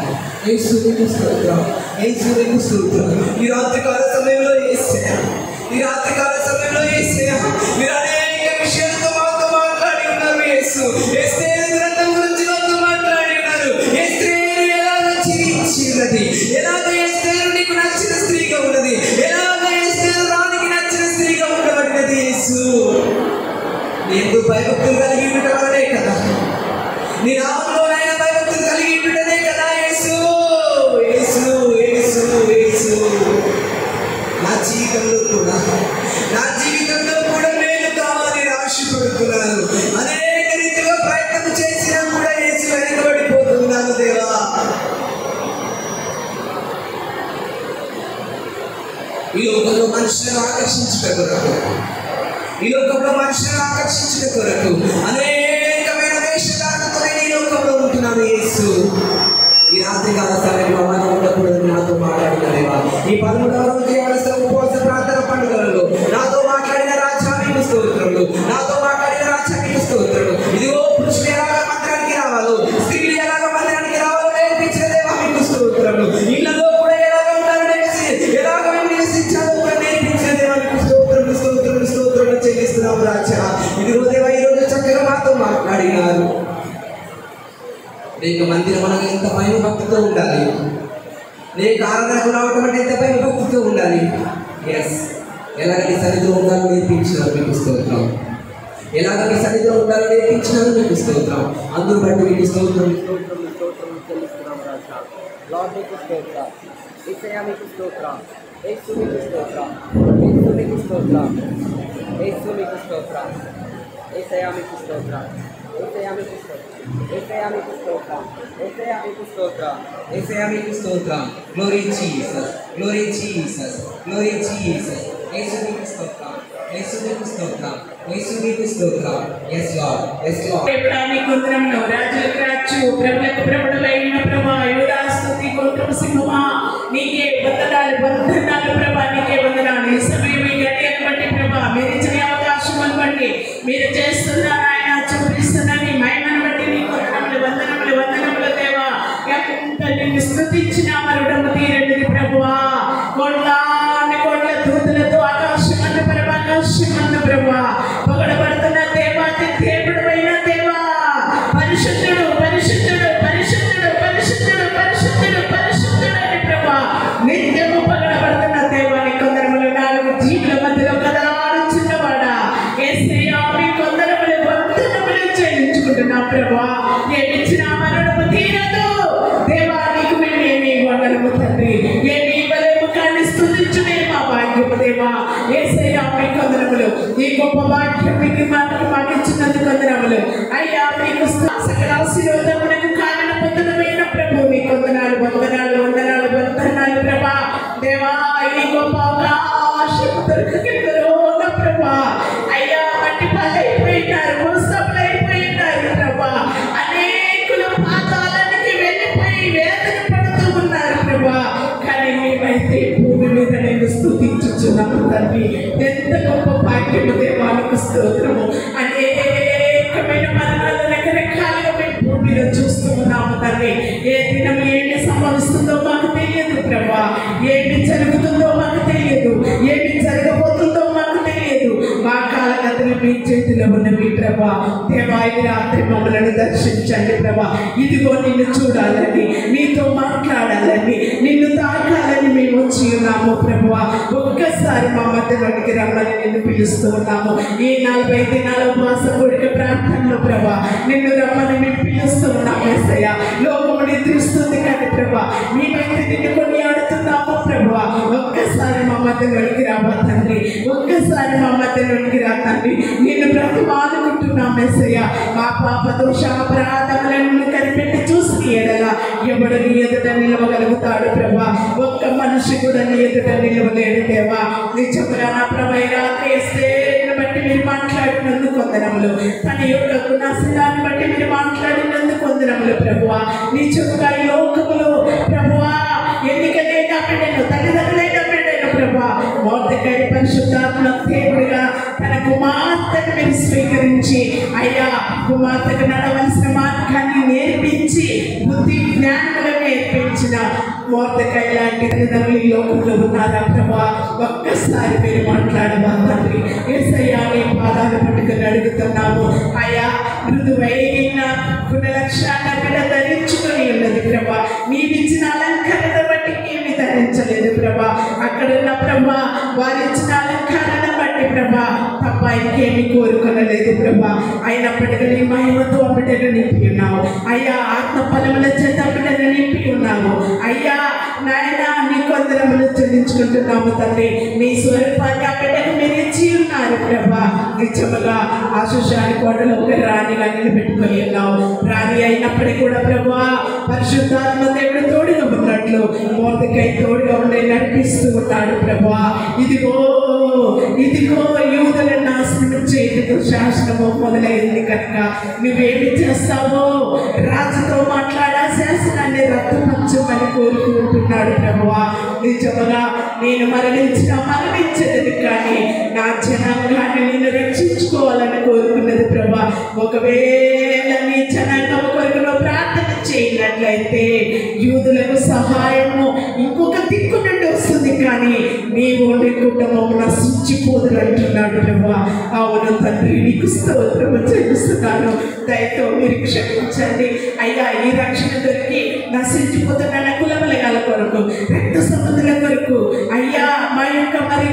యేసునికి స్తోత్రం, యేసునికి స్తోత్రం. ఈ రాత్రికాల సమయంలో యేసయ్యా, ఈ రాత్రికాల సమయంలో యేసయ్యా, మీరు అనేక విషయాలతో మాతో మాట్లాడి ఉన్నారు. యేసు ఎస్తేరు గ్రంథం గురించి మాతో మాట్లాడి ఉన్నారు. ఎస్తేరు ఎలాగ చిరిచినది, ఎలాగ ఎస్తేరు నీకు నచ్చిన స్త్రీగా ఉన్నది, ఎలాగ ఎస్తేరు రానికి నచ్చిన స్త్రీగా ఉండబడినది. యేసు నీకు భయభక్తులు కలిగి ఉండటం వల్లనే కదా, నీ నామంలోనైనా భయభక్తులు కలిగి ఉండటమే కదా. యేసు యేసు యేసు యేసు నా జీవితంలో కూడా నేను కావాలని ఆశపడుతున్నాను. అనేక రీతిగా ప్రయత్నం చేసినా కూడా యేసు వెనకబడిపోతున్నాను. దేవా, ఈ లోకంలో మనుషులను ఆకర్షించుట కొరకు, ఈ లోకంలో మనుషులను ఆకర్షించుట కొరకు అనేకమైన వేషధారణతో నేను ఈ లోకంలో ఉంటున్నాను. యేసు ఈ రాత్రికాల సమయంలో మనం ఉండకూడదు నాతో మాట్లాడిన దేవా, ఈ 13వ రోజు అవసరం ఉపవాస ప్రార్థన పండుగలలో నాతో మాట్లాడిన రాజా మీకు స్తోత్రములు, నాతో మాట్లాడిన రాజా మీకు స్తోత్రములు. ఇదిగో పురుషులు ఎలాగ మందిరానికి రావాలో, స్త్రీలు ఎలాగ మందిరానికి రావాలో నేర్పించిన దేవా మీకు స్తోత్రములు. ఇళ్లలో కూడా ఎలాగ ఉండాలో ఎలాగ నివసించాలో కూడా నేర్పించిన దేవా మీకు స్తోత్రములు స్తోత్రములు స్తోత్రములు చెల్లిస్తున్నాము రాజా. ఇదిగో దేవా, ఈరోజు చక్కగా మాతో మాట్లాడినారు. నీకు మందిరం మనకు ఎంత భయం భక్తితో ఉండాలి, నీకు ఆరాధనకు రావటం అంటే ఎంత భయం భక్తితో ఉండాలి. ఎస్, ఎలాగ నీ సన్నిధిలో ఉండాలో నేర్పించినారు మీకు స్తోత్రం, ఎలాగ నీ సన్నిధిలో ఉండాలో నేర్పించినారు మీకు స్తోత్రం. అందరూ బట్టి మీకు స్తోత్రం స్తోత్రం స్తోత్రం చెల్లిస్తున్నాం రాజా. లార్డ్ మీకు స్తోత్రం, యేసయ్యా మీకు స్తోత్రం, యేసు మీకు స్తోత్రం, యేసు మీకు స్తోత్రం, యేసు మీకు స్తోత్రం, యేసయ్యా మీకు స్తోత్రం, యేసయ్యా మీకు స్తోత్రం, యేసయ్యా మీకు స్తోత్రం, యేసయ్యా మీకు స్తోత్రం, యేసయ్యా మీకు స్తోత్రం. Glory Jesus, glory Jesus, glory Jesus. యేసు మీకు స్తోత్రం, యేసు మీకు స్తోత్రం, యేసు మీకు స్తోత్రం. Yes Lord, yes Lord. దేవుడానికి వందనములు, రాజులకు రాజు, ప్రభులకు ప్రభుడైన ప్రభా, యూదా స్తుతి గోత్రపు సింహమా, నీకే వందనాలు వందనాలు ప్రభా, నీకే వందనాలు. ఈ సమయం ఈ గడియను బట్టి ప్రభా, మీరు ఇచ్చిన అవకాశమును బట్టి, మీరు చేస్తున్న ఆయన చూపిస్తున్న నీ మహిమను బట్టి నీకు వందనములు వందనములు వందనములు దేవా. ఎంత నిన్ను స్తుతించిన మరుడము తీరండి ప్రభువా. కోట్లాది కోట్ల దూతలతో ఆకాశమన్న ప్రభా, ఆకాశమన్న ప్రభా, పొగడబడుతున్న దేవాతి దేవుడైన దేవా, పరిశుద్ధుడు పరిశుద్ధుడు పరిశుద్ధుడు పరిశుద్ధుడు పరిశుద్ధుడు పరిశుద్ధుడు అని ప్రభా నిత్యము పొగడబడుతున్న దేవాని కొందరములు నాలుగు జీవుల మధ్యలో కదలాడుచున్నవాడా, యేసయ్యా మీ కొందరములు వందనములు చెల్లించుకుంటున్నా ప్రభా. ఏమిచ్చిన మరణము తీరదు దేవా, నీకు మేమేమి వందనము తండ్రి. ఏమి బలము కానీ స్తుతించునే మా భాగ్యము దేవా. యేసయ్యా మీ కొందరములు, ఈ గొప్ప భాగ్యం మీకు మాకు ఇచ్చినందుకు వందనములు అయ్యా. మీకు సకల ఆశీర్వాదములకు కారణ పొందడమైన ప్రభు మీ వందనాలు వందనాలు వందనాలు వందనాలు ప్రభా. దేవా, ఈ గొప్ప అవకాశం దొరకకెందరో ప్రభా అయ్యా, మట్టి పాలైపోయినారు, మోసములైపోయినారు ప్రభా. అనేకులు పాతాళానికి వెళ్ళిపోయి వేదన పడుతూ ఉన్నారు ప్రభా. కానీ మేమైతే భూమి మీద నేను స్తుతించుచున్నాము తండ్రి. ఎంత గొప్ప భాగ్యము దేవానికి స్తోత్రము. అనేకమైన మరణాలు రకరకాలుగా మేము భూమిలో చూస్తూ ఉన్నాము తండ్రి. ఏ దినం ఏమి సంభవిస్తుందో మాకు తెలియదు ప్రభా, ఏమి జరుగుతుందో మాకు తెలియదు, ఏమి జరగబోతుందో మాకు తెలియదు. మా కాలగతులు మీ చేతిలో ఉన్నవి ప్రభా. దేవా, ఈ రాత్రి మమ్మల్ని దర్శించండి ప్రభా. ఇదిగో నిన్ను చూడాలని, నీతో మాట్లాడాలని, నిన్ను తాకాలని మేము వచ్చి ఉన్నాము ప్రభువా. ఒక్కసారి మా మధ్యలోనికి రమ్మని నిన్ను పిలుస్తూ ఉన్నాము. ఈ 40 దినాల ఉపవాస కూడిక ప్రార్థనలో ప్రభా నిన్ను రమ్మని మేము పిలుస్తూ ఉన్నాము. యేసయ్యా, లోకము నిద్రిస్తుంది కానీ ప్రభా మేమైతే నిన్ను కొనియాడుతున్నాము ప్రభువా. ఒక్కసారి మా మధ్యలోనికి రావా తండ్రి, ఒక్కసారి మా మధ్యలోనికి రా తండ్రి. నిన్ను బ్రతిమాలుకుంటున్నాం యేసయ్యా. మా పాప దోష అపరాధములను కనిపెట్టి చూసి ఎడలా ఎవడు నీ ఎదుట నిలవగలుగుతాడు ప్రభా. ఒక్క మనిషి కూడా నీ ఎదుట నిలవలేడు దేవా. నిజముగా నా ప్రభు రాత్రి ఎస్తేరును బట్టి మీరు మాట్లాడినందుకు వందనములు, తన యొక్క గుణశీలాన్ని బట్టి మీరు మాట్లాడినందుకు వందనములు ప్రభువా. నిజముగా ఈ లోకములో ప్రభువా ఎన్నికలైన బిడ్డను, తల్లిదండ్రులైన బిడ్డను ప్రభా, మొదటికై పరిశుద్ధాత్మ దేవుడిగా తన కుమార్తెను మీరు స్వీకరించి అయ్యా కుమార్తెకు నడవలసిన మార్గాన్ని నేర్పించి బుద్ధి జ్ఞానములు నేర్పించిన మొర్దెకై లాంటి తల్లిదండ్రులు ఈ లోకంలో ఉన్నారా ప్రభా? ఒక్కసారి మీరు మాట్లాడవా తండ్రి? యేసయ్యా నీ పాదాలు పట్టుకుని అడుగుతున్నాము. అయ్యా మృదువైన గుణలక్షణ బిడ్డ ధరించుకొని ఉన్నది ప్రభా. నీవిచ్చిన అలంకరణ బట్టి ఏమి ధరించలేదు ప్రభా. అక్కడున్న ప్రభా వారిచ్చిన అలంకరణ బట్టి ప్రభా తప్ప ఇంకేమి కోరుకొనలేదు ప్రభా. అయినప్పటికీ నీ మహిమతో బిడ్డను నింపి ఉన్నావు అయ్యా. ఆత్మ ఫలముల చేత బిడ్డను నింపి ఉన్నావు అయ్యా. నాయన నీ కొందరములు చెల్లించుకుంటున్నాము తండ్రి. నీ స్వరూపాన్ని ఆ బిడ్డకు మీరు ఇచ్చి ఉన్నారు ప్రభా. నిజముగా ఆ శుశాని కోటలో ఒక రాణిగా నిలబెట్టుకొని ఉన్నావు. రాణి అయినప్పటికీ కూడా ప్రభా పరిశుద్ధాత్మ దేవుడు తోడుగా ఉన్నట్లు మొర్దెకై తోడుగా ఉండి నడిపిస్తూ ఉన్నాడు ప్రభా. ఇదిగో ఇదిగో యూదుల నాశనం చేయటకు శాసనము మొదలైంది కనుక నువ్వేమి చేస్తావో రాజుతో మాట్లాడా శాసనాన్ని రద్దుపరచమని కోరుకుంటున్నాడు ప్రభువా. నిజముగా నేను మరణించలేదు కానీ నా జనాంగాన్ని నేను రక్షించుకోవాలని కోరుకున్నది ప్రభా. ఒకవేళ నీ జనాంగం కొరకు ప్రార్థన చేయనట్లయితే యూదులకు సహాయము ఇంకొక దిక్కు నుండి వస్తుంది కానీ నీవు నీ కుటుంబం నశించిపోదులు అంటున్నాడు ప్రభా. అవును తండ్రి నీకు స్తోత్రము చెల్లిస్తున్నాను. దయతో మీరు క్షమించండి అయ్యా. ఈ రక్షణ దొరికి నశించిపోతున్న కులమలగాల కొరకు రక్త సంబంధుల కొరకు అయ్యా మా యొక్క మరి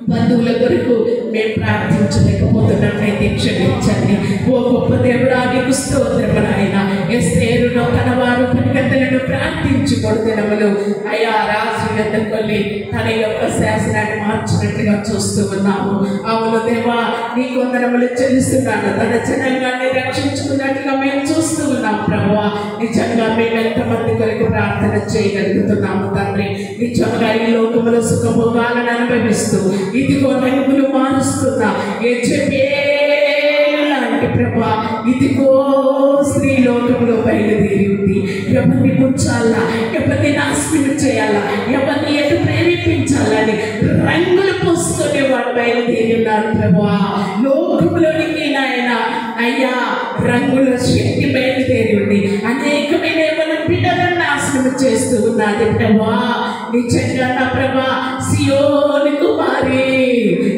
బంధువుల కొరకు మేము ప్రార్థించలేకపోతున్నట్లయితే క్షమించండి. ఓ గొప్ప దేవుడా నీకు స్తోత్రము నాయన. ఎస్తేరును తన వారు పనిగంటలను ప్రార్థించుకోడు దినములు అయ్యా రాజు ఎదుర్కొని తన యొక్క శాసనాన్ని మార్చినట్లుగా చూస్తూ ఉన్నాము. అవును దేవా నీ కొందరములు చెల్లిస్తున్నాను. తన జనాంగాన్ని రక్షించుకున్నట్లుగా మేము చూస్తూ ఉన్నాం ప్రభువా. నిజంగా మేము ఎంతమంది కొరకు ప్రార్థన చేయగలుగుతున్నాము తండ్రి. నిజంగా ఈ లోకముల సుఖభోగాలను అనుభవిస్తూ ఇదిగో రంగులు మారుస్తున్నా లాంటి ప్రభా ఇదిగో స్త్రీ లోకంలో బయలుదేరి ఉంది. ఎవరిని ముంచాలా, ఎవరిని నాశనం చేయాలా, ఎవరిని ఎటు ప్రేరేపించాలని రంగులు పోసుకునే వాడు బయలుదేరి ఉన్నారు ప్రభా. లోకంలోనికి నాయన అయ్యా రంగుల శక్తి బయలుదేరి ఉంది. అనేకమైన బిడ్డలను నాశనం చేస్తూ ఉన్నది ప్రభా. నిజంగా నా ప్రభా సియోను కుమారి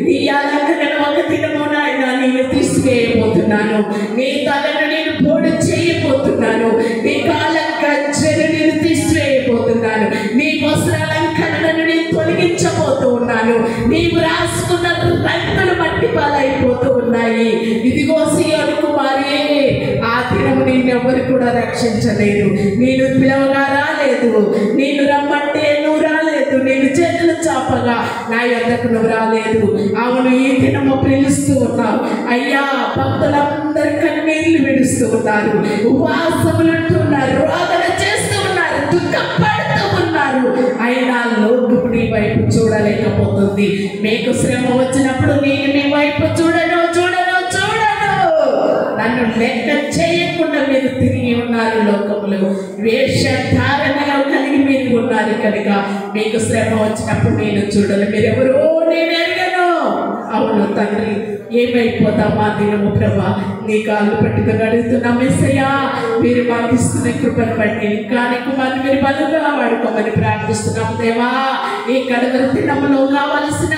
నీ అలంకరణ ఒక దినము నాయన నేను తీసుకెళ్ళిపోతున్నాను. నీ తలను నేను పొడి చేయబోతున్నాను. నీ కాలం గజ్జెను నేను తీసివేయబోతున్నాను. నీ వస్త్రాలంకరణను నేను తొలగించబోతూ ఉన్నాను. నీవు రాసుకున్న రంగులు మట్టి పాలైపోతూ ఉన్నాయి. ఇదిగో సియోను కుమారి ఆ దినము నిన్నెవ్వరు కూడా రక్షించలేరు. నేను పిలవగా రాలేదు, నేను రమ్మంటే నువ్వు రాలేదు, నేను చేతులు చాపగా నా యొద్దకు నువ్వు రాలేదు. అవును ఈ దినము పిలుస్తూ ఉన్నావు అయ్యా. భక్తులందరూ కన్నీళ్లు విడుస్తూ ఉన్నారు, ఉపవాసములుంటున్నారు, రోదన చేస్తూ ఉన్నారు, దుఃఖపడుతూ ఉన్నారు. అయినా లోకము నీ వైపు చూడలేకపోతుంది. మీకు శ్రమ వచ్చినప్పుడు నేను మీ వైపు చూడను. నన్ను లెక్క చేయకుండా మీరు తిరిగి ఉన్నారు. లోకములు వేషధారణగా కలిగి మీరు ఉన్నారు కనుక మీకు శ్రమ వచ్చినప్పుడు నేను చూడను. మీరెవరో నేను ఎరగను. అవును తండ్రి ఏమైపోతామా దినము ప్రభా. నీ కాళ్ళు పట్టుకుని అడుగుతున్నాం యేసయ్యా. మీరు మాకు ఇస్తున్న కృపను బట్టి ఇంకా కుమారుని మీరు బలంగా వాడుకోమని ప్రార్థిస్తున్నాం దేవా. ఈ కడవరి దినములో కావలసిన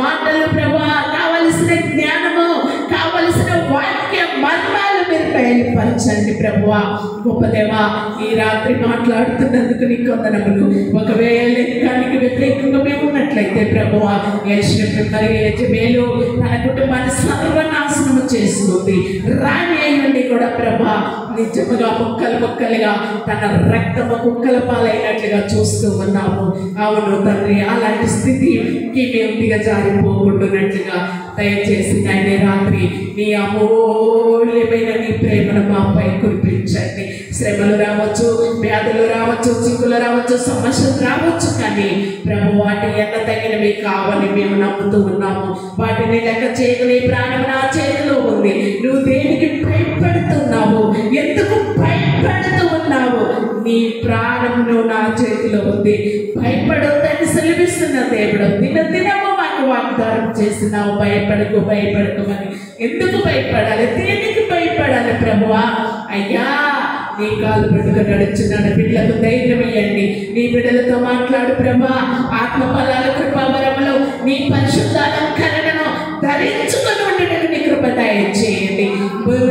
మాటలు ప్రభా, కావలసిన జ్ఞానము, కావలసిన వాక్య మర్మాలు మీరు బయలుపరచండి ప్రభువా. గొప్ప దేవా ఈ రాత్రి మాట్లాడుతున్నందుకు నీకు వందనములు. ఒకవేళ దానికి వ్యతిరేకంగా మేము ఉన్నట్లయితే ప్రభువా యజబేలు తన కుటుంబాన్ని సర్వనాశనము చేసుకుంది. రాణి అయ్యండి కూడా ప్రభా నిజముగా ముక్కలుగా తన రక్తము కుక్కల పాలైనట్లుగా చూస్తూ ఉన్నాము. అవును తండ్రి అలాంటి స్థితికి మేము దిగజారిపోకుండానట్లుగా దయచేసి ఆయన రాత్రి నీ అమూల్యమైన నీ ప్రేమను మాపై కురిపించండి. శ్రమలు రావచ్చు, వ్యాధులు రావచ్చు, చిక్కులు రావచ్చు, సమస్యలు రావచ్చు, కానీ ప్రభు వాటి ఎన్న తగినవి కావాలి మేము నమ్ముతూ ఉన్నాము. వాటిని లెక్క చేయగలి ప్రాణం నా చేతిలో ఉంది. నువ్వు దేనికి భయపడుతున్నావు, ఎందుకు భయపడుతూ ఉన్నావు? నీ ప్రాణమును నా చేతిలో ఉంది. భయపడొద్దని సెలవిస్తున్న దేవుడు దినదినము మాకు వాగ్దానం చేస్తున్నావు, భయపడకు భయపడకమని. ఎందుకు భయపడాలి? దేనికి భయపడాలి ప్రభువా? అయ్యా నీ కాలు పట్టుకు నడుచున్నాను బిడ్డలకు ధైర్యం ఇవ్వండి. నీ బిడ్డలతో మాట్లాడు ప్రభా. ఆత్మ ఫలాల కృపావరములు నీ పరిశుద్ధాలంకరణను ధరించుకొని ఉండటం నీ కృప దయచేయండి.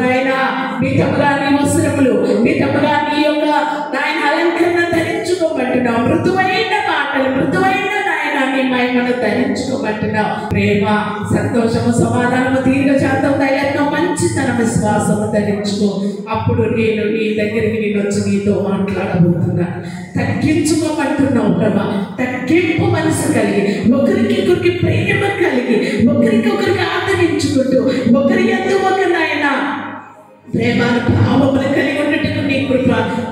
ఆయన మితముగా నీ వస్త్రములు, మితముగా నీ యొక్క నాయన అలంకరణ ధరించుకోమంటున్నావు. మృదువైన మాటలు, మృదువైన నాయన నీ మహిమను ధరించుకోమంటున్నావు. ప్రేమ, సంతోషము, సమాధానము, దీర్ఘశాంతం, ధైర్యం, మంచితనం, విశ్వాసము ధరించుకో. అప్పుడు నేను నీ దగ్గరికి నేను వచ్చి నీతో మాట్లాడబోతున్నాను. తగ్గించుకోమంటున్నావు ప్రభా. తగ్గింపు మనసు కలిగి, ఒకరికి ప్రేమ కలిగి, ఒకరికి ఆదరించుకుంటూ, ఒకరి యందు ఒక నాయన ప్రేమను భావములు కలిగి ఉండటకు నీ కృప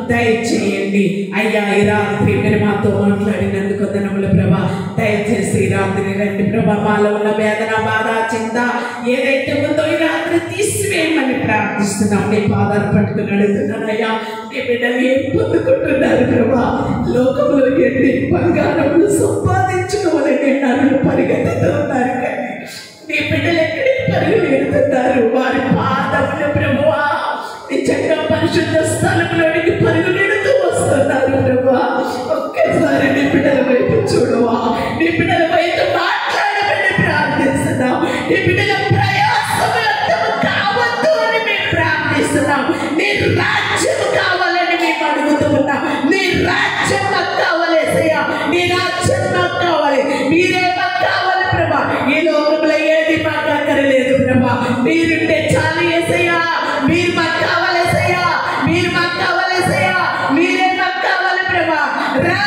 దయచేయండి. అయ్యా ఈ రాత్రి మీరు మాతో మాట్లాడినందుకు ధనముల ప్రభా. దయచేసి ఈ రాత్రి రండి ప్రభా. మాలో ఉన్న వేదన, బాధ, చింత ఏదైతే ఉందో ఈ రాత్రి తీసివేయమని ప్రార్థిస్తున్నాం. నీ పాదాలు పట్టుకుని అడుగుతున్నాను అయ్యా. నీ బిడ్డలు ఏం పొందుకుంటున్నారు ప్రభా? లోకంలో ఎన్ని బంగారములు సంపాదించుకోవాలని నన్ను పరిగెత్తుతున్నారు, కానీ నీ బిడ్డలు ఎక్కడికి పరుగులు ఎడుతున్నారు? వారి పాదములు ప్రభువా నిజంగా పరిశుద్ధ స్థలంలోనికి పరుగులెడుతూ వస్తున్నారు ప్రభువా. ఒక్కసారి నీ బిడ్డల వైపు చూడవా? నీ బిడ్డల వైపు మాట్లాడమని ప్రార్థిస్తున్నాం. నీ బిడ్డల ప్రయాసం వ్యర్థము కావద్దు అని మేము ప్రార్థిస్తున్నాం. నీ రాజ్యం కావాలని మేము అడుగుతూ ఉన్నాం. నీ రాజ్యం మాకు కావాలేసయ్యా. నీ రాజ్యం మాకు కావాలి. మీరే మాకు కావాలి ప్రభా. ఈ లోకంలో ఏది మాకు అక్కర్లేదు ప్రభా. మీరుంటే చాలు యేసయ్యా. మీరు మాకు కావాలేసయ్యా. మీరు మాకు కావాలేసయ్యా. మీరే మాకు కావాలి ప్రభా. రా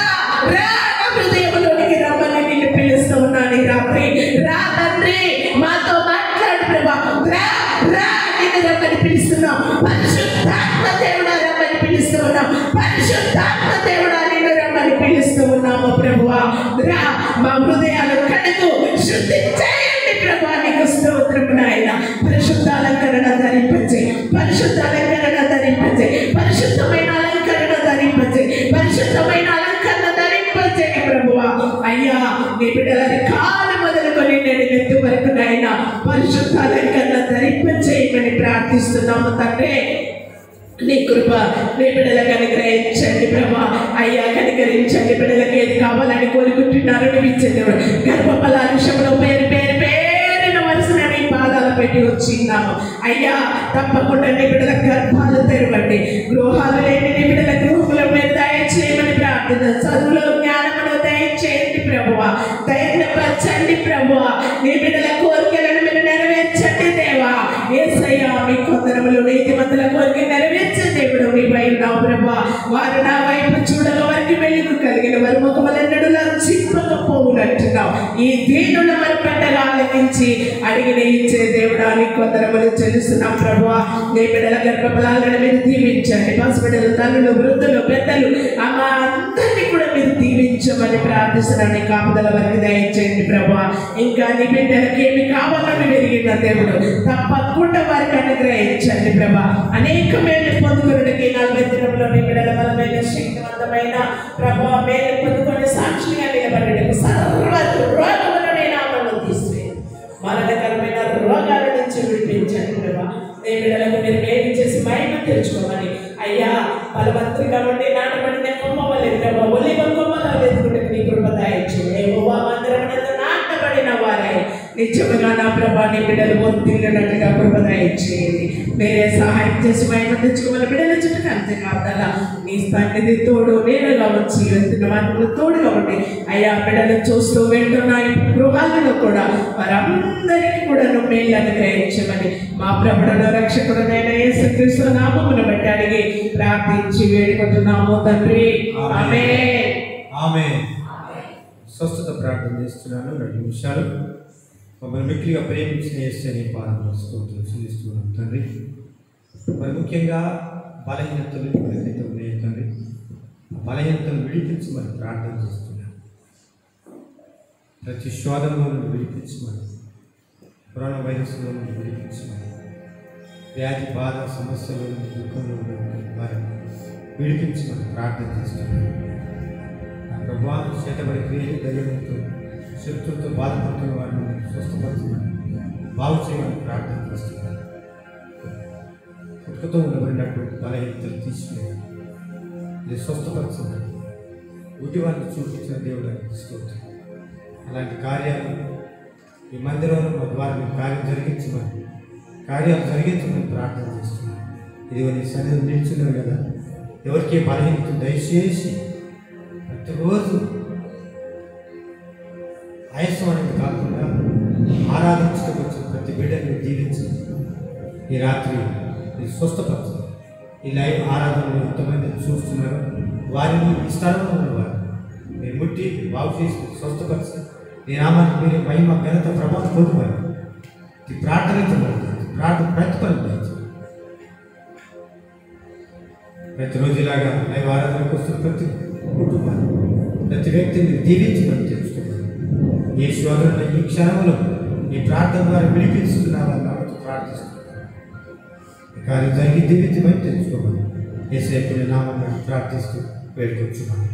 రా నా హృదయంలోనికి రమ్మని నిన్ను పిలుస్తూ ఉన్నాను ఈ రాత్రి. రా తండ్రి, మాతో మాట్లాడు ప్రభా. రా రా నిన్ను రమ్మని పిలుస్తున్నాం. పరిశుద్ధాత్మ దేవుడా రమ్మని పిలుస్తూ ఉన్నాం. పరిశుద్ధాత్మ దేవుడా నిన్ను రమ్మని పిలుస్తూ ఉన్నాము ప్రభువా. రా మా హృదయాలు కడుగు, శుద్ధి చేయండి ప్రభా. నీకు స్తోత్రము నాయన. పరిశుద్ధ అలంకరణ ధరింపచే, పరిశుద్ధ అలంకరణ ధరింపచే, పరిశుద్ధమైన అలంకరణ ధరింపచే, పరిశుద్ధమైన అలంకరణ ధరింపచే ప్రభువా. అయ్యా నీ బిడ్డలని కాలు మొదలుకొని నేను ఎత్తు వరకు నాయన పరిశుద్ధ అలంకరణ ధరింపచేయమని ప్రార్థిస్తున్నాము తండ్రి. నీ కృప నీ బిడ్డలకు అనుగ్రహించండి ప్రభా. అయ్యా కనికరించండి. బిడ్డలకు ఏది కావాలని కోరుకుంటున్నారు నువ్వు ఇచ్చేది. గర్భఫల విషయంలో పేరు పేరు పేరున వరుసన నీ పాదాలు పెట్టి వచ్చిన్నాము అయ్యా. తప్పకుండా నీ బిడ్డల గర్భాలు తెరవండి. గృహాలు లేని నీ బిడ్డల గృహముల మీద దయచేయమని ప్రార్థన. చదువులో జ్ఞానమును దయచేయండి ప్రభువా. ధైర్యపరచండి ప్రభువా. నీ బిడ్డల కోరికలను మీరు నెరవేర్చండి దేవా. యేసయ్యా మీ కొందరములు నీతిమంతుల కోరిక నెరవేర్చే దేవుడు నీపై ఉన్నావు ప్రభా. వారు నా వైపు చూడగా వారికి వెలుగు కలిగిన వారి ముఖములెన్నడూ చింపకపోవునట్టున్నావు. ఈ దీనుల మరి పెట్టగా ఆలకించి అడిగిన ఇచ్చే దేవుడా నీ కొందరములు చెల్లిస్తున్నాం ప్రభువా. నీ బిడ్డల గర్భఫలాలను మీరు దీవించండి. పసిబిడ్డలు, తల్లులు, వృద్ధులు, పెద్దలు అమ్మ అందరినీ కూడా మీరు దీవించమని ప్రార్థిస్తున్నాను. నీ కాపుదల వారికి దయచేయండి ప్రభువా. ఇంకా నీ బిడ్డలకి ఏమి కావాలని పెరిగిన దేవుడు తప్పకుండా వారికి అనుగ్రహించండి ప్రభా. అనేక మేలు పొందుకున్నకి 40 దినంలో నీ బిడ్డల బలమైన శక్తివంతమైన ప్రభా మేలు పొందుకొని సాక్షిగా నిలబడటకు సర్వ రోగములనే నామములో తీసివేయండి. మరణకరమైన రోగాల నుంచి విడిపించండి ప్రభా. నీ బిడ్డలకు మీరు మేలు చేసి మహిమ తెచ్చుకోమని అయ్యా. బలవంతులుగా ఉండి నాటబడిన కొమ్మవలేదు ప్రభా. ఒలివ కొమ్మలో వెతుకుంటే నీ కృప దయచేయండి. యెహోవా మందిరమునందు నాటబడిన వారై నిజముగా నా ప్రభా నీ బిడ్డలు ఒత్తిడినట్టుగా కృప దయచేయండి. మీరే సహాయం చేసి మహిమ తెచ్చుకోమని బిడ్డల చుట్టూ అంతే కాదా నీ సన్నిధి తోడు నేనుగా వచ్చి వెళ్తున్న వాటిలో తోడుగా ఉండి అయ్యా బిడ్డలు చూస్తూ వింటున్న గృహాలలో కూడా వారందరికీ కూడా నువ్వు మేలు అనుగ్రహించమని మా ప్రభువును రక్షకుడైన యేసుక్రీస్తు నామమును బట్టి అడిగి ప్రార్థించి వేడుకుంటున్నాము తండ్రి. ఆమేన్. ఆమేన్. స్వస్థత ప్రార్థన చేస్తున్నాను. 2 నిమిషాలు. మమ్మల్ని మిక్కిలిగా ప్రేమించిన యేసయ్య నీ పాదములకు స్తోత్రం చెల్లిస్తున్నాం తండ్రి. మరి ముఖ్యంగా బలహీనతలు ఎవరికైతే ఉన్నాయో తండ్రి, బలహీనతలు విడిపించమని ప్రార్థన చేస్తున్నాను. ప్రతి శోధనలో నుండి విడిపించమని, కరోనా వైరస్లో నుండి విడిపించమని, వ్యాధి బాధ సమస్యల నుండి దుఃఖంలో వారిని విడిపించమని ప్రార్థన చేస్తున్నాను. నా ప్రభావం చేతబడి క్రియలు ధైర్యంతో శక్తి శత్రువుతో బాధపడుతున్న వారిని స్వస్థపరచమని బాగు చేయమని ప్రార్థన చేస్తున్నాను. పుట్టుకతో ఉండబడినటువంటి బలహీనతలు తీసివేయాలి, ఇది స్వస్థపరచమని గుడ్డి వారిని చూపించిన దేవుడు స్తోత్రం. అలాంటి కార్యాలు ఈ మందిరంలో మా ద్వారా మీ కార్యాలు జరిగించమని ప్రార్థన చేస్తున్నాను. ఇది నీ సన్నిధిలో నిల్చున్నావు కదా, ఎవరికి బలహీనత దయచేసి ప్రతిరోజు ఆయాసం అనేది కాకుండా ఆరాధించడం వచ్చిన ప్రతి బిడ్డని దీవించి ఈ రాత్రి స్వస్థపరచు. ఈ లైవ్ ఆరాధనలు ఎంతమంది చూస్తున్నారు వారిని ఈ స్థలంలో ఉన్నవారు మీరు ముట్టి బాగు చేసి స్వస్థపరచు. ఈ నామానికి మీరు మహిమ ఘనత ప్రభావం పొందుతారు. ఇది ప్రార్థన ప్రతిఫలం ప్రతిరోజులాగా లైవ్ ఆరాధనకు వస్తున్న ప్రతి కుటుంబాన్ని ప్రతి వ్యక్తిని దీవించమని తెలుసుకున్నారు. ఏ సోదరుడు ఈ క్షణంలో ఈ ప్రార్థన ద్వారా విడిపిస్తున్నామని కాబట్టి ప్రార్థిస్తున్నాను. ఈ కార్యం జరిగి దీవించమని తెలుసుకోమని యేసయ్య నామమున ప్రార్థిస్తూ వేడుకొచ్చున్నాను.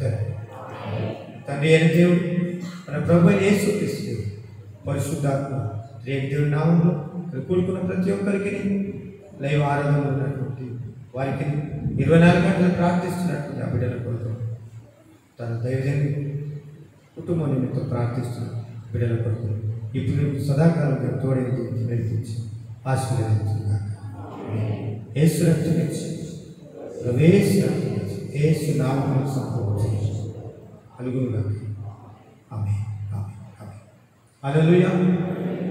తండ్రి అయిన దేవుడు మన ప్రభు అయిన యేసుక్రీస్తు పరిశుద్ధాత్మ రేపు దేవుడి నామంలో కూడుకున్న ప్రతి ఒక్కరికి లైవ్ ఆరాధనలో ఉన్నటువంటి వారికి 24 గంటలు ప్రార్థిస్తున్నటువంటి ఆ బిడ్డల కొరకు తన దైవజన్య కుటుంబం నిమిత్తం ప్రవర్తిస్తున్న బిడ్డల కొరకు ఇప్పుడు సదాకాలం తోడేది నడిపించి ఆశీర్వదించుగా యేసు రక్తమిచ్చి ప్రవేశ యేసు నామమున సంపూర్ణ కలుగునుగా. ఆమేన్ ఆమేన్ ఆమేన్. హల్లెలూయా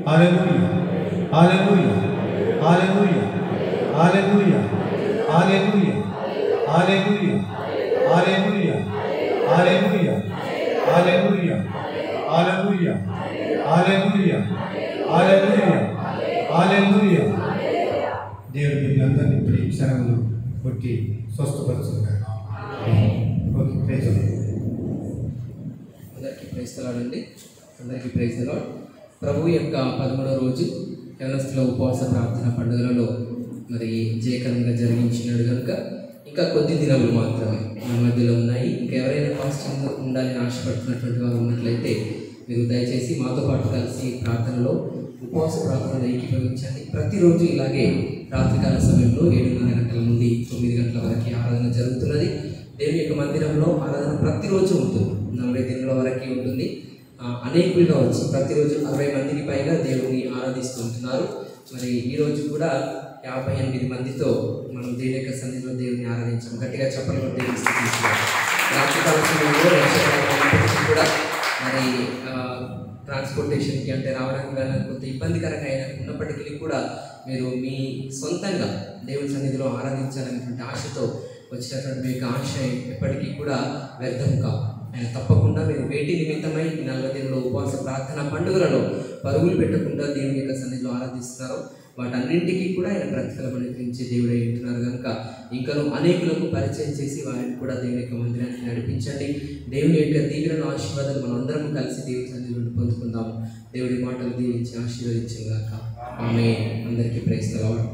హల్లెలూయా హల్లెలూయా హల్లెలూయా హల్లెలూయా హల్లెలూయా హల్లెలూయా హల్లెలూయా హల్లెలూయా హల్లెలూయా హల్లెలూయా హల్లెలూయా హల్లెలూయా. దేవుడు మీరందరినీ ఇప్పుడు ఈ క్షణంలో కొట్టి స్వస్థపరుచున్నారు. Okay, praise the Lord. అందరికీ ప్రైజ్ ది లార్డ్ అండి. అందరికీ ప్రైజ్ ది లార్డ్. ప్రభు యొక్క 13వ రోజు యవనస్తుల ఉపవాస ప్రార్థన పండుగలలో మరి జయకరంగా జరిగించినాడు కనుక ఇంకా కొద్ది దినములు మాత్రమే మన మధ్యలో ఉన్నాయి. ఇంకా ఎవరైనా ఫాస్టింగ్ ఉండాలని ఆశపడుతున్నటువంటి వారు ఉన్నట్లయితే మీరు దయచేసి మాతో పాటు కలిసి ప్రార్థనలో ఉపవాస ప్రార్థనలో ఏకీభవించండి. ప్రతిరోజు ఇలాగే రాత్రికాల సమయంలో 7:30 గంటల నుండి 9 గంటల వరకు ఆరాధన జరుగుతున్నది. దేవుని యొక్క మందిరంలో ఆరాధన ప్రతిరోజు ఉంటుంది, 40 దినాల వరకు ఉంటుంది. అనేకులుగా వచ్చి ప్రతిరోజు 60 మందికి పైగా దేవుని ఆరాధిస్తుంటున్నారు. మరి ఈరోజు కూడా 58 మందితో మనం దేవుని యొక్క సన్నిధిలో దేవుని ఆరాధించాం. గట్టిగా చెప్పలు కూడా దేవుని స్తుతించాం. రాత్రికాల సమయంలో కూడా మరి ట్రాన్స్పోర్టేషన్కి అంటే రావడానికి వెళ్ళడానికి కొంత ఇబ్బందికరంగా ఉన్నప్పటికీ కూడా మీరు మీ సొంతంగా దేవుని సన్నిధిలో ఆరాధించాలనేటువంటి ఆశతో వచ్చినటువంటి మీకు ఆశ ఎప్పటికీ కూడా వ్యర్థం కాదు. ఆయన తప్పకుండా మీరు వేటి నిమిత్తమై ఈ 40 దినాల ఉపవాస ప్రార్థన పండుగలలో పరుగులు పెట్టకుండా దేవుని యొక్క సన్నిధిలో ఆరాధిస్తున్నారు. వాటన్నింటికీ కూడా ఆయన ప్రతిఫలం అనుగ్రహించే దేవుడై ఉంటున్నారు కనుక ఇంకను అనేకులకు పరిచయం చేసి వారిని కూడా దేవుని యొక్క మందిరానికి నడిపించండి. దేవుని యొక్క దీవెనలు ఆశీర్వాదాలు మనం అందరం కలిసి దేవుని సన్నిధిలో పొందుకుందాము. దేవుడి మాటలు దీవించి ఆశీర్వదించుగాక. ఆమేన్. అందరికీ ప్రైజ్ ది లార్డ్.